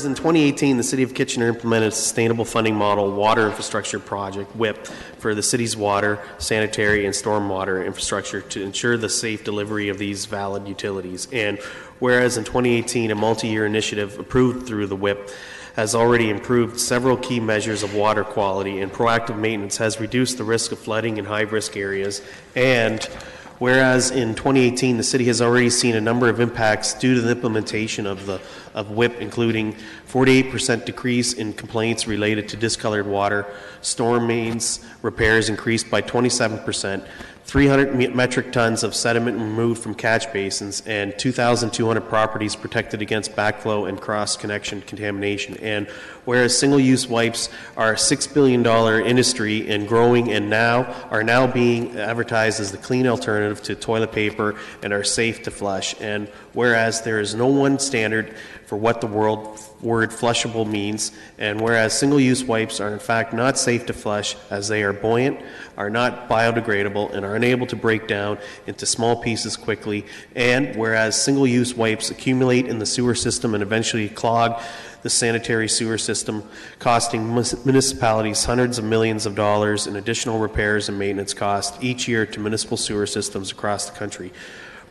in 2018, the City of Kitchener implemented a sustainable funding model water infrastructure project, WIP, for the city's water, sanitary, and stormwater infrastructure to ensure the safe delivery of these valid utilities. And whereas in 2018, a multi-year initiative approved through the WIP has already improved several key measures of water quality, and proactive maintenance has reduced the risk of flooding in high-risk areas. And whereas in 2018, the city has already seen a number of impacts due to the implementation of WIP, including 48% decrease in complaints related to discolored water, storm mains repairs increased by 27%, 300 metric tons of sediment removed from catch basins, and 2,200 properties protected against backflow and cross-connection contamination. And whereas single-use wipes are a $6 billion industry and growing, and are now being advertised as the clean alternative to toilet paper and are safe to flush. And whereas there is no one standard for what the word flushable means, and whereas single-use wipes are in fact not safe to flush as they are buoyant, are not biodegradable, and are unable to break down into small pieces quickly, and whereas single-use wipes accumulate in the sewer system and eventually clog the sanitary sewer system, costing municipalities hundreds of millions of dollars in additional repairs and maintenance costs each year to municipal sewer systems across the country.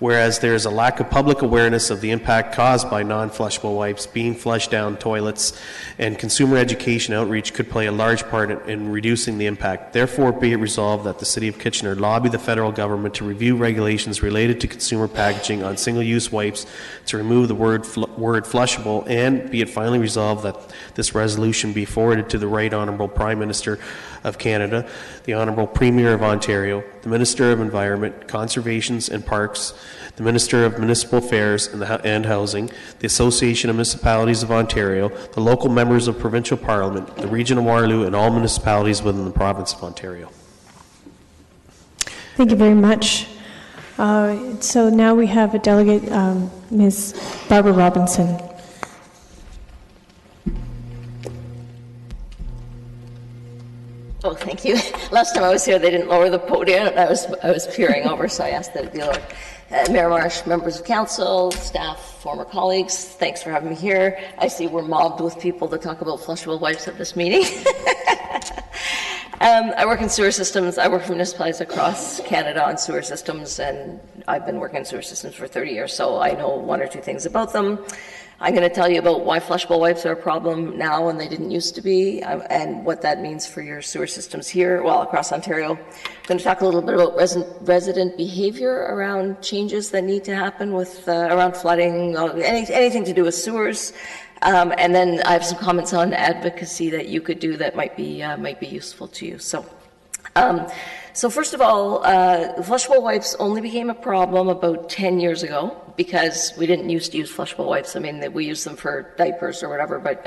Whereas there is a lack of public awareness of the impact caused by non-flushable wipes being flushed down toilets, and consumer education outreach could play a large part in reducing the impact. Therefore, be it resolved that the City of Kitchener lobby the federal government to review regulations related to consumer packaging on single-use wipes to remove the word flushable, and be it finally resolved that this resolution be forwarded to the Right Honourable Prime Minister of Canada, the Honourable Premier of Ontario, the Minister of Environment, Conservation and Parks, the Minister of Municipal Affairs and Housing, the Association of Municipalities of Ontario, the local members of Provincial Parliament, the Region of Waterloo, and all municipalities within the Province of Ontario. Thank you very much. So now we have a delegate, Ms. Barbara Robinson. Oh, thank you. Last time I was here, they didn't lower the podium, and I was peering over, so I asked that it be lowered. Mayor Marsh, members of council, staff, former colleagues, thanks for having me here. I see we're mobbed with people to talk about flushable wipes at this meeting. I work in sewer systems. I work for municipalities across Canada on sewer systems, and I've been working in sewer systems for 30 years, so I know one or two things about them. I'm going to tell you about why flushable wipes are a problem now and they didn't used to be, and what that means for your sewer systems here, well, across Ontario. I'm going to talk a little bit about resident behavior around changes that need to happen with around flooding, anything to do with sewers. And then I have some comments on advocacy that you could do that might be useful to you. So first of all, flushable wipes only became a problem about 10 years ago because we didn't used to use flushable wipes. I mean, we use them for diapers or whatever, but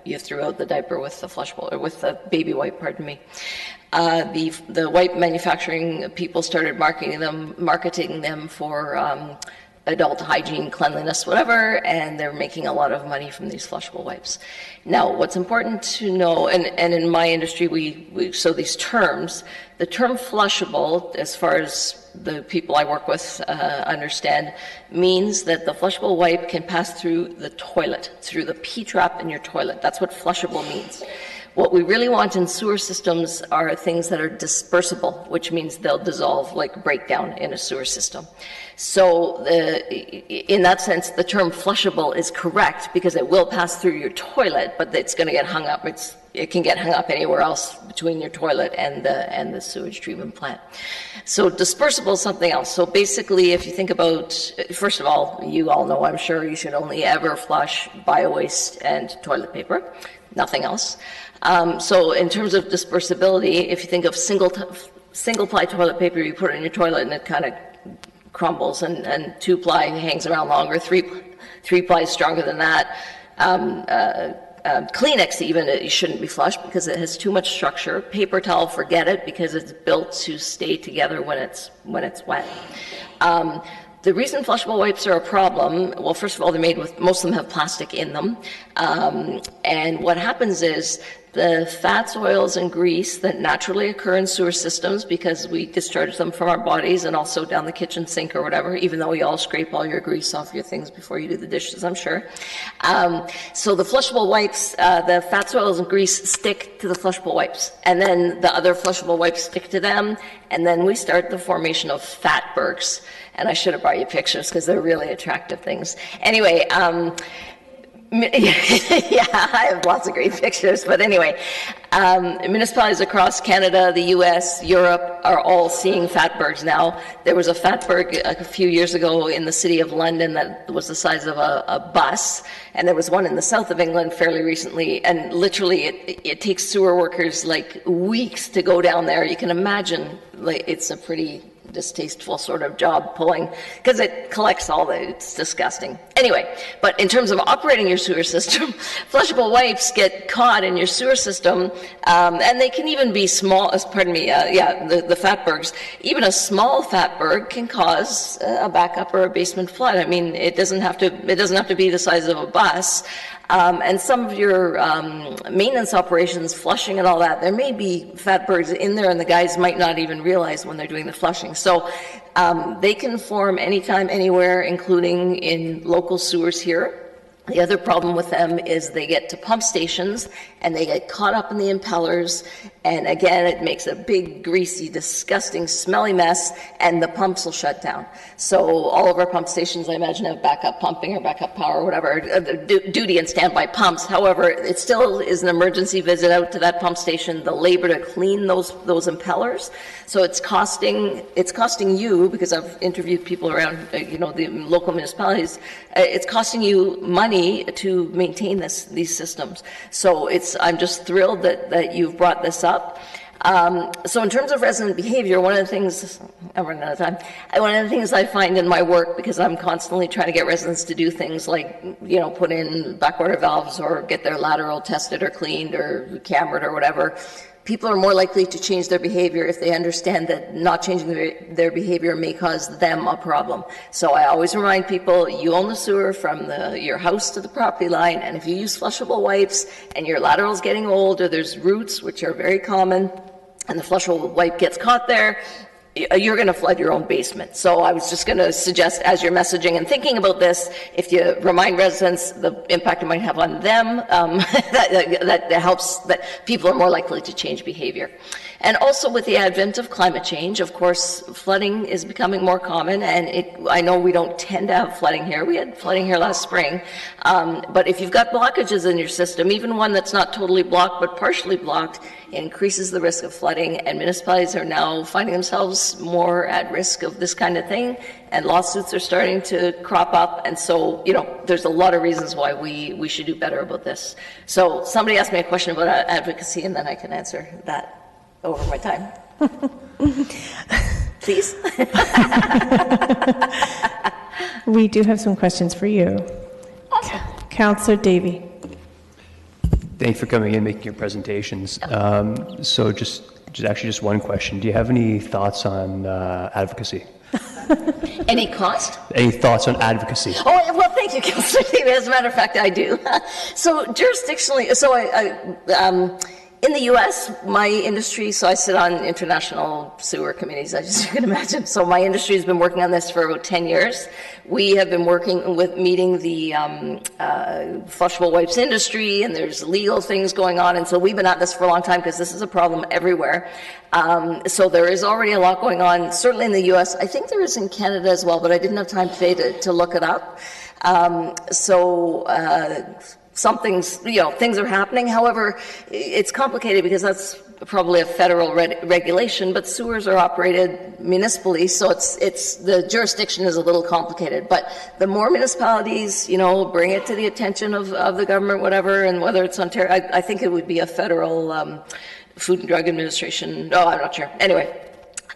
you threw out the diaper with the flushable, or with the baby wipe, pardon me. The wipe manufacturing people started marketing them for adult hygiene, cleanliness, whatever, and they're making a lot of money from these flushable wipes. Now, what's important to know, and in my industry, so these terms, the term flushable, as far as the people I work with understand, means that the flushable wipe can pass through the toilet, through the P-trap in your toilet. That's what flushable means. What we really want in sewer systems are things that are dispersible, which means they'll dissolve, like break down in a sewer system. So in that sense, the term flushable is correct because it will pass through your toilet, but it's going to get hung up. It can get hung up anywhere else between your toilet and the sewage treatment plant. So dispersible is something else. So basically, if you think about, first of all, you all know, I'm sure, you should only ever flush bio-waste and toilet paper, nothing else. So in terms of dispersibility, if you think of single-ply toilet paper, you put it in your toilet and it kind of crumbles, and two-ply hangs around longer, three-ply is stronger than that. Kleenex even, it shouldn't be flushed because it has too much structure. Paper towel, forget it, because it's built to stay together when it's wet. The reason flushable wipes are a problem, well, first of all, they're made with, most of them have plastic in them. And what happens is the fats, oils, and grease that naturally occur in sewer systems, because we discharge them from our bodies and also down the kitchen sink or whatever, even though you all scrape all your grease off your things before you do the dishes, I'm sure. So the flushable wipes, the fats, oils, and grease stick to the flushable wipes. And then the other flushable wipes stick to them. And then we start the formation of fatbergs. And I should have brought you pictures because they're really attractive things. Anyway, yeah, I have lots of great pictures, but anyway, municipalities across Canada, the US, Europe are all seeing fatbergs now. There was a fatberg a few years ago in the city of London that was the size of a bus, and there was one in the south of England fairly recently, and literally it takes sewer workers like weeks to go down there. You can imagine, like, it's a pretty distasteful sort of job pulling, because it collects all it's disgusting. Anyway, but in terms of operating your sewer system, flushable wipes get caught in your sewer system, and they can even be small, the fatbergs. Even a small fatberg can cause a backup or a basement flood. I mean, it doesn't have to be the size of a bus. And some of your maintenance operations, flushing and all that, there may be fatbergs in there and the guys might not even realize when they're doing the flushing. So they can form anytime, anywhere, including in local sewers here. The other problem with them is they get to pump stations and they get caught up in the impellers, and again it makes a big, greasy, disgusting, smelly mess, and the pumps will shut down. So all of our pump stations, I imagine, have backup pumping or backup power or whatever, duty and standby pumps. However, it still is an emergency visit out to that pump station, the labor to clean those impellers. So it's costing you, because I've interviewed people around the local municipalities, it's costing you money to maintain these systems. So I'm just thrilled that you've brought this up. So in terms of resident behavior, one of the things, I'm running out of time, one of the things I find in my work, because I'm constantly trying to get residents to do things like, put in backwater valves or get their lateral tested or cleaned or cambered or whatever, people are more likely to change their behavior if they understand that not changing their behavior may cause them a problem. So I always remind people, you own the sewer from your house to the property line, and if you use flushable wipes and your lateral's getting old, or there's roots, which are very common, and the flushable wipe gets caught there, you're going to flood your own basement. So I was just going to suggest, as you're messaging and thinking about this, if you remind residents the impact it might have on them, that helps, that people are more likely to change behavior. And also with the advent of climate change, of course, flooding is becoming more common, and I know we don't tend to have flooding here. We had flooding here last spring. But if you've got blockages in your system, even one that's not totally blocked but partially blocked, it increases the risk of flooding, and municipalities are now finding themselves more at risk of this kind of thing, and lawsuits are starting to crop up. And so, there's a lot of reasons why we should do better about this. So somebody asked me a question about advocacy, and then I can answer that over my time. Please. We do have some questions for you. Awesome. Councillor Davey. Thank you for coming in and making your presentations. So just one question. Do you have any thoughts on advocacy? Any cost? Any thoughts on advocacy? Oh, well, thank you, Councillor David. As a matter of fact, I do. So jurisdictionally, in the U.S., my industry, so I sit on international sewer committees, as you can imagine. So my industry has been working on this for about 10 years. We have been working with meeting the flushable wipes industry, and there's legal things going on. And so we've been at this for a long time because this is a problem everywhere. So there is already a lot going on, certainly in the U.S. I think there is in Canada as well, but I didn't have time today to look it up. Some things, things are happening. However, it's complicated because that's probably a federal regulation, but sewers are operated municipally, so it's the jurisdiction is a little complicated. But the more municipalities, bring it to the attention of the government, whatever, and whether it's Ontario, I think it would be a federal Food and Drug Administration. No, I'm not sure. Anyway.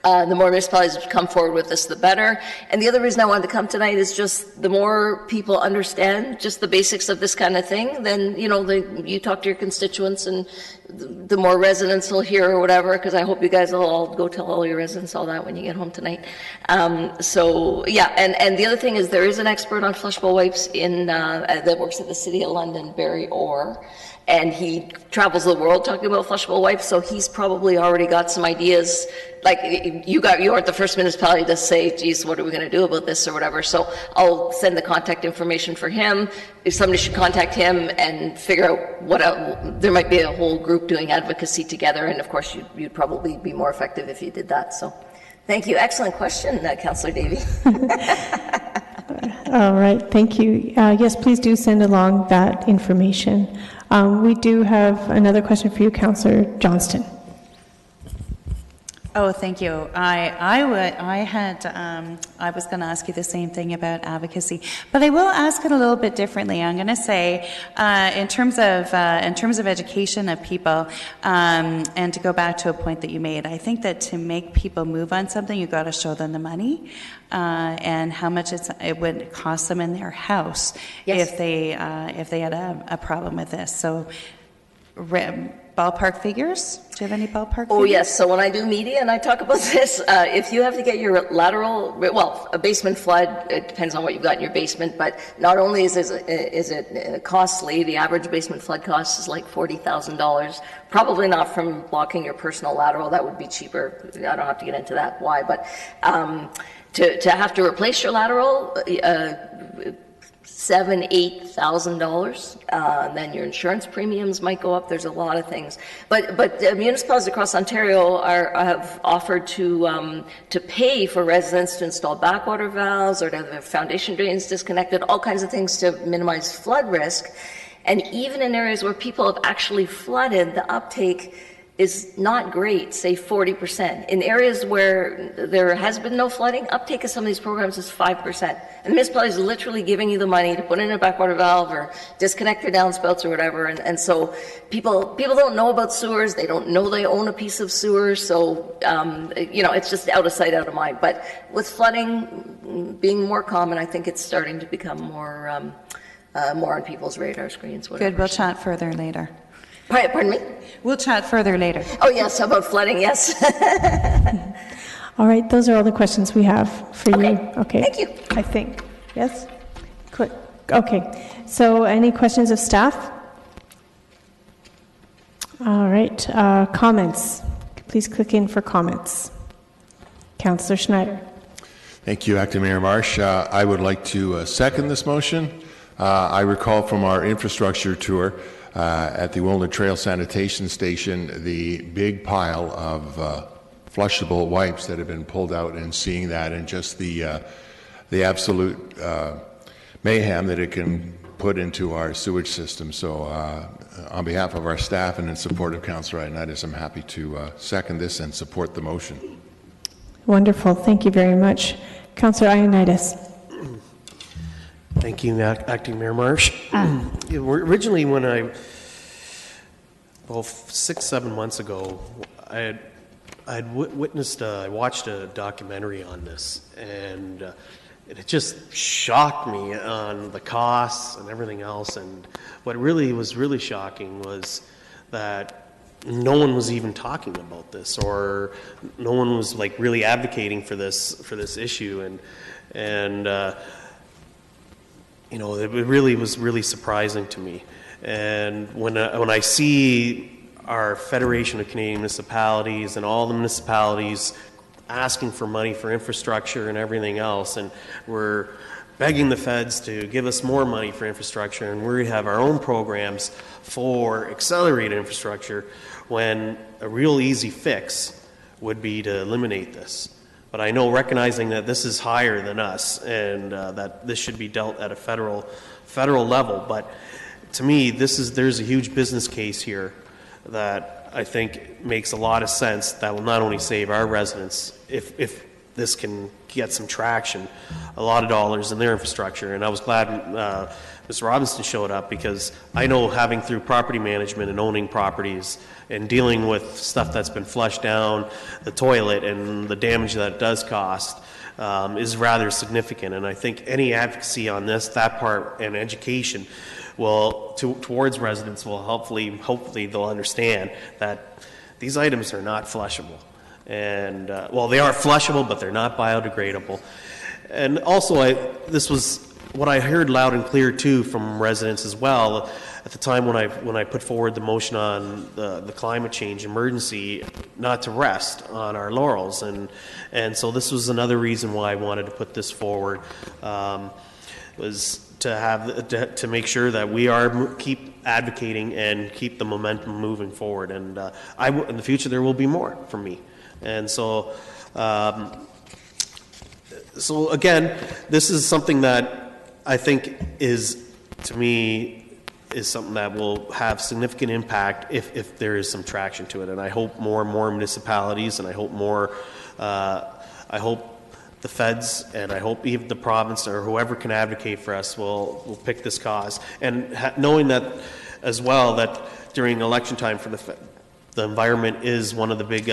The more municipalities come forward with this, the better. And the other reason I wanted to come tonight is just the more people understand just the basics of this kind of thing, then, you talk to your constituents and the more residents will hear or whatever, because I hope you guys will all go tell all your residents all that when you get home tonight. And the other thing is there is an expert on flushable wipes that works at the City of London, Barry Orr. And he travels the world talking about flushable wipes, so he's probably already got some ideas. Like you aren't the first municipality to say, geez, what are we going to do about this or whatever. So I'll send the contact information for him. If somebody should contact him and figure out there might be a whole group doing advocacy together. And of course, you'd probably be more effective if you did that. So thank you. Excellent question, Councillor Davey. All right, thank you. Yes, please do send along that information. We do have another question for you, Councillor Johnston. Oh, thank you. I was going to ask you the same thing about advocacy, but I will ask it a little bit differently. I'm going to say, in terms of education of people, and to go back to a point that you made, I think that to make people move on something, you've got to show them the money and how much it would cost them in their house if they had a problem with this. So. Ballpark figures? Do you have any ballpark figures? Oh, yes. So when I do media and I talk about this, if you have to get your a basement flood, it depends on what you've got in your basement, but not only is it costly, the average basement flood cost is like $40,000. Probably not from blocking your personal lateral. That would be cheaper. I don't have to get into that why, but to have to replace your lateral, $7,000–8,000. Then your insurance premiums might go up. There's a lot of things, but municipalities across Ontario have offered to pay for residents to install backwater valves or to have their foundation drains disconnected, all kinds of things to minimize flood risk. And even in areas where people have actually flooded, the uptake is not great, say 40%. In areas where there has been no flooding, uptake of some of these programs is 5%. And the municipality is literally giving you the money to put in a backwater valve or disconnect your downspouts or whatever. And so people don't know about sewers. They don't know they own a piece of sewer. So, it's just out of sight, out of mind. But with flooding being more common, I think it's starting to become more on people's radar screens. Whatever. Good. We'll chat further later. Pardon me? We'll chat further later. Oh, yes, about flooding, yes. All right, those are all the questions we have for you. Okay. Thank you. I think. Yes? Quick. Okay. So any questions of staff? All right. Comments. Please click in for comments. Councillor Schneider. Thank you, Acting Mayor Marsh. I would like to second this motion. I recall from our infrastructure tour at the Wilner Trail Sanitation Station, the big pile of flushable wipes that have been pulled out, and seeing that and just the absolute mayhem that it can put into our sewage system. So on behalf of our staff and in support of Councillor Ioannidis, I'm happy to second this and support the motion. Wonderful. Thank you very much. Councillor Ioannidis. Thank you, Acting Mayor Marsh. Originally, when I 6-7 months ago, I watched a documentary on this, and it just shocked me on the costs and everything else. And what really was shocking was that no one was even talking about this, or no one was like really advocating for this issue, and you know, it really was really surprising to me. And when I see our Federation of Canadian Municipalities and all the municipalities asking for money for infrastructure and everything else, and we're begging the feds to give us more money for infrastructure, and we have our own programs for accelerated infrastructure, when a real easy fix would be to eliminate this. But I know, recognizing that this is higher than us, and that this should be dealt at a federal level. But to me, there's a huge business case here that I think makes a lot of sense, that will not only save our residents, if this can get some traction, a lot of dollars in their infrastructure. And I was glad Mr. Robinson showed up, because I know, having through property management and owning properties and dealing with stuff that's been flushed down the toilet and the damage that it does cost, is rather significant. And I think any advocacy on that part, and education towards residents will hopefully they'll understand that these items are not flushable. And well, they are flushable, but they're not biodegradable. And also, this was what I heard loud and clear too from residents as well at the time when I put forward the motion on the climate change emergency, not to rest on our laurels. And so this was another reason why I wanted to put this forward, was to make sure that we keep advocating and keep the momentum moving forward. And in the future there will be more from me. And so again, this is something that I think is something that will have significant impact if there is some traction to it. And I hope more and more municipalities, and I hope the feds, and I hope even the province or whoever can advocate for us will pick this cause. And knowing that as well, that during election time for the environment is one of the big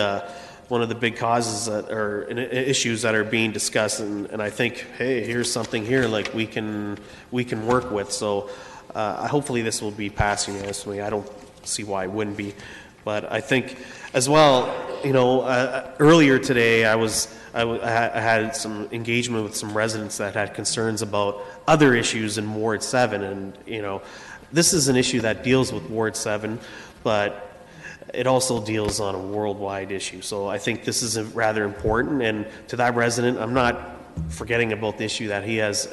causes that are issues that are being discussed, and I think, hey, here's something here like we can work with. So hopefully this will be passed unanimously. I don't see why it wouldn't be, but I think as well, you know, earlier today I had some engagement with some residents that had concerns about other issues in Ward 7, and you know, this is an issue that deals with Ward 7, but it also deals on a worldwide issue. So I think this is rather important, and to that resident, I'm not forgetting about the issue that he has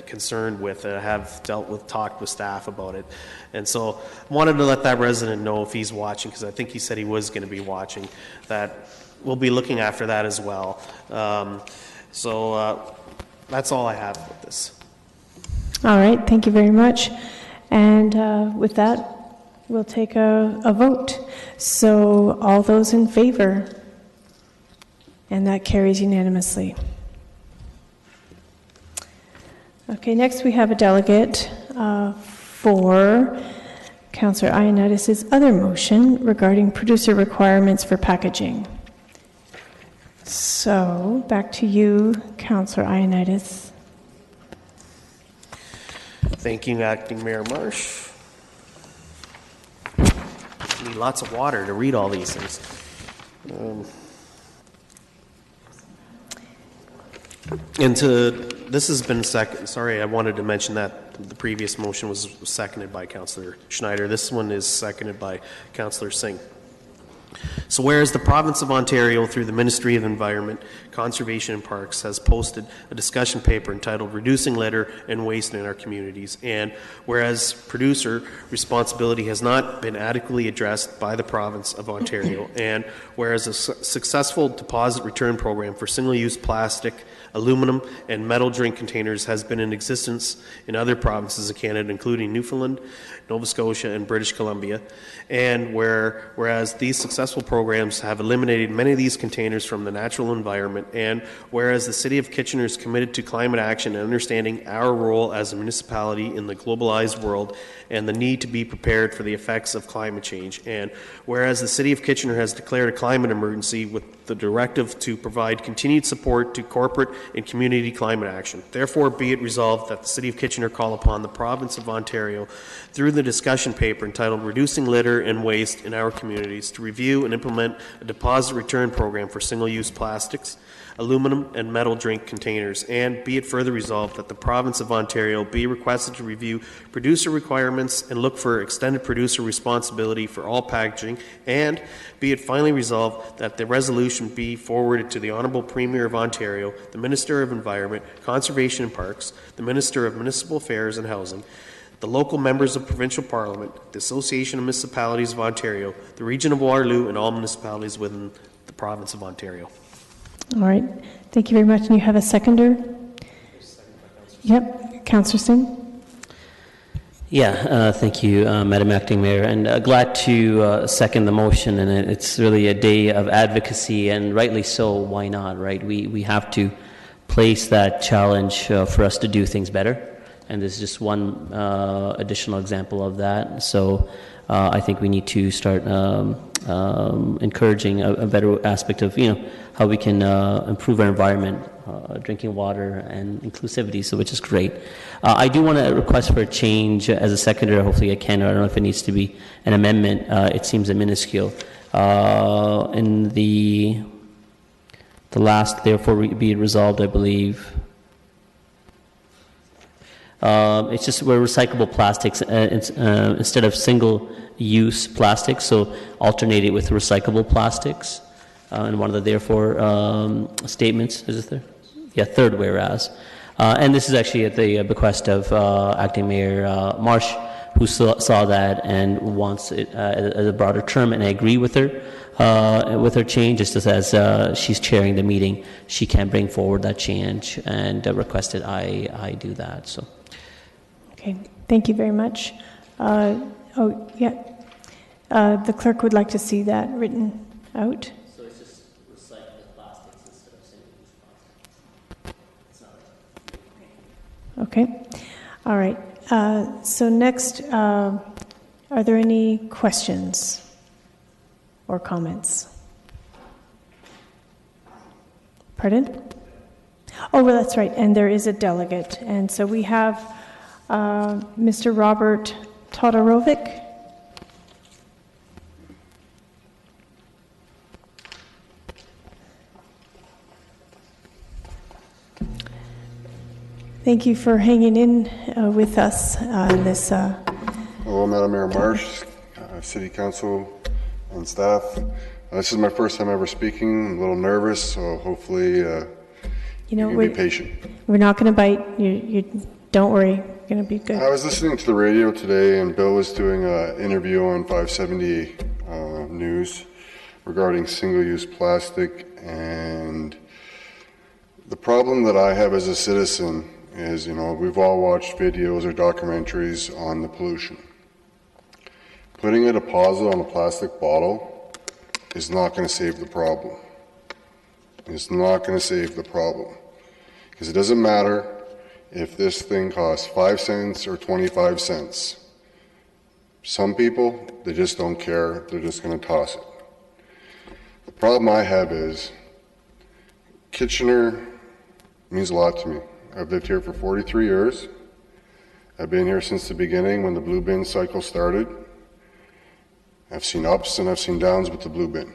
concerned with. Have talked with staff about it, and so I wanted to let that resident know, if he's watching, because I think he said he was going to be watching, that we'll be looking after that as well. So that's all I have with this. All right, thank you very much. And with that, we'll take a vote. So all those in favor? And that carries unanimously. Okay, next we have a delegate for Councillor Ioannidis' other motion regarding producer requirements for packaging. So back to you, Councillor Ioannidis. Thank you, Acting Mayor Marsh. Need lots of water to read all these things. This has been sorry, I wanted to mention that the previous motion was seconded by Councillor Schneider. This one is seconded by Councillor Singh. So whereas the Province of Ontario, through the Ministry of Environment, Conservation and Parks, has posted a discussion paper entitled Reducing Litter and Waste in Our Communities, and whereas producer responsibility has not been adequately addressed by the Province of Ontario, and whereas a successful deposit return program for single-use plastic, aluminum, and metal drink containers has been in existence in other provinces of Canada, including Newfoundland, Nova Scotia, and British Columbia, and whereas these successful programs have eliminated many of these containers from the natural environment, and whereas the City of Kitchener is committed to climate action and understanding our role as a municipality in the globalized world and the need to be prepared for the effects of climate change, and whereas the City of Kitchener has declared a climate emergency with the directive to provide continued support to corporate and community climate action. Therefore, be it resolved that the City of Kitchener call upon the Province of Ontario, through the discussion paper entitled Reducing Litter and Waste in Our Communities, to review and implement a deposit return program for single-use plastics, aluminum and metal drink containers, and be it further resolved that the Province of Ontario be requested to review producer requirements and look for extended producer responsibility for all packaging, and be it finally resolved that the resolution be forwarded to the Honourable Premier of Ontario, the Minister of Environment, Conservation and Parks, the Minister of Municipal Affairs and Housing, the local members of Provincial Parliament, the Association of Municipalities of Ontario, the Region of Waterloo, and all municipalities within the Province of Ontario. All right. Thank you very much. And you have a seconder? Yep. Councillor Singh? Yeah, thank you, Madam Acting Mayor, and glad to second the motion. And it's really a day of advocacy, and rightly so. Why not, right? We have to place that challenge for us to do things better, and this is just one additional example of that. So I think we need to start encouraging a better aspect of, how we can improve our environment, drinking water, and inclusivity, so which is great. I do want to request for a change as a seconder. Hopefully I can. I don't know if it needs to be an amendment. It seems a minuscule. In the last, therefore, be it resolved, I believe. It's just where recyclable plastics instead of single-use plastics, so alternate it with recyclable plastics. And one of the therefore statements, is it there? Yeah, third whereas. And this is actually at the bequest of Acting Mayor Marsh, who saw that and wants it as a broader term, and I agree with her change. Just as she's chairing the meeting, she can bring forward that change and requested I do that. So. Okay, thank you very much. The clerk would like to see that written out. So it's just recyclable plastics instead of single-use plastics. Okay, all right. So next, are there any questions or comments? Pardon? Oh, well, that's right, and there is a delegate. And so we have Mr. Robert Todorovic. Thank you for hanging in with us in this. Hello, Madam Mayor Marsh, City Council, and staff. This is my first time ever speaking. I'm a little nervous, so hopefully you can be patient. We're not going to bite. You don't worry. You're going to be good. I was listening to the radio today, and Bill was doing an interview on 570 News regarding single-use plastic, and the problem that I have as a citizen is, we've all watched videos or documentaries on the pollution. Putting a deposit on a plastic bottle is not going to save the problem. It's not going to save the problem. Because it doesn't matter if this thing costs 5 cents or 25 cents. Some people, they just don't care. They're just going to toss it. The problem I have is Kitchener means a lot to me. I've lived here for 43 years. I've been here since the beginning when the blue bin cycle started. I've seen ups and I've seen downs with the blue bin.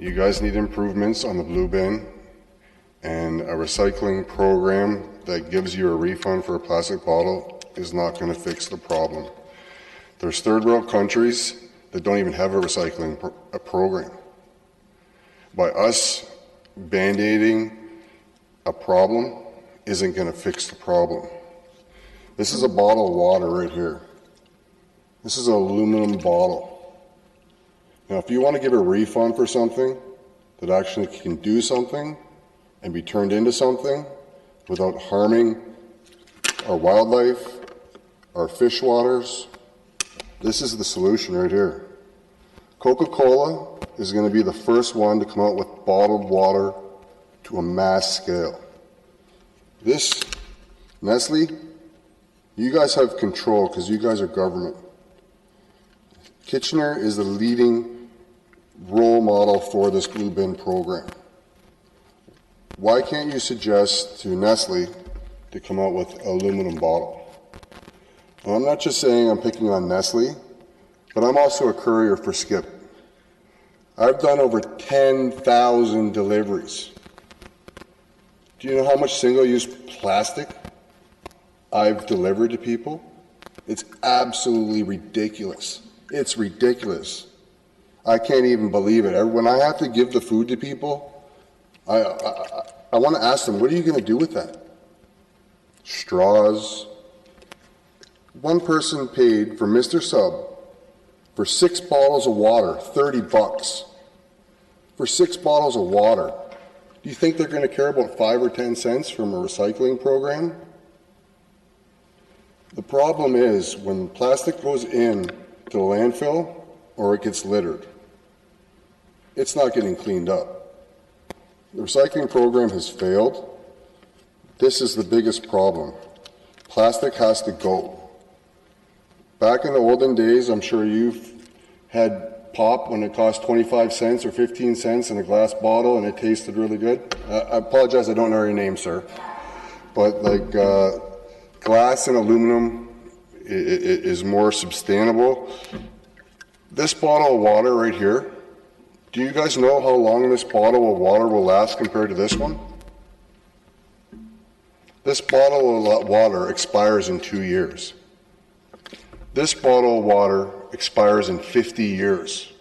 You guys need improvements on the blue bin and a recycling program that gives you a refund for a plastic bottle is not going to fix the problem. There's third world countries that don't even have a recycling program. By us band-aiding a problem isn't going to fix the problem. This is a bottle of water right here. This is an aluminum bottle. Now, if you want to give a refund for something that actually can do something and be turned into something without harming our wildlife, our fish waters, this is the solution right here. Coca-Cola is going to be the first one to come out with bottled water to a mass scale. This, Nestle, you guys have control because you guys are government. Kitchener is the leading role model for this blue bin program. Why can't you suggest to Nestle to come out with an aluminum bottle? And I'm not just saying I'm picking on Nestle, but I'm also a courier for Skip. I've done over 10,000 deliveries. Do you know how much single-use plastic I've delivered to people? It's absolutely ridiculous. It's ridiculous. I can't even believe it. When I have to give the food to people, I want to ask them, what are you going to do with that? Straws. One person paid for Mr. Sub for 6 bottles of water, $30. For 6 bottles of water. Do you think they're going to care about 5 or 10 cents from a recycling program? The problem is when plastic goes in to the landfill or it gets littered, it's not getting cleaned up. The recycling program has failed. This is the biggest problem. Plastic has to go. Back in the olden days, I'm sure you've had pop when it cost 25 cents or 15 cents in a glass bottle and it tasted really good. I apologize, I don't know your name, sir. But like glass and aluminum is more sustainable. This bottle of water right here, do you guys know how long this bottle of water will last compared to this one? This bottle of water expires in 2 years. This bottle of water expires in 50 years.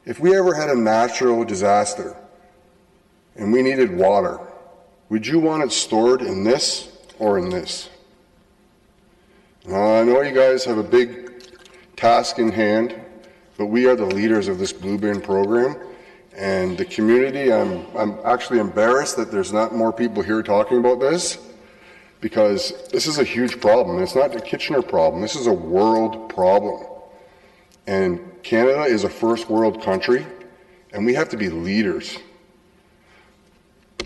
If we ever had a natural disaster and we needed water, would you want it stored in this or in this? Now, I know you guys have a big task in hand, but we are the leaders of this Blue Bin program. And the community, I'm actually embarrassed that there's not more people here talking about this, because this is a huge problem. It's not a Kitchener problem. This is a world problem. And Canada is a first world country, and we have to be leaders.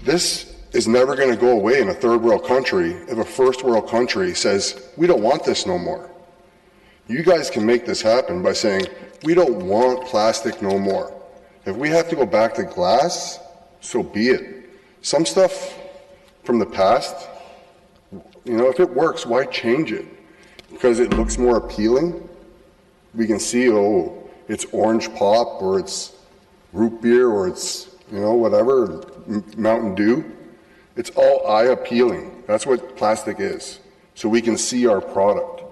This is never going to go away in a third world country if a first world country says, we don't want this no more. You guys can make this happen by saying, we don't want plastic no more. If we have to go back to glass, so be it. Some stuff from the past, you know, if it works, why change it? Because it looks more appealing? We can see, oh, it's orange pop, or it's root beer, or it's, you know, whatever, Mountain Dew. It's all eye appealing. That's what plastic is. So we can see our product.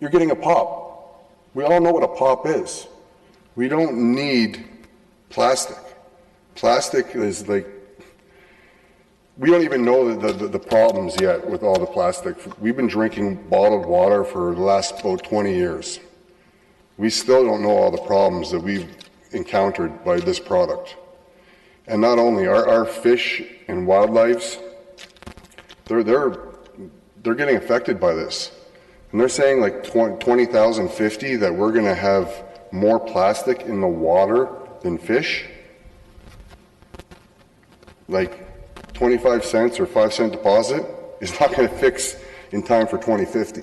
You're getting a pop. We all know what a pop is. We don't need plastic. Plastic is like, we don't even know the problems yet with all the plastic. We've been drinking bottled water for the last about 20 years. We still don't know all the problems that we've encountered by this product. And not only our fish and wildlife, they're getting affected by this. And they're saying like 2050 that we're going to have more plastic in the water than fish. Like 25 cents or 5 cent deposit is not going to fix in time for 2050.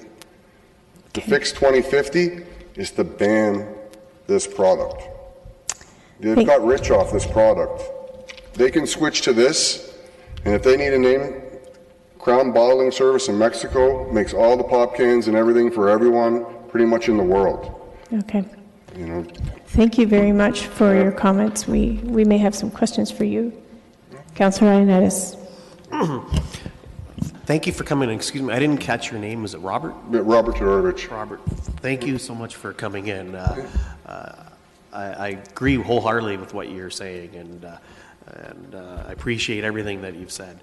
To fix 2050 is to ban this product. They've got rich off this product. They can switch to this, and if they need a name, Crown Bottling Service in Mexico makes all the pop cans and everything for everyone pretty much in the world. Okay. You know. Thank you very much for your comments. We may have some questions for you. Councillor Ioannidis. Thank you for coming in. Excuse me, I didn't catch your name. Was it Robert? Robert Todorovich. Robert, thank you so much for coming in. I agree wholeheartedly with what you're saying, and I appreciate everything that you've said.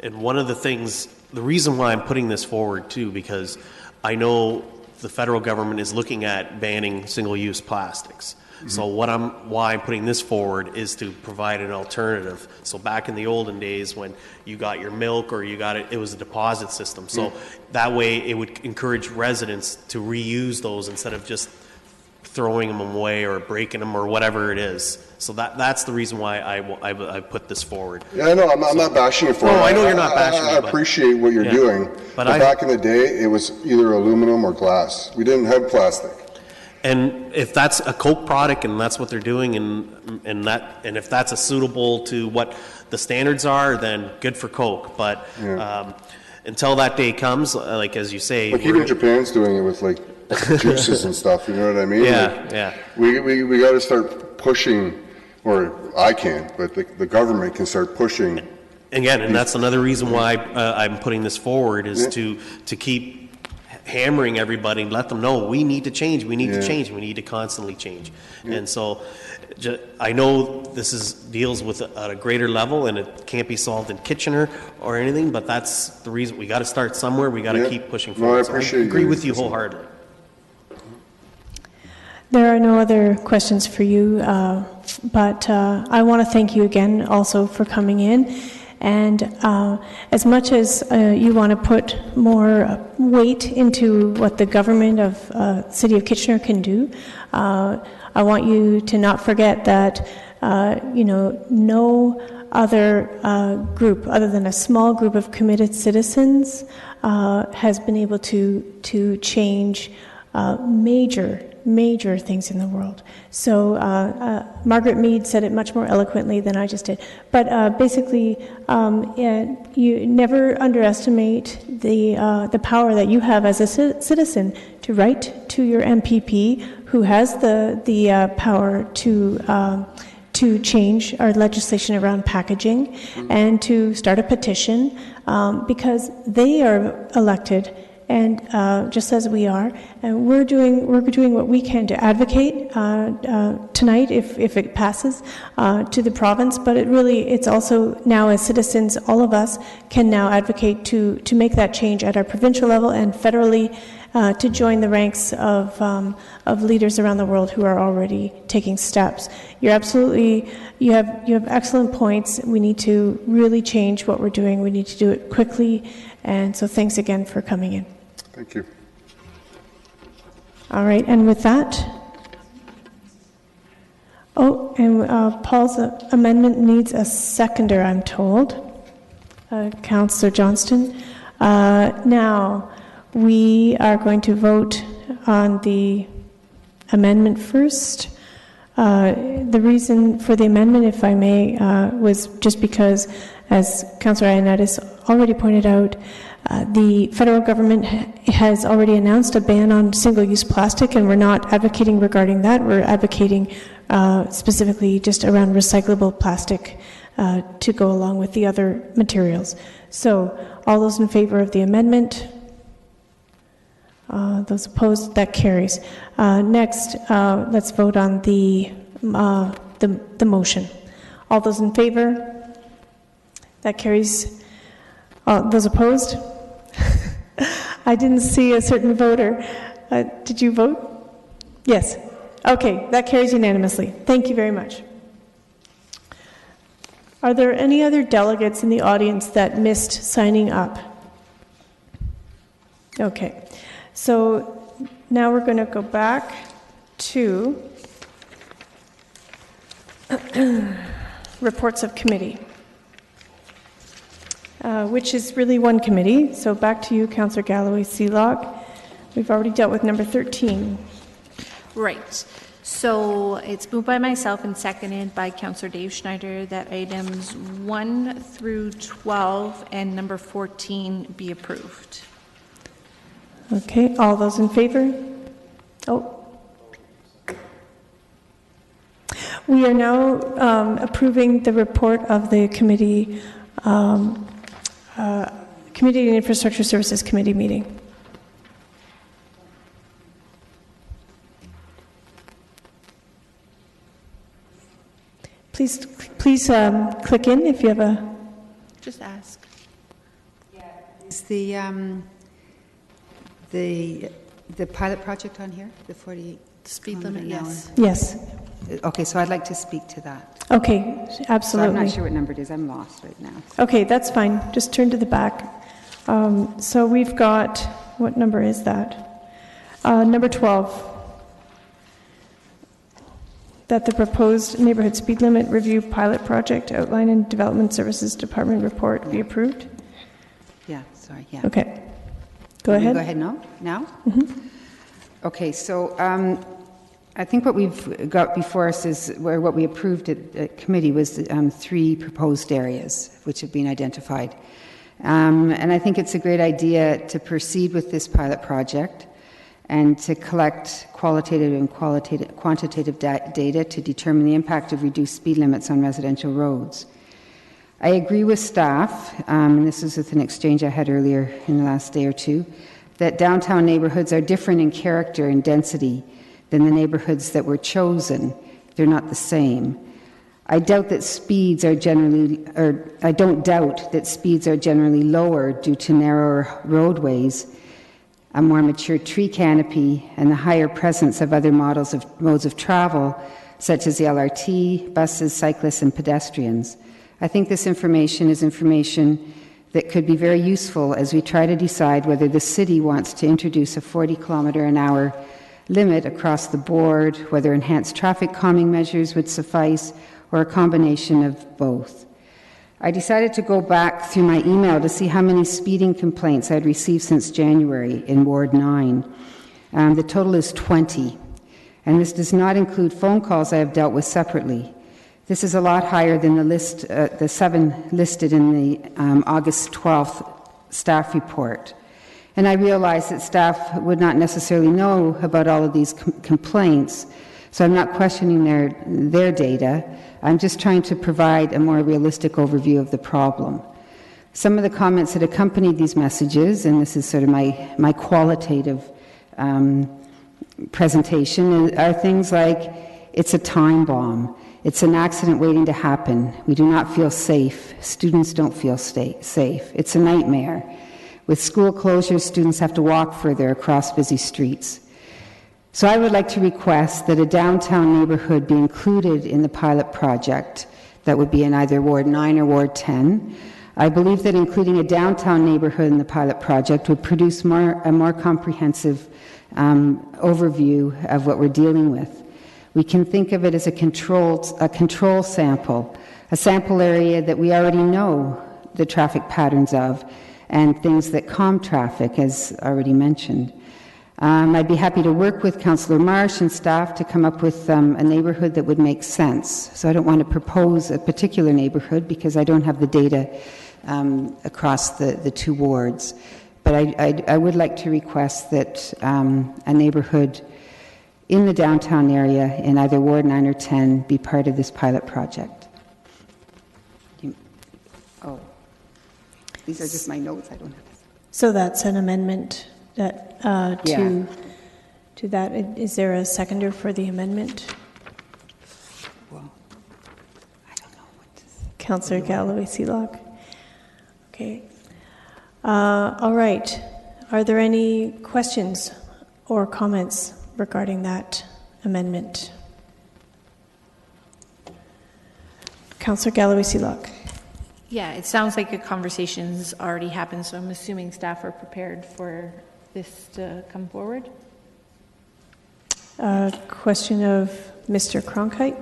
And one of the things, the reason why I'm putting this forward too, because I know the federal government is looking at banning single-use plastics. Mm-hmm. So why I'm putting this forward is to provide an alternative. So back in the olden days when you got your milk or you got it was a deposit system. So that way it would encourage residents to reuse those instead of just throwing them away or breaking them or whatever it is. So that's the reason why I put this forward. Yeah, no, I'm not bashing you for it. No, I know you're not bashing me. I appreciate what you're doing. But back in the day, it was either aluminum or glass. We didn't have plastic. And if that's a Coke product and that's what they're doing, and if that's suitable to what the standards are, then good for Coke. But until that day comes, like as you say, like even Japan's doing it with like juices and stuff. You know what I mean? Yeah, We got to start pushing, or I can't, but the government can start pushing. Again, and that's another reason why I'm putting this forward is to keep hammering everybody and let them know we need to change, we need to change, we need to constantly change. And so I know this deals with at a greater level and it can't be solved in Kitchener or anything, but that's the reason we got to start somewhere. We got to keep pushing forward. I appreciate I agree with you wholeheartedly. There are no other questions for you, but I want to thank you again also for coming in. And as much as you want to put more weight into what the government of City of Kitchener can do, I want you to not forget that no other group other than a small group of committed citizens has been able to change major things in the world. So Margaret Mead said it much more eloquently than I just did. But basically, you never underestimate the power that you have as a citizen to write to your MPP, who has the power to change our legislation around packaging and to start a petition, because they are elected. And just as we are, and we're doing what we can to advocate tonight, if it passes, to the province. But it's also now as citizens, all of us can now advocate to make that change at our provincial level and federally, to join the ranks of leaders around the world who are already taking steps. You have excellent points. We need to really change what we're doing. We need to do it quickly. And so thanks again for coming in. Thank you. All right, and with that, Paul's amendment needs a seconder, I'm told. Councillor Johnston. Now, we are going to vote on the amendment first. The reason for the amendment, if I may, was just because, as Councillor Ioannidis already pointed out, the federal government has already announced a ban on single-use plastic, and we're not advocating regarding that. We're advocating specifically just around recyclable plastic to go along with the other materials. So, all those in favor of the amendment? Those opposed? That carries. Next, let's vote on the motion. All those in favor? That carries. Those opposed? I didn't see a certain voter. Did you vote? Yes. Okay, that carries unanimously. Thank you very much. Are there any other delegates in the audience that missed signing up? Okay. So now we're going to go back to reports of committee. Which is really one committee. So back to you, Councillor Galloway-Sealock. We've already dealt with number 13. Right. So it's moved by myself and seconded by Councillor Dave Schneider that items 1 through 12 and number 14 be approved. Okay, all those in favor? We are now approving the report of the committee, Committee and Infrastructure Services Committee meeting. Please click in if you have a... Just ask. Is the pilot project on here, the 48 speed limit? Yes. Yes. Okay, so I'd like to speak to that. Okay, absolutely. So I'm not sure what number it is. I'm lost right now. Okay, that's fine. Just turn to the back. So we've got, what number is that? Number 12. That the proposed neighborhood speed limit review pilot project outlined in Development Services Department report be approved? Yeah, sorry, yeah. Okay. Go ahead. Go ahead now? Mm-hmm. Okay, so I think what we've got before us is, where what we approved at committee was 3 proposed areas which have been identified. And I think it's a great idea to proceed with this pilot project and to collect qualitative and quantitative data to determine the impact of reduced speed limits on residential roads. I agree with staff, and this is with an exchange I had earlier in the last day or two, that downtown neighborhoods are different in character and density than the neighborhoods that were chosen. They're not the same. I don't doubt that speeds are generally lower due to narrower roadways, a more mature tree canopy, and the higher presence of other modes of travel, such as the LRT, buses, cyclists, and pedestrians. I think this information is information that could be very useful as we try to decide whether the city wants to introduce a 40-kilometer-an-hour limit across the board, whether enhanced traffic calming measures would suffice, or a combination of both. I decided to go back through my email to see how many speeding complaints I'd received since January in Ward 9. The total is 20, and this does not include phone calls I have dealt with separately. This is a lot higher than the 7 listed in the August 12th staff report. And I realize that staff would not necessarily know about all of these complaints, so I'm not questioning their data. I'm just trying to provide a more realistic overview of the problem. Some of the comments that accompanied these messages, and this is sort of my qualitative presentation, are things like, it's a time bomb. It's an accident waiting to happen. We do not feel safe. Students don't feel safe. It's a nightmare. With school closures, students have to walk further across busy streets. So I would like to request that a downtown neighborhood be included in the pilot project that would be in either Ward 9 or Ward 10. I believe that including a downtown neighborhood in the pilot project would produce a more comprehensive overview of what we're dealing with. We can think of it as a control sample, a sample area that we already know the traffic patterns of, and things that calm traffic, as already mentioned. I'd be happy to work with Councillor Marsh and staff to come up with a neighborhood that would make sense. So I don't want to propose a particular neighborhood because I don't have the data across the 2 wards. But I would like to request that a neighborhood in the downtown area in either Ward 9 or 10 be part of this pilot project. These are just my notes. I don't have this. So that's an amendment that to that. Is there a seconder for the amendment? Well, I don't know what to say. Councillor Galloway-Sealock. Okay. All right. Are there any questions or comments regarding that amendment? Councillor Galloway-Sealock. Yeah, it sounds like a conversation's already happened, so I'm assuming staff are prepared for this to come forward. Question of Mr. Cronkite.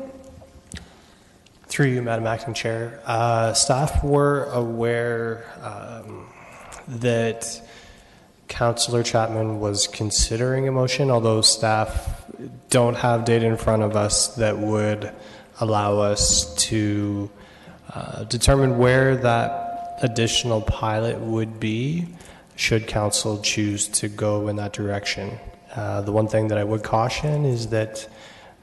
Through you, Madam Acting Chair. Staff were aware that Councillor Chapman was considering a motion, although staff don't have data in front of us that would allow us to determine where that additional pilot would be should council choose to go in that direction. The one thing that I would caution is that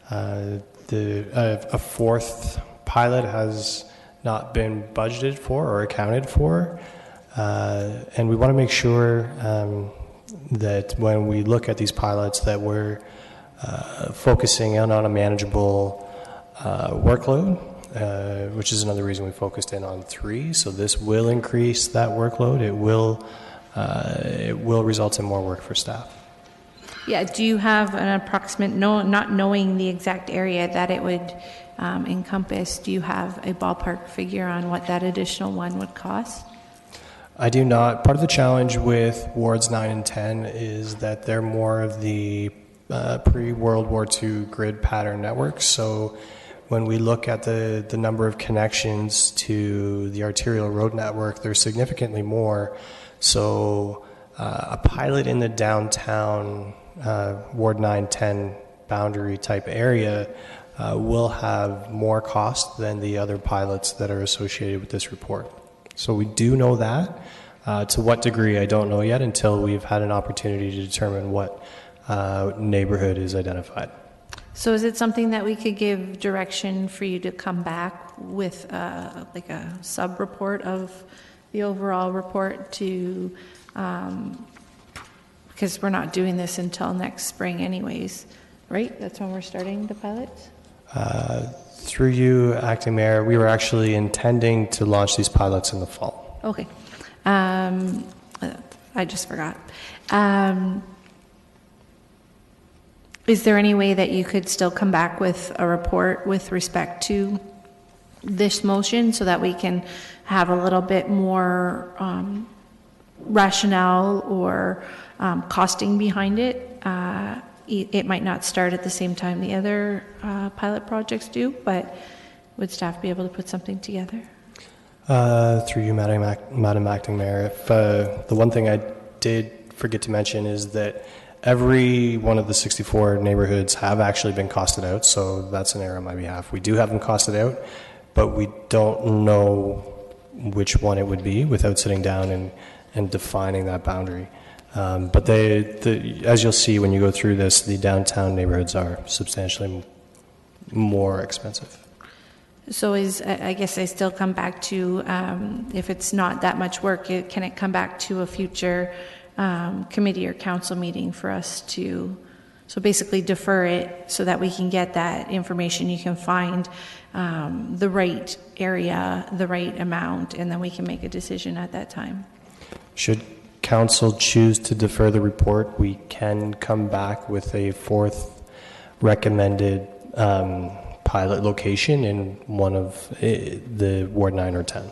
a 4th pilot has not been budgeted for or accounted for, and we want to make sure that when we look at these pilots that we're focusing in on a manageable workload, which is another reason we focused in on 3. So this will increase that workload. It will result in more work for staff. Yeah, do you have an approximate, not knowing the exact area that it would encompass, do you have a ballpark figure on what that additional one would cost? I do not. Part of the challenge with wards 9 and 10 is that they're more of the pre-World War II grid pattern networks. So when we look at the number of connections to the arterial road network, there's significantly more. So a pilot in the downtown Ward 9-10 boundary type area will have more cost than the other pilots that are associated with this report. So we do know that. To what degree, I don't know yet until we've had an opportunity to determine what neighborhood is identified. So is it something that we could give direction for you to come back with like a sub-report of the overall report to, because we're not doing this until next spring anyways, right? That's when we're starting the pilots? Through you, Acting Mayor, we were actually intending to launch these pilots in the fall. Okay. I just forgot. Is there any way that you could still come back with a report with respect to this motion so that we can have a little bit more rationale or costing behind it? It might not start at the same time the other pilot projects do, but would staff be able to put something together? Through you, Madam Acting Mayor, if, the one thing I did forget to mention is that every one of the 64 neighborhoods have actually been costed out, so that's an error on my behalf. We do have them costed out, but we don't know which one it would be without sitting down and defining that boundary. But as you'll see when you go through this, the downtown neighborhoods are substantially more expensive. So I guess I still come back to, if it's not that much work, can it come back to a future committee or council meeting for us to, so basically defer it so that we can get that information, you can find the right area, the right amount, and then we can make a decision at that time. Should council choose to defer the report, we can come back with a fourth recommended pilot location in one of the Ward 9 or 10.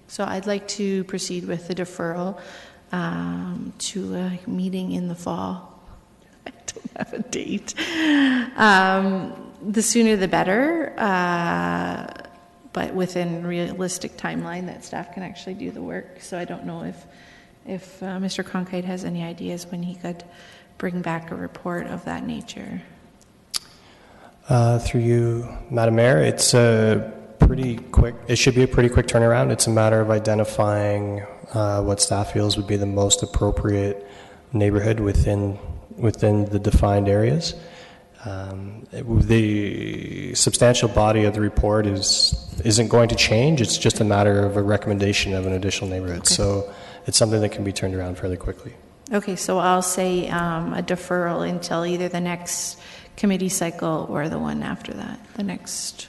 So I'd like to proceed with the deferral to a meeting in the fall. I don't have a date. The sooner the better, but within realistic timeline that staff can actually do the work. So I don't know if Mr. Cronkite has any ideas when he could bring back a report of that nature. Through you, Madam Mayor, it's a pretty quick, it should be a pretty quick turnaround. It's a matter of identifying what staff feels would be the most appropriate neighborhood within the defined areas. The substantial body of the report isn't going to change. It's just a matter of a recommendation of an additional neighborhood. Okay. So it's something that can be turned around fairly quickly. Okay, so I'll say a deferral until either the next committee cycle or the one after that, the next.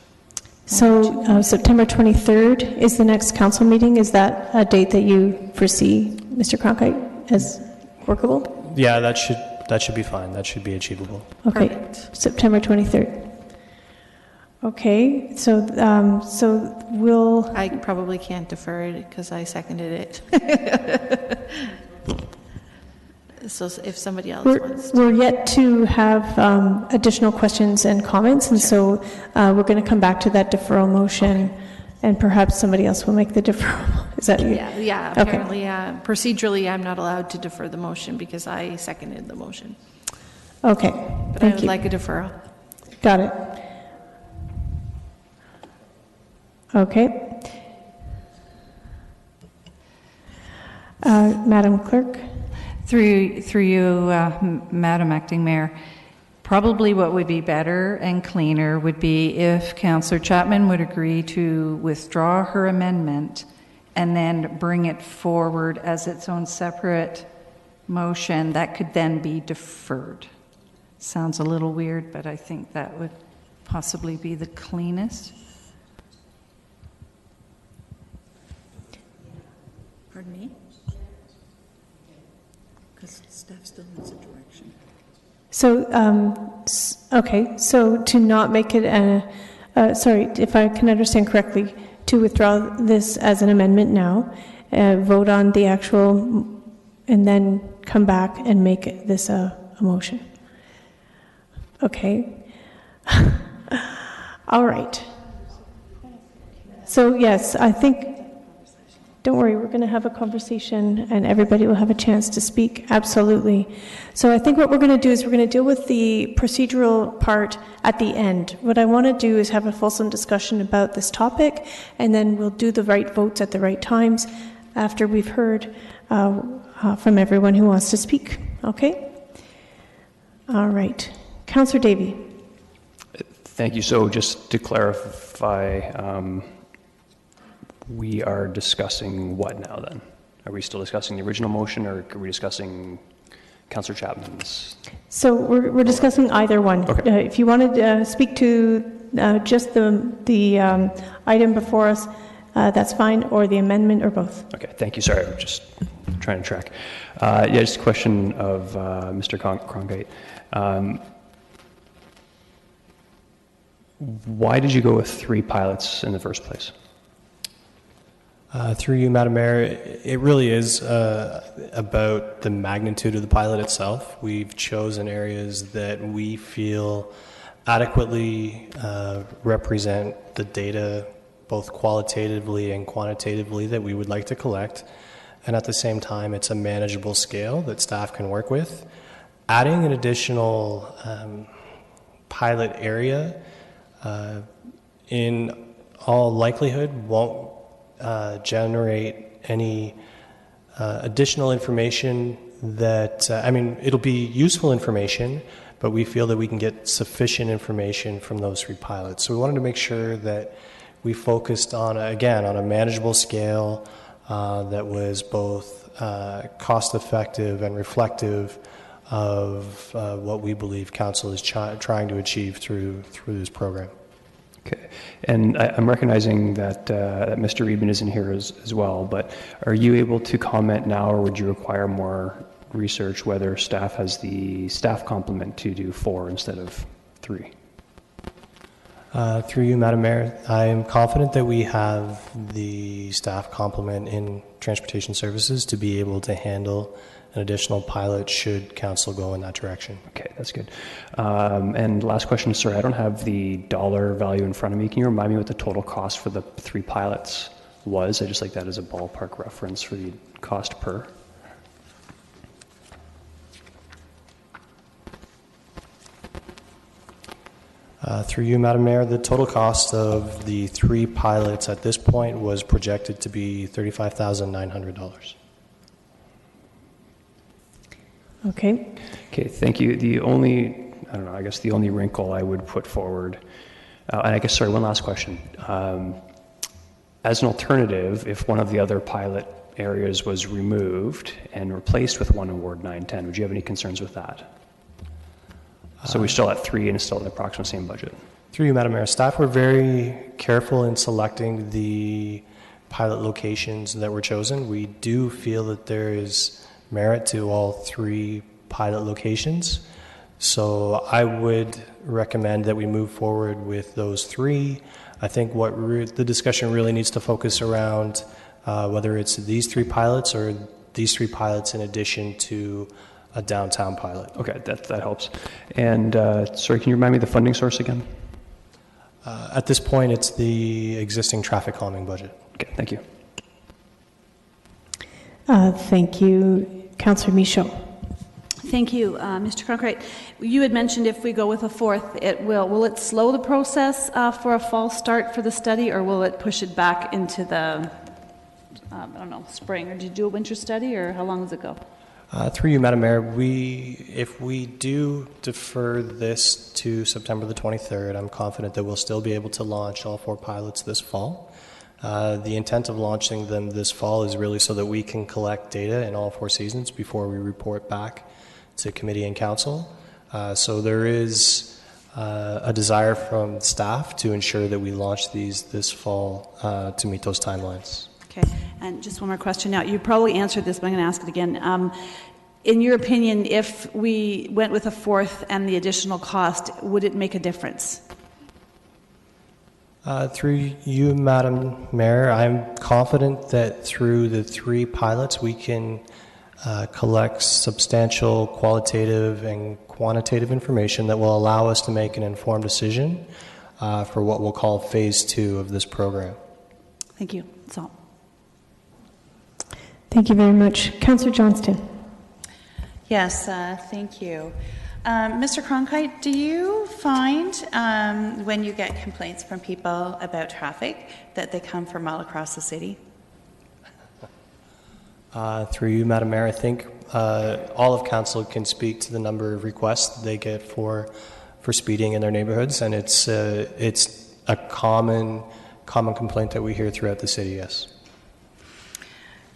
So September 23rd is the next council meeting. Is that a date that you foresee, Mr. Cronkite, as workable? Yeah, that should be fine. That should be achievable. Okay, perfect. September 23rd. Okay, so we'll. I probably can't defer it because I seconded it. So if somebody else wants to. We're yet to have additional questions and comments, and so we're going to come back to that deferral motion, and perhaps somebody else will make the deferral. Is that you? Yeah. Apparently, procedurally, I'm not allowed to defer the motion because I seconded the motion. Okay. But I would like a deferral. Got it. Okay. Madam Clerk. Through you, Madam Acting Mayor, probably what would be better and cleaner would be if Councillor Chapman would agree to withdraw her amendment and then bring it forward as its own separate motion that could then be deferred. Sounds a little weird, but I think that would possibly be the cleanest. Pardon me? Because staff still needs a direction. So, okay, so to not make it sorry, if I can understand correctly, to withdraw this as an amendment now, vote on the actual, and then come back and make this a motion. Okay. All right. So, yes, I think, Don't worry, we're going to have a conversation and everybody will have a chance to speak. Absolutely. So I think what we're going to do is we're going to deal with the procedural part at the end. What I want to do is have a fulsome discussion about this topic, and then we'll do the right votes at the right times after we've heard from everyone who wants to speak. Okay? All right. Councillor Davey. Thank you. So just to clarify, we are discussing what now then? Are we still discussing the original motion, or are we discussing Councillor Chapman's? So we're discussing either one. Okay. If you want to speak to just the item before us, that's fine, or the amendment, or both. Okay, thank you. Sorry, I'm just trying to track. Yeah, just a question of Mr. Cronkite. Why did you go with 3 pilots in the first place? Through you, Madam Mayor, it really is about the magnitude of the pilot itself. We've chosen areas that we feel adequately represent the data, both qualitatively and quantitatively, that we would like to collect. And at the same time, it's a manageable scale that staff can work with. Adding an additional pilot area, in all likelihood, won't generate any additional information that, it'll be useful information, but we feel that we can get sufficient information from those 3 pilots. So we wanted to make sure that we focused on, again, on a manageable scale that was both cost-effective and reflective of what we believe Council is trying to achieve through this program. Okay, and I'm recognizing that Mr. Reedman isn't here as well, but are you able to comment now, or would you require more research whether staff has the staff complement to do 4 instead of 3? Through you, Madam Mayor, I am confident that we have the staff complement in Transportation Services to be able to handle an additional pilot should Council go in that direction. Okay, that's good. And last question, sorry, I don't have the dollar value in front of me. Can you remind me what the total cost for the 3 pilots was? I just like that as a ballpark reference for the cost per. Through you, Madam Mayor, the total cost of the 3 pilots at this point was projected to be $35,900. Okay. Okay, thank you. The only wrinkle I would put forward, and I guess, sorry, one last question. As an alternative, if one of the other pilot areas was removed and replaced with one in Ward 910, would you have any concerns with that? So we're still at 3 and it's still at the approximate same budget. Through you, Madam Mayor, staff were very careful in selecting the pilot locations that were chosen. We do feel that there is merit to all 3 pilot locations. So I would recommend that we move forward with those 3. I think what the discussion really needs to focus around whether it's these 3 pilots or these 3 pilots in addition to a downtown pilot. Okay, that helps. And sorry, can you remind me of the funding source again? At this point, it's the existing traffic calming budget. Okay, thank you. Thank you. Councillor Michaud. Thank you, Mr. Cronkite. You had mentioned if we go with a 4th, will it slow the process for a fall start for the study, or will it push it back into the, spring? Or did you do a winter study, or how long does it go? Through you, Madam Mayor, if we do defer this to September the 23rd, I'm confident that we'll still be able to launch all 4 pilots this fall. The intent of launching them this fall is really so that we can collect data in all 4 seasons before we report back to committee and council. So there is a desire from staff to ensure that we launch these this fall to meet those timelines. Okay, and just one more question now. You probably answered this, but I'm going to ask it again. In your opinion, if we went with a 4th and the additional cost, would it make a difference? Through you, Madam Mayor, I'm confident that through the 3 pilots we can collect substantial qualitative and quantitative information that will allow us to make an informed decision for what we'll call phase 2 of this program. Thank you. That's all. Thank you very much. Councillor Johnston. Yes, thank you. Mr. Cronkite, do you find when you get complaints from people about traffic that they come from all across the city? Through you, Madam Mayor, I think all of council can speak to the number of requests they get for speeding in their neighborhoods, and it's a common complaint that we hear throughout the city. Yes.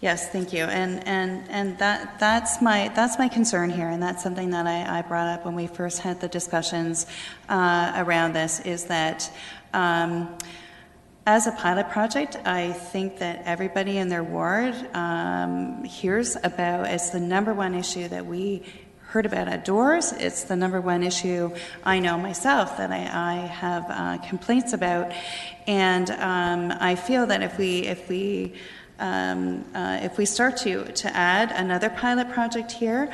Yes, thank you, and that's my concern here, and that's something that I brought up when we first had the discussions around this. Is that as a pilot project, I think that everybody in their ward hears about as the number one issue that we heard about outdoors. It's the number one issue I know myself that I have complaints about, and I feel that if we start to add another pilot project here,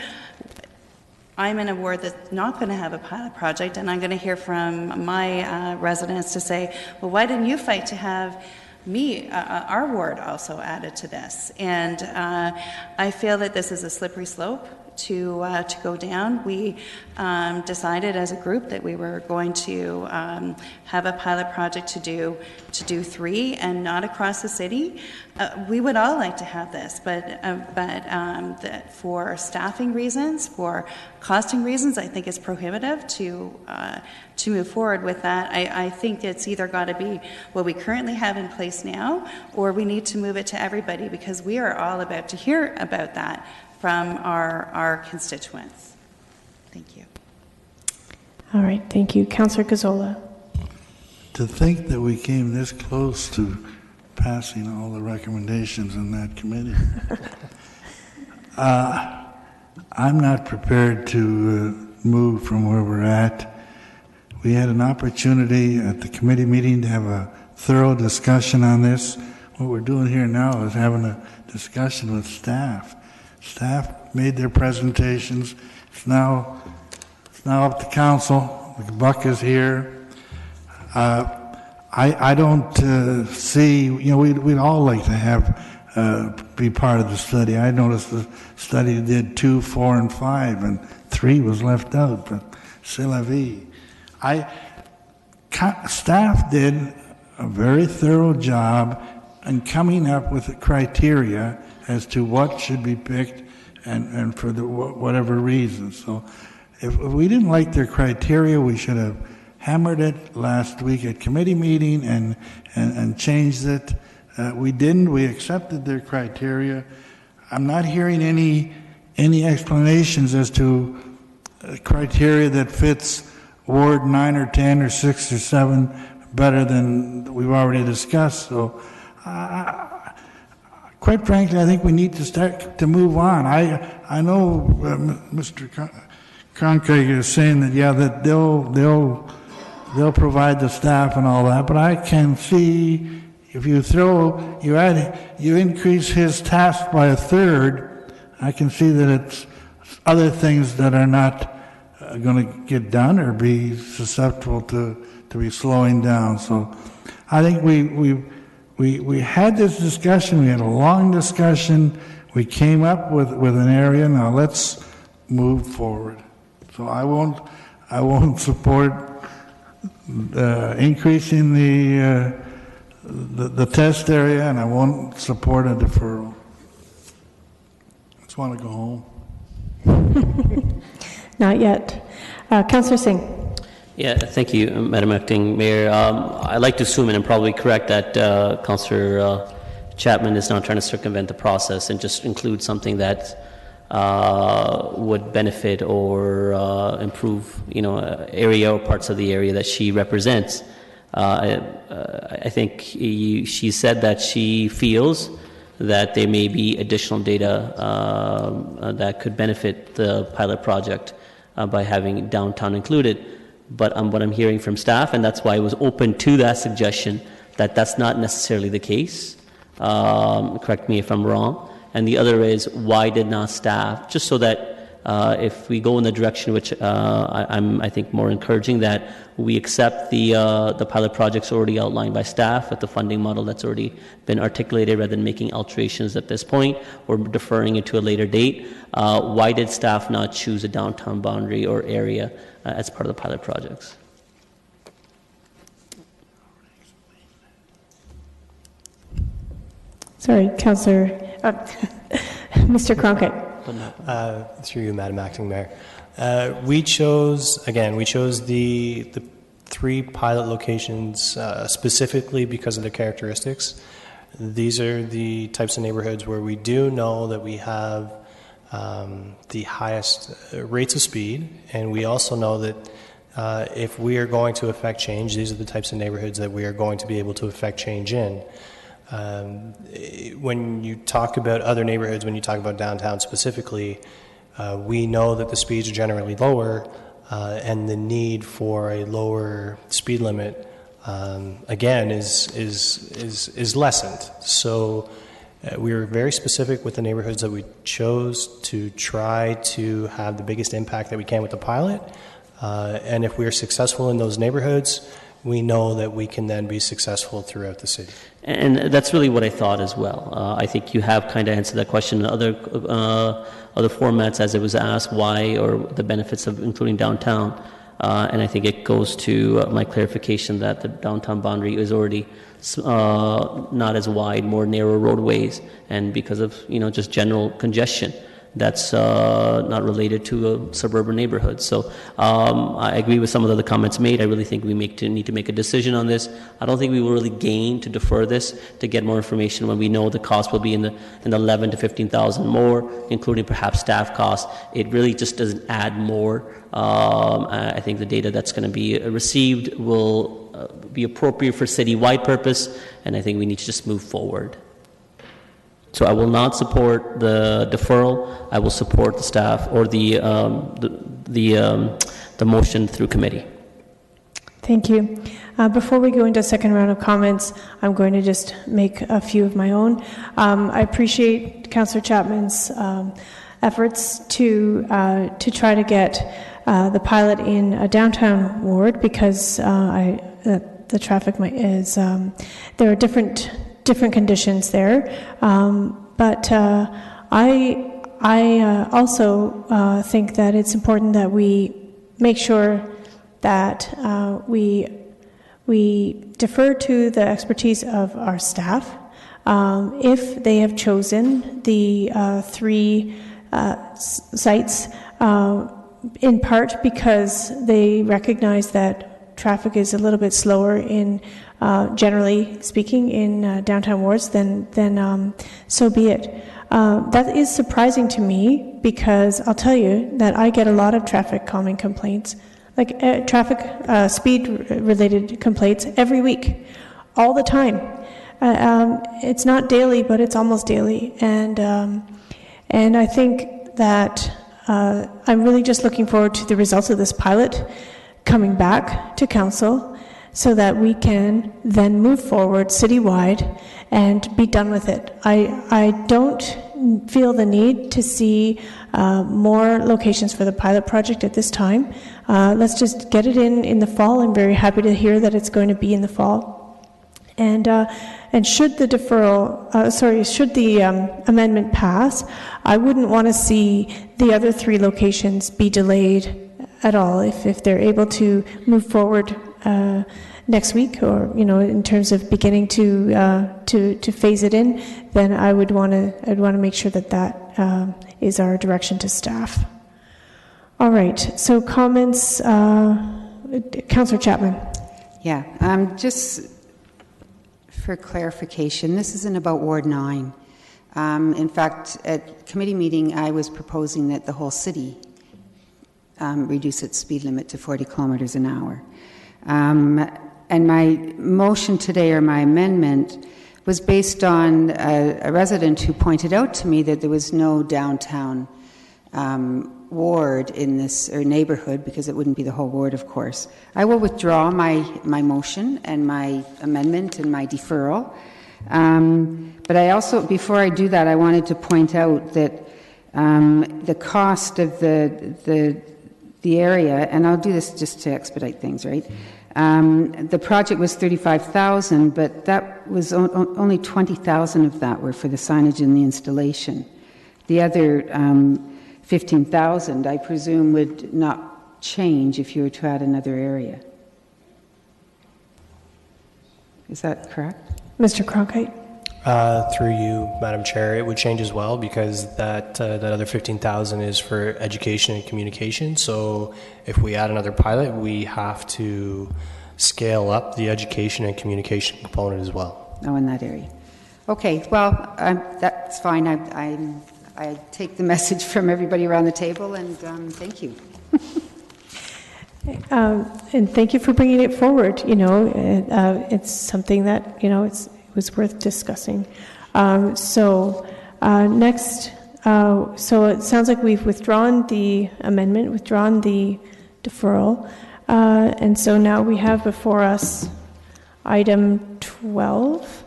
I'm in a ward that's not going to have a pilot project, and I'm going to hear from my residents to say, well, why didn't you fight to have me, our ward, also added to this? And I feel that this is a slippery slope to go down. We decided as a group that we were going to have a pilot project to do 3 and not across the city. We would all like to have this, but that for staffing reasons, for costing reasons, I think it's prohibitive to move forward with that. I think it's either got to be what we currently have in place now, or we need to move it to everybody, because we are all about to hear about that from our constituents. Thank you. All right, thank you. Councillor Gazzola. To think that we came this close to passing all the recommendations in that committee. I'm not prepared to move from where we're at. We had an opportunity at the committee meeting to have a thorough discussion on this. What we're doing here now is having a discussion with staff. Staff made their presentations. It's now up to council. The buck is here. I don't see, we'd all like to have be part of the study. I noticed the study did 2, 4, and 5, and 3 was left out, but c'est la vie. Staff did a very thorough job in coming up with the criteria as to what should be picked and for whatever reason. So if we didn't like their criteria, we should have hammered it last week at committee meeting and changed it. We didn't. We accepted their criteria. I'm not hearing any explanations as to criteria that fits Ward 9 or 10 or 6 or 7 better than we've already discussed. So quite frankly, I think we need to start to move on. I know Mr. Cronkite is saying that that they'll provide the staff and all that, but I can see if you increase his task by a third, I can see that it's other things that are not going to get done or be susceptible to be slowing down. So I think we had this discussion. We had a long discussion. We came up with an area. Now let's move forward. So I won't support increasing the test area, and I won't support a deferral. I just want to go home. Not yet. Councillor Singh. Yeah, thank you, Madam Acting Mayor. I'd like to assume, and I'm probably correct, that Councillor Chapman is not trying to circumvent the process and just include something that would benefit or improve, area or parts of the area that she represents. I think she said that she feels that there may be additional data that could benefit the pilot project by having downtown included. But what I'm hearing from staff, and that's why I was open to that suggestion, that that's not necessarily the case. Correct me if I'm wrong. And the other is, why did not staff, just so that if we go in the direction which I think more encouraging, that we accept the pilot projects already outlined by staff with the funding model that's already been articulated, rather than making alterations at this point or deferring it to a later date. Why did staff not choose a downtown boundary or area as part of the pilot projects? Sorry, Councillor, Mr. Cronkite. Through you, Madam Acting Mayor. We chose the 3 pilot locations specifically because of their characteristics. These are the types of neighborhoods where we do know that we have the highest rates of speed, and we also know that if we are going to affect change, these are the types of neighborhoods that we are going to be able to affect change in. When you talk about other neighborhoods, when you talk about downtown specifically, we know that the speeds are generally lower, and the need for a lower speed limit, again, is lessened. So we were very specific with the neighborhoods that we chose to try to have the biggest impact that we can with the pilot. And if we are successful in those neighborhoods, we know that we can then be successful throughout the city. And that's really what I thought as well. I think you have kind of answered that question in other formats as it was asked, why or the benefits of including downtown. And I think it goes to my clarification that the downtown boundary is already not as wide, more narrow roadways, and because of just general congestion. That's not related to a suburban neighborhood. So I agree with some of the other comments made. I really think we need to make a decision on this. I don't think we will really gain to defer this to get more information when we know the cost will be in the 11 to 15,000 more, including perhaps staff costs. It really just doesn't add more. I think the data that's going to be received will be appropriate for citywide purpose, and I think we need to just move forward. So I will not support the deferral. I will support the staff or the motion through committee. Thank you. Before we go into a second round of comments, I'm going to just make a few of my own. I appreciate Councillor Chapman's efforts to try to get the pilot in a downtown ward, because the traffic is there are different conditions there, but I also think that it's important that we make sure that we defer to the expertise of our staff. If they have chosen the 3 sites, in part because they recognize that traffic is a little bit slower in generally speaking in downtown wards, then so be it. That is surprising to me, because I'll tell you that I get a lot of traffic calming complaints, like traffic speed related complaints every week, all the time. It's not daily, but it's almost daily, and I think that I'm really just looking forward to the results of this pilot coming back to council, so that we can then move forward citywide and be done with it. I don't feel the need to see more locations for the pilot project at this time. Let's just get it in the fall. I'm very happy to hear that it's going to be in the fall. And should the should the amendment pass, I wouldn't want to see the other 3 locations be delayed at all. If they're able to move forward next week, or in terms of beginning to phase it in, then I'd want to make sure that is our direction to staff. All right. So comments, Councillor Chapman. Yeah. Just for clarification, this isn't about Ward 9. In fact, at committee meeting, I was proposing that the whole city reduce its speed limit to 40 kilometers an hour. And my motion today, or my amendment, was based on a resident who pointed out to me that there was no downtown ward in this, or neighborhood, because it wouldn't be the whole ward, of course. I will withdraw my motion and my amendment and my deferral. But I also, before I do that, I wanted to point out that the cost of the area, and I'll do this just to expedite things, right? The project was $35,000, but that was only $20,000 of that were for the signage and the installation. The other $15,000, I presume, would not change if you were to add another area. Is that correct? Mr. Cronkite? Through you, Madam Chair, it would change as well because that other $15,000 is for education and communication. So if we add another pilot, we have to scale up the education and communication component as well. Oh, in that area. Okay, well, that's fine. I take the message from everybody around the table, and thank you. And thank you for bringing it forward. You know, it's something that, you know, it was worth discussing. Next, so it sounds like we've withdrawn the amendment, withdrawn the deferral, and so now we have before us item 12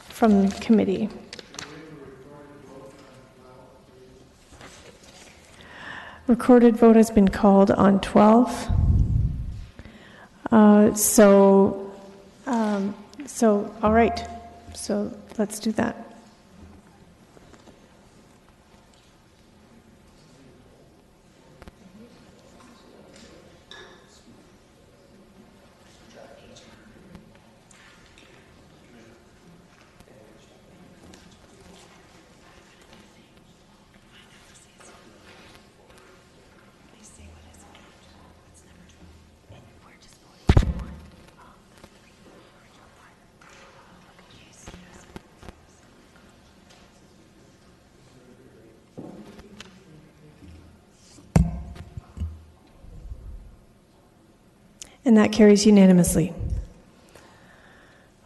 from committee. Recorded vote has been called on 12. All right. So let's do that. And that carries unanimously.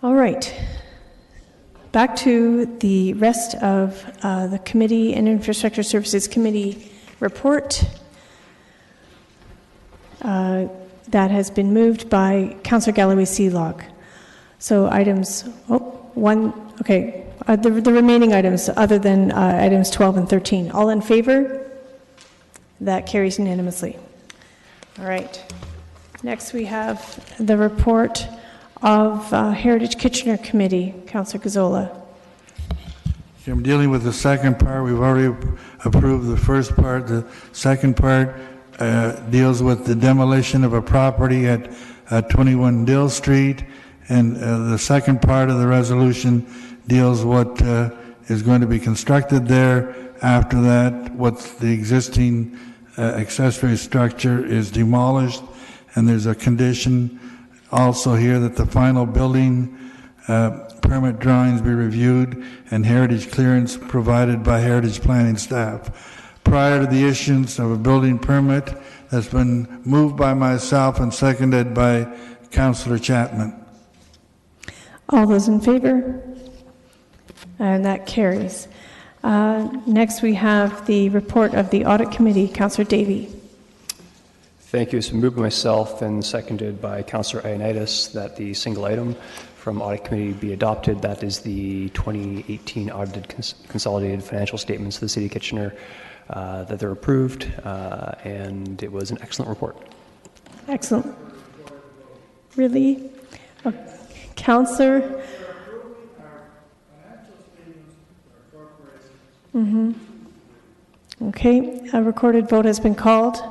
All right. Back to the rest of the Committee and Infrastructure Services Committee report. That has been moved by Councillor Galloway-Sealock. So items, the remaining items other than items 12 and 13. All in favor? That carries unanimously. All right. Next, we have the report of Heritage Kitchener Committee. Councillor Gazzola. I'm dealing with the second part. We've already approved the first part. The second part deals with the demolition of a property at 21 Dill Street. And the second part of the resolution deals what is going to be constructed there. After that, what's the existing accessory structure is demolished. And there's a condition also here that the final building permit drawings be reviewed and heritage clearance provided by heritage planning staff. Prior to the issuance of a building permit that's been moved by myself and seconded by Councillor Chapman. All those in favor? And that carries. Next we have the report of the Audit Committee. Councillor Davey. Thank you. It's been moved by myself and seconded by Councillor Ioannidis that the single item from Audit Committee be adopted. That is the 2018 audited consolidated financial statements of the City of Kitchener that they're approved, and it was an excellent report. Excellent. Really? Councillor? Okay, a recorded vote has been called.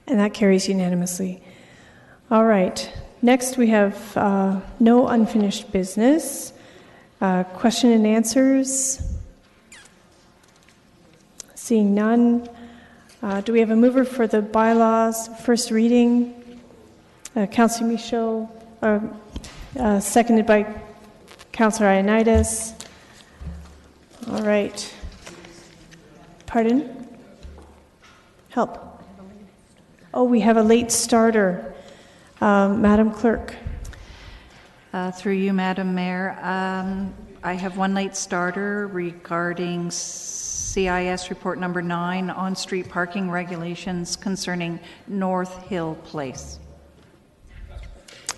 And that carries unanimously. All right. Next, we have no unfinished business. Question and answers. Seeing none. Do we have a mover for the bylaws first reading? Councillor Michaud, seconded by Councillor Ioannidis. All right. Pardon? Help. Oh, we have a late starter. Madam Clerk. Through you, Madam Mayor, I have one late starter regarding CIS report number 9, on-street parking regulations concerning North Hill Place.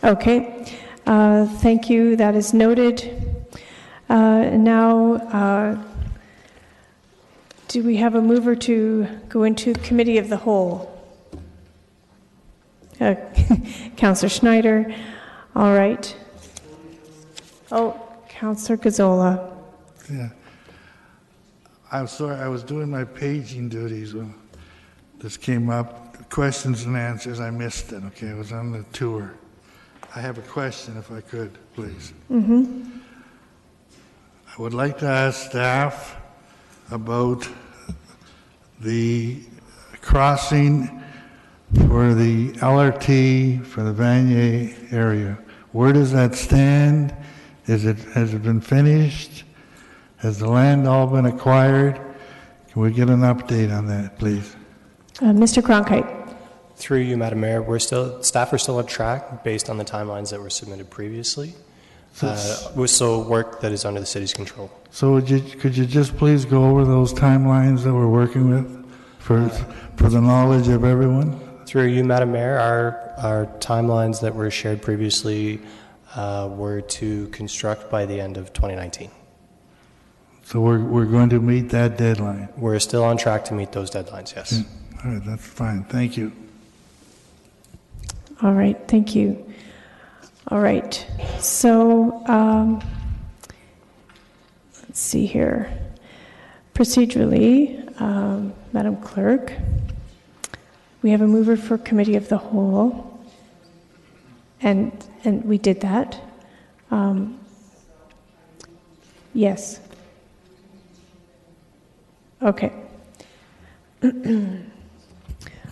Okay, thank you. That is noted. Now, do we have a mover to go into committee of the whole? Councillor Schneider. All right. Oh, Councillor Gazzola. Yeah. I'm sorry, I was doing my paging duties when this came up. Questions and answers, I missed it, okay? I was on the tour. I have a question, if I could, please. Mm-hmm. I would like to ask staff about the crossing for the LRT for the Vanier area. Where does that stand? Has it been finished? Has the land all been acquired? Can we get an update on that, please? Mr. Cronkite. Through you, Madam Mayor, staff are still on track based on the timelines that were submitted previously. With so work that is under the city's control. So could you just please go over those timelines that we're working with for the knowledge of everyone? Through you, Madam Mayor, our timelines that were shared previously were to construct by the end of 2019. So we're going to meet that deadline? We're still on track to meet those deadlines, yes. Yeah. All right, that's fine. Thank you. All right, thank you. All right, so let's see here. Procedurally, Madam Clerk, we have a mover for committee of the whole, and we did that. Yes. Okay.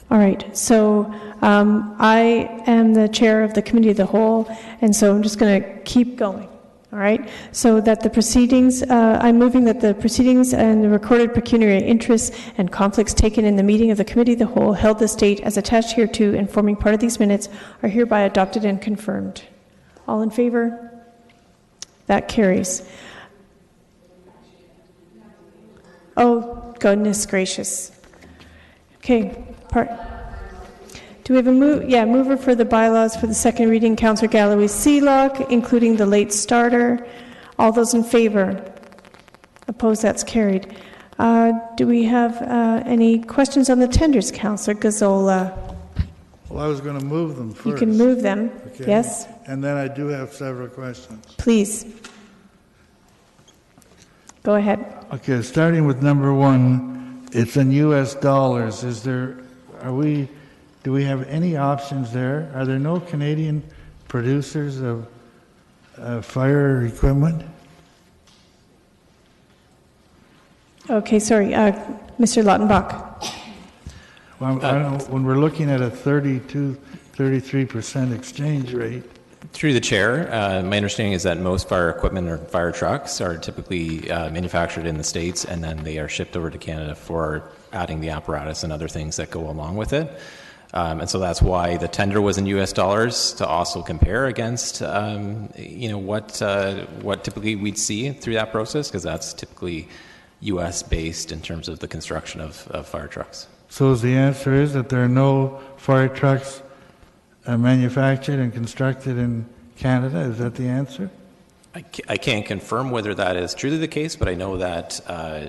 All right, so I am the chair of the Committee of the Whole, and so I'm just going to keep going, all right? So that the proceedings, I'm moving that the proceedings and the recorded pecuniary interests and conflicts taken in the meeting of the Committee of the Whole held this date as attached hereto and forming part of these minutes are hereby adopted and confirmed. All in favor? That carries. Oh, goodness gracious. Okay. Do we have a mover for the bylaws for the second reading, Councillor Galloway Sealock, including the late starter. All those in favor? Opposed? That's carried. Do we have any questions on the tenders, Councillor Gazzola? Well, I was going to move them first. You can move them, Okay. yes? And then I do have several questions. Please. Go ahead. Okay, starting with number 1, it's in U.S. dollars. Do we have any options there? Are there no Canadian producers of fire equipment? Okay, sorry, Mr. Lautenbach. Well, I don't, when we're looking at a 33% exchange rate. Through the chair, my understanding is that most fire equipment or fire trucks are typically manufactured in the States and then they are shipped over to Canada for adding the apparatus and other things that go along with it. And so that's why the tender was in U.S. dollars to also compare against, what typically we'd see through that process, because that's typically U.S. based in terms of the construction of fire trucks. So the answer is that there are no fire trucks manufactured and constructed in Canada? Is that the answer? I can't confirm whether that is truly the case, but I know that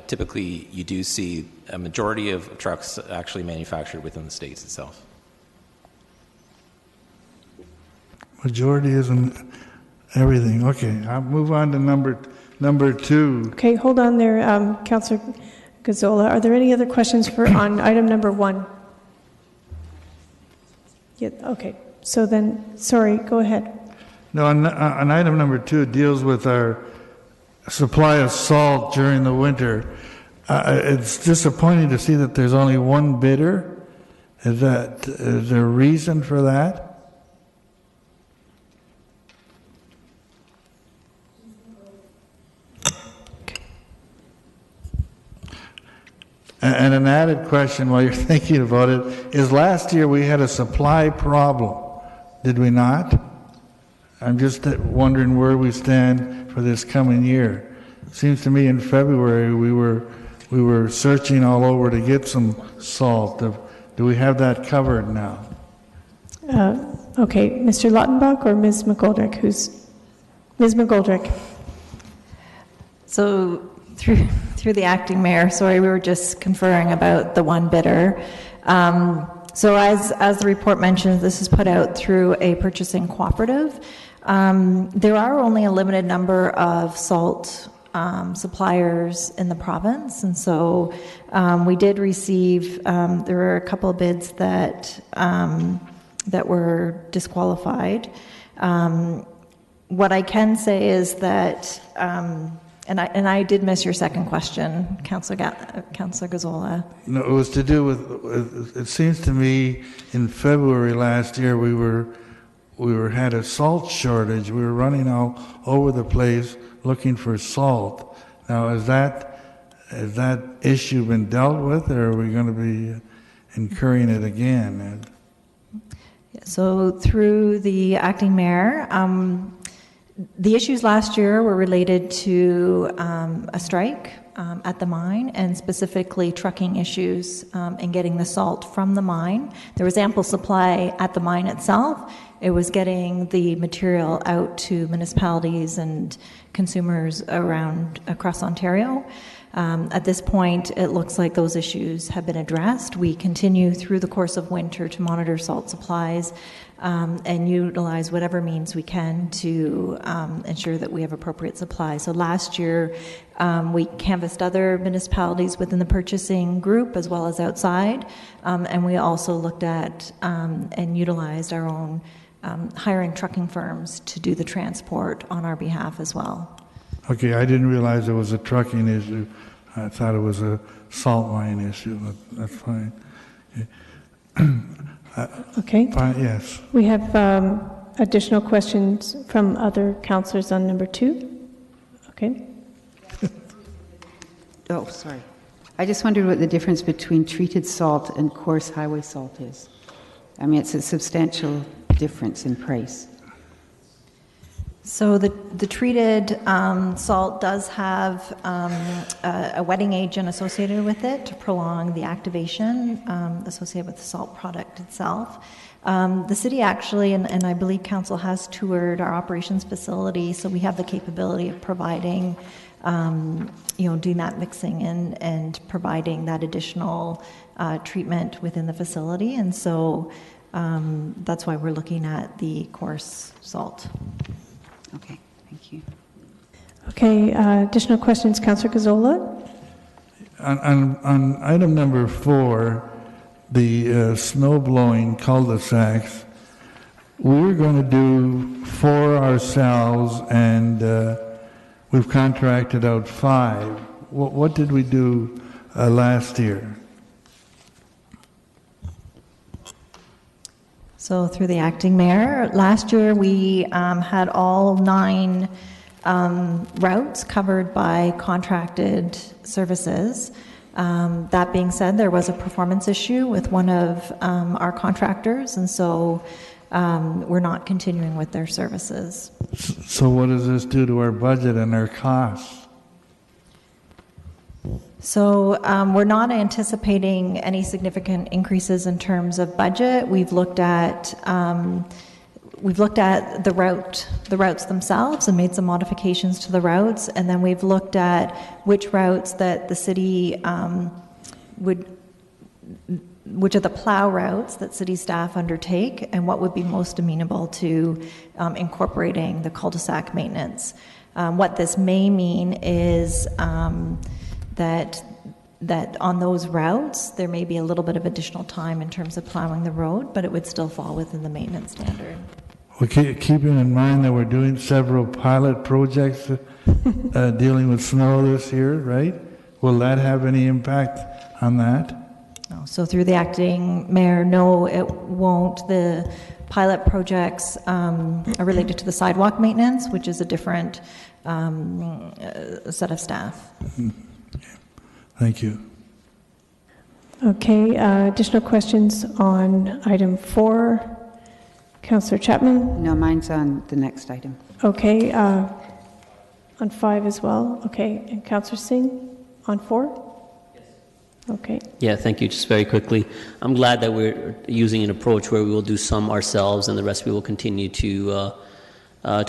typically you do see a majority of trucks actually manufactured within the States itself. Majority isn't everything. Okay, I'll move on to number 2. Okay, hold on there, Councillor Gazzola. Are there any other questions on item number 1? Yeah, okay. So then, sorry, go ahead. No, on item number 2, it deals with our supply of salt during the winter. It's disappointing to see that there's only one bidder. Is there a reason for that? And an added question while you're thinking about it is last year we had a supply problem, did we not? I'm just wondering where we stand for this coming year. Seems to me in February we were searching all over to get some salt. Do we have that covered now? Okay, Mr. Lautenbach or Ms. McGoldrick? Ms. McGoldrick? So through the acting mayor, sorry, we were just conferring about the one bidder. So as the report mentions, this is put out through a purchasing cooperative. There are only a limited number of salt suppliers in the province, and so we did receive, there were a couple of bids that were disqualified. What I can say is that, and I did miss your second question, Councillor Gazzola. No, it was to do with, it seems to me in February last year we had a salt shortage. We were running all over the place looking for salt. Now, has that issue been dealt with, or are we going to be incurring it again? So through the acting mayor, the issues last year were related to a strike at the mine, and specifically trucking issues in getting the salt from the mine. There was ample supply at the mine itself. It was getting the material out to municipalities and consumers across Ontario. At this point, it looks like those issues have been addressed. We continue through the course of winter to monitor salt supplies and utilize whatever means we can to ensure that we have appropriate supply. So last year, we canvassed other municipalities within the purchasing group as well as outside, and we also looked at and utilized our own hiring trucking firms to do the transport on our behalf as well. Okay, I didn't realize it was a trucking issue. I thought it was a salt mine issue, but that's fine. Okay. Fine, yes. We have additional questions from other councillors on number 2. Okay. Oh, sorry. I just wondered what the difference between treated salt and coarse highway salt is. I mean, it's a substantial difference in price. So the treated salt does have a wetting agent associated with it to prolong the activation associated with the salt product itself. The city actually, and I believe council has toured our operations facility, so we have the capability of providing, doing that mixing and providing that additional treatment within the facility. And so that's why we're looking at the coarse salt. Okay, thank you. Okay, additional questions, Councillor Gazzola? On item number 4, the snow blowing cul-de-sacs, we were going to do 4 ourselves, and we've contracted out 5. What did we do last year? So through the acting mayor, last year we had all 9 routes covered by contracted services. That being said, there was a performance issue with one of our contractors, and so we're not continuing with their services. So what does this do to our budget and our costs? So we're not anticipating any significant increases in terms of budget. We've looked at the routes themselves and made some modifications to the routes, and then we've looked at which routes that the city which are the plow routes that city staff undertake, and what would be most amenable to incorporating the cul-de-sac maintenance. What this may mean is that on those routes, there may be a little bit of additional time in terms of plowing the road, but it would still fall within the maintenance standard. Well, keeping in mind that we're doing several pilot projects dealing with snow this year, right? Will that have any impact on that? No. So through the acting mayor, no, it won't. The pilot projects are related to the sidewalk maintenance, which is a different set of staff. Thank you. Okay, additional questions on item 4? Councillor Chapman? No, mine's on the next item. Okay, on 5 as well? Okay, and Councillor Singh on 4? Okay. Yeah, thank you. Just very quickly, I'm glad that we're using an approach where we will do some ourselves and the rest we will continue to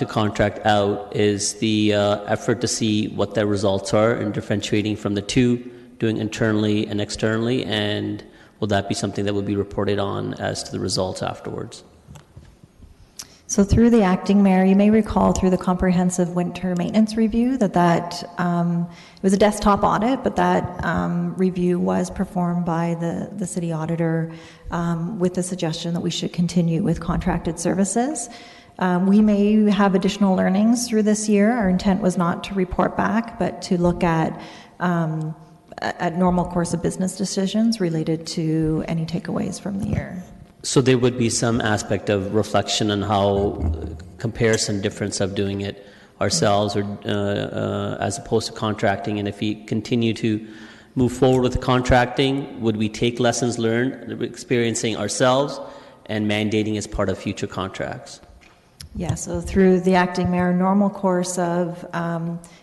contract out. Is the effort to see what their results are and differentiating from the two, doing internally and externally, and will that be something that will be reported on as to the results afterwards? So through the acting mayor, you may recall through the comprehensive winter maintenance review that it was a desktop audit, but that review was performed by the city auditor with the suggestion that we should continue with contracted services. We may have additional learnings through this year. Our intent was not to report back, but to look at normal course of business decisions related to any takeaways from the year. So there would be some aspect of reflection on how comparison difference of doing it ourselves or as opposed to contracting. And if we continue to move forward with the contracting, would we take lessons learned, experiencing ourselves and mandating as part of future contracts? Yeah, so through the acting mayor, normal course of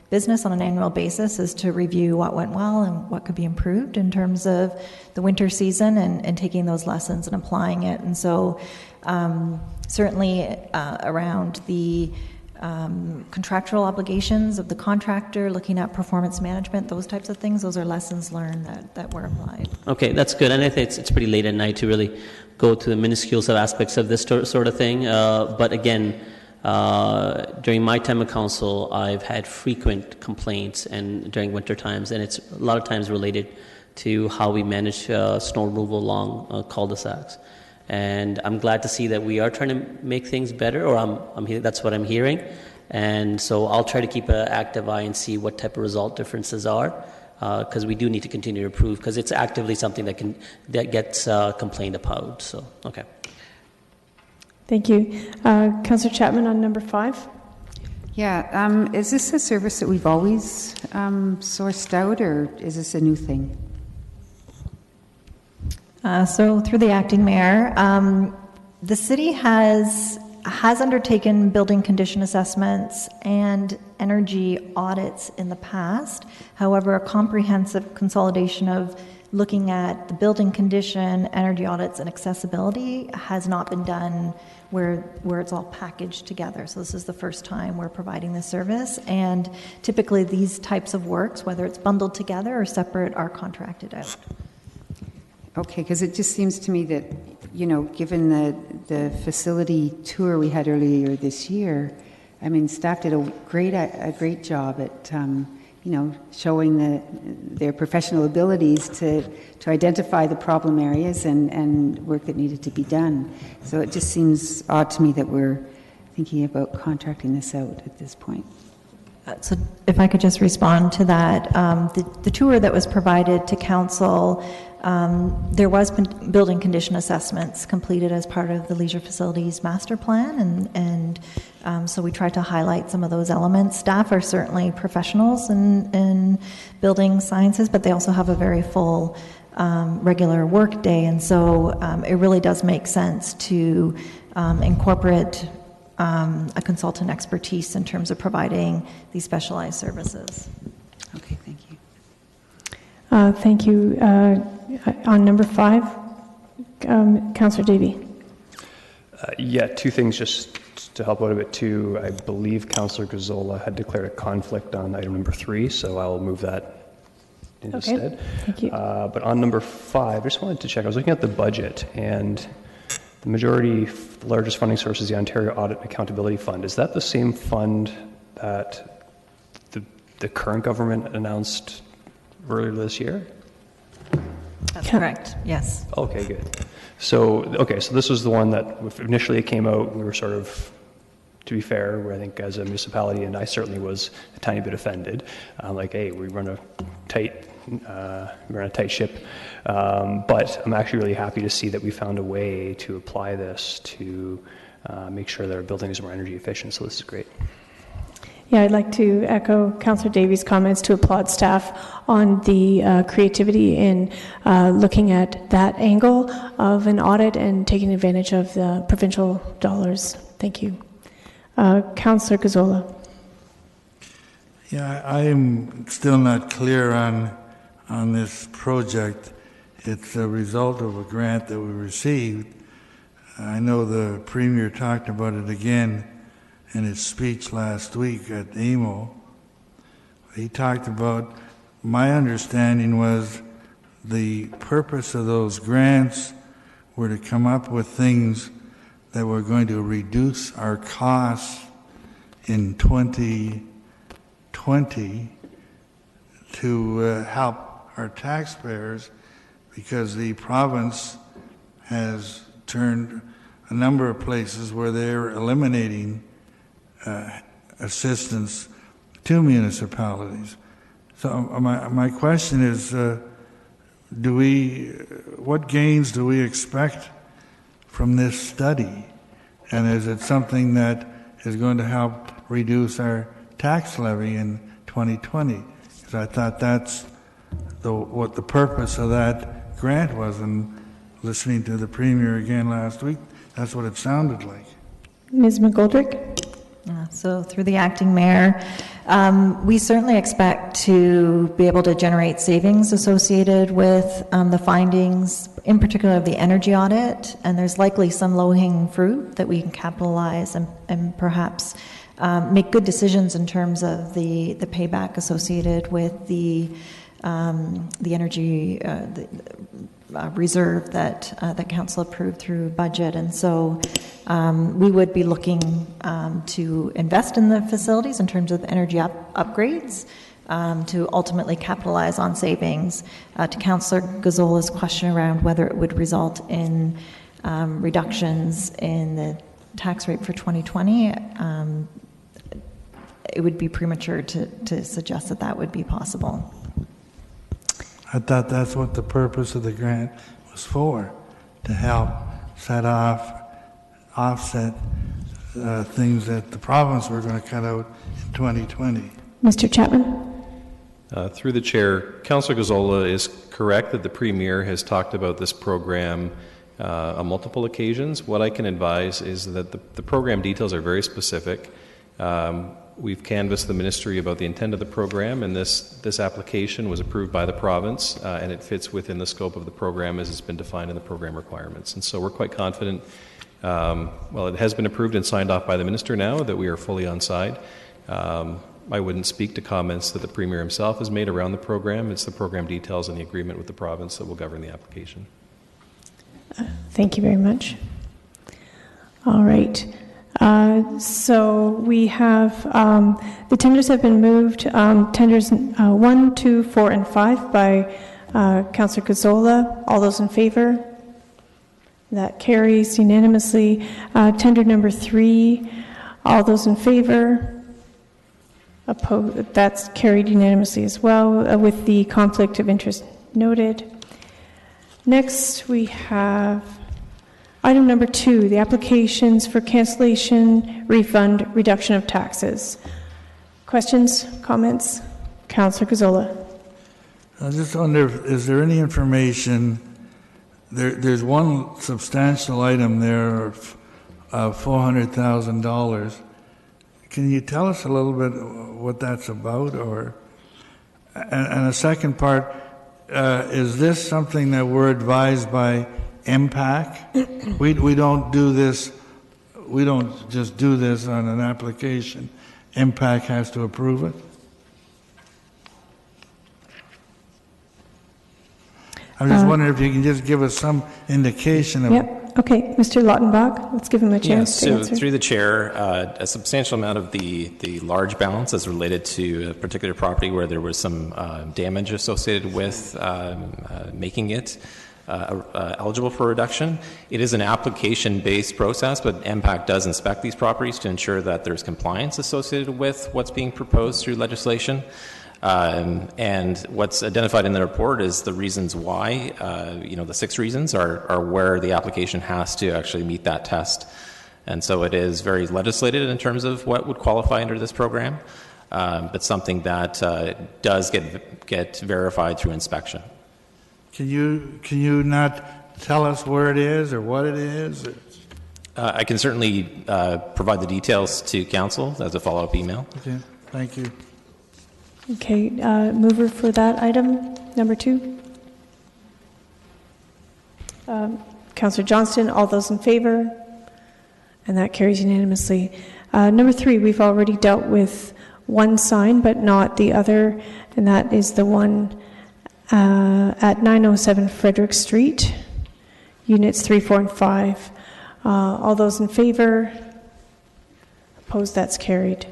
business on an annual basis is to review what went well and what could be improved in terms of the winter season and taking those lessons and applying it. And so certainly around the contractual obligations of the contractor, looking at performance management, those types of things, those are lessons learned that were applied. Okay, that's good. And I think it's pretty late at night to really go to the minuscule aspects of this sort of thing. But again, during my time at council, I've had frequent complaints and during winter times, and it's a lot of times related to how we manage snow removal along cul-de-sacs. And I'm glad to see that we are trying to make things better, or that's what I'm hearing. And so I'll try to keep an active eye and see what type of result differences are, because we do need to continue to improve, because it's actively something that gets complained about. So, okay. Thank you. Councillor Chapman on number 5. Yeah, is this a service that we've always sourced out, or is this a new thing? So through the acting mayor, the city has undertaken building condition assessments and energy audits in the past. However, a comprehensive consolidation of looking at the building condition, energy audits, and accessibility has not been done where it's all packaged together. So this is the first time we're providing this service. And typically these types of works, whether it's bundled together or separate, are contracted out. Okay, because it just seems to me that, given the facility tour we had earlier this year, I mean, staff did a great job at, showing their professional abilities to identify the problem areas and work that needed to be done. So it just seems odd to me that we're thinking about contracting this out at this point. So if I could just respond to that, the tour that was provided to council, there was building condition assessments completed as part of the leisure facilities master plan, and so we tried to highlight some of those elements. Staff are certainly professionals in building sciences, but they also have a very full regular work day, and so it really does make sense to incorporate a consultant expertise in terms of providing these specialized services. Okay, thank you. Thank you. On number 5, Councillor Davey. Yeah, two things just to help out a bit too. I believe Councillor Gazzola had declared a conflict on item number 3, so I'll move that instead. Okay, thank you. But on number 5, I just wanted to check. I was looking at the budget, and the majority, the largest funding source is the Ontario Audit and Accountability Fund. Is that the same fund that the current government announced earlier this year? That's correct, yes. Okay, good. So this was the one that initially it came out, we were sort of, to be fair, where I think as a municipality, and I certainly was a tiny bit offended, like, hey, we run a tight ship. But I'm actually really happy to see that we found a way to apply this to make sure that our buildings are more energy efficient, so this is great. Yeah, I'd like to echo Councillor Davies' comments to applaud staff on the creativity in looking at that angle of an audit and taking advantage of the provincial dollars. Thank you. Councillor Gazzola. Yeah, I am still not clear on this project. It's a result of a grant that we received. I know the Premier talked about it again in his speech last week at AMO. He talked about, my understanding was the purpose of those grants were to come up with things that were going to reduce our costs in 2020 to help our taxpayers, because the province has turned a number of places where they're eliminating assistance to municipalities. So my question is, what gains do we expect from this study? And is it something that is going to help reduce our tax levy in 2020? Because I thought that's what the purpose of that grant was, and listening to the Premier again last week, that's what it sounded like. Ms. McGoldrick? So through the acting mayor, we certainly expect to be able to generate savings associated with the findings, in particular of the energy audit, and there's likely some low-hanging fruit that we can capitalize and perhaps make good decisions in terms of the payback associated with the energy reserve that council approved through budget. And so we would be looking to invest in the facilities in terms of energy upgrades to ultimately capitalize on savings. To Councillor Gazzola's question around whether it would result in reductions in the tax rate for 2020, it would be premature to suggest that that would be possible. I thought that's what the purpose of the grant was for, to help offset things that the province were going to cut out in 2020. Mr. Chapman? Through the chair, Councillor Gazzola is correct that the Premier has talked about this program on multiple occasions. What I can advise is that the program details are very specific. We've canvassed the ministry about the intent of the program, and this application was approved by the province, and it fits within the scope of the program as it's been defined in the program requirements. And so we're quite confident, it has been approved and signed off by the minister now, that we are fully on side. I wouldn't speak to comments that the Premier himself has made around the program. It's the program details and the agreement with the province that will govern the application. Thank you very much. All right. So we have, the tenders have been moved, tenders 1, 2, 4, and 5 by Councillor Gazzola. All those in favor? That carries unanimously. Tender number 3, all those in favor? Opposed? That's carried unanimously as well, with the conflict of interest noted. Next, we have item number 2, the applications for cancellation, refund, reduction of taxes. Questions, comments? Councillor Gazzola. I just wonder, is there any information, there's one substantial item there of $400,000. Can you tell us a little bit what that's about? And the second part, is this something that we're advised by MPAC? We don't do this, we don't just do this on an application. MPAC has to approve it? I'm just wondering if you can just give us some indication of... Yep. Okay, Mr. Lautenbach, let's give him a chance to answer. Through the chair, a substantial amount of the large balance is related to a particular property where there was some damage associated with making it eligible for reduction. It is an application-based process, but MPAC does inspect these properties to ensure that there's compliance associated with what's being proposed through legislation. And what's identified in the report is the reasons why, the 6 reasons are where the application has to actually meet that test. And so it is very legislated in terms of what would qualify under this program, but something that does get verified through inspection. Can you not tell us where it is or what it is? I can certainly provide the details to council as a follow-up email. Okay, thank you. Okay, mover for that item, number 2. Councillor Johnston, all those in favor? And that carries unanimously. Number 3, we've already dealt with one sign, but not the other, and that is the one at 907 Frederick Street, units 3, 4, and 5. All those in favor? Opposed? That's carried.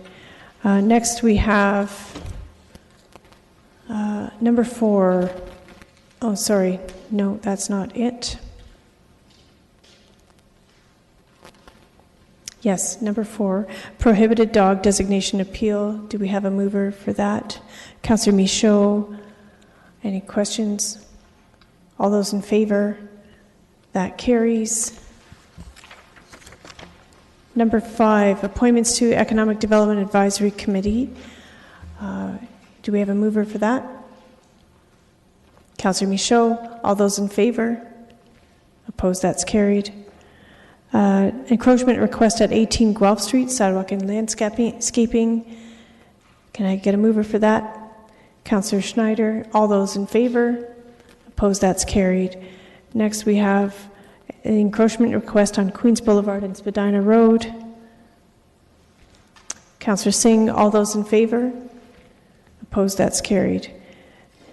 Next, we have number 4. Oh, sorry. No, that's not it. Yes, number 4, prohibited dog designation appeal. Do we have a mover for that? Councillor Michaud, any questions? All those in favor? That carries. Number 5, appointments to Economic Development Advisory Committee. Do we have a mover for that? Councillor Michaud, all those in favor? Opposed? That's carried. Encroachment request at 18 Guelph Street, sidewalk and landscaping. Can I get a mover for that? Councillor Schneider, all those in favor? Opposed? That's carried. Next, we have an encroachment request on Queens Boulevard and Spadina Road. Councillor Singh, all those in favor? Opposed? That's carried.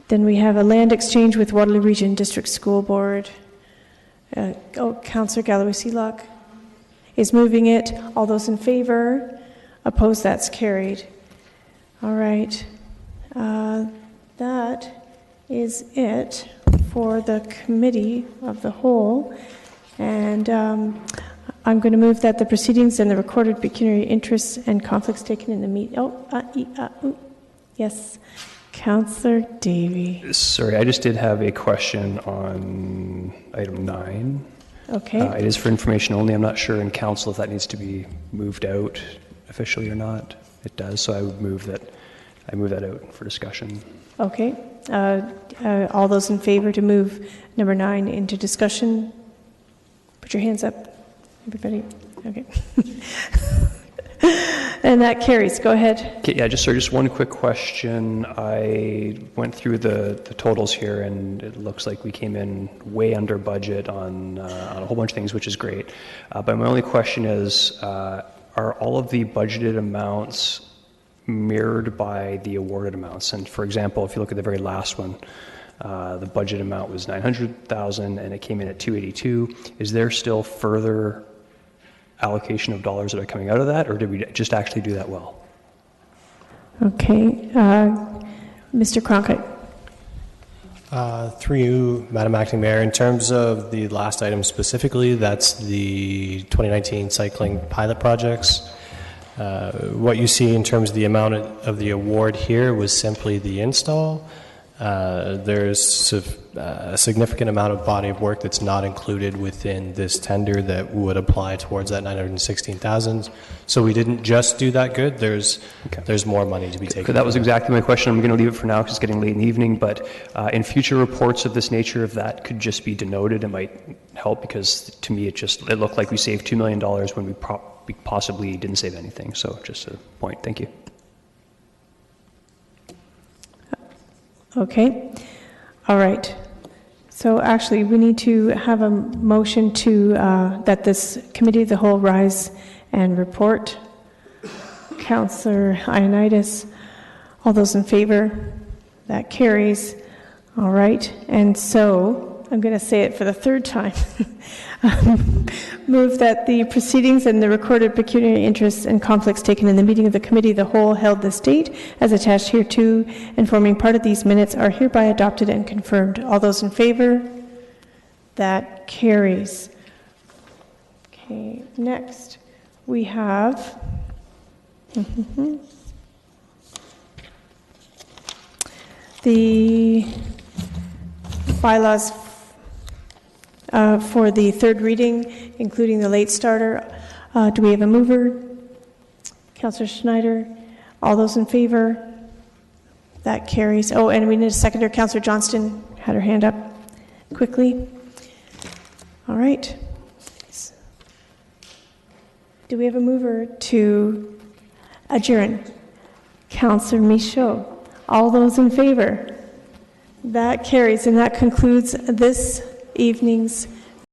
Then we have a land exchange with Waterloo Region District School Board. Councillor Galloway-Sealock is moving it. All those in favor? Opposed? That's carried. All right. That is it for the committee of the whole. And I'm going to move that the proceedings and the recorded pecuniary interests and conflicts taken in the meeting. Yes. Councillor Davey. Sorry, I just did have a question on item 9. Okay. It is for information only. I'm not sure in council if that needs to be moved out officially or not. It does, so I would move that out for discussion. Okay. All those in favor to move number 9 into discussion, put your hands up. Everybody. Okay. And that carries. Go ahead. Okay, yeah, just one quick question. I went through the totals here, and it looks like we came in way under budget on a whole bunch of things, which is great. But my only question is, are all of the budgeted amounts mirrored by the awarded amounts? And for example, if you look at the very last one, the budget amount was $900,000, and it came in at $282,000. Is there still further allocation of dollars that are coming out of that, or did we just actually do that well? Okay. Mr. Cronkite. Through you, Madam Acting Mayor, in terms of the last item specifically, that's the 2019 cycling pilot projects. What you see in terms of the amount of the award here was simply the install. There's a significant amount of body of work that's not included within this tender that would apply towards that $916,000. So we didn't just do that good. There's more money to be taken. That was exactly my question. I'm going to leave it for now because it's getting late in the evening. But in future reports of this nature, if that could just be denoted, it might help, because to me it looked like we saved $2 million when we possibly didn't save anything. So just a point. Thank you. Okay. All right. So actually, we need to have a motion to that this committee of the whole rise and report. Councillor Ioannidis, all those in favor? That carries. All right. And so I'm going to say it for the third time. Move that the proceedings and the recorded pecuniary interests and conflicts taken in the meeting of the committee of the whole held this date as attached hereto and forming part of these minutes are hereby adopted and confirmed. All those in favor? That carries. Okay, next we have the bylaws for the third reading, including the late starter. Do we have a mover? Councillor Schneider. All those in favor? That carries. Oh, and we need a seconder. Councillor Johnston had her hand up quickly. All right. Do we have a mover to adjourn? Councillor Michaud. All those in favor? That carries, and that concludes this evening's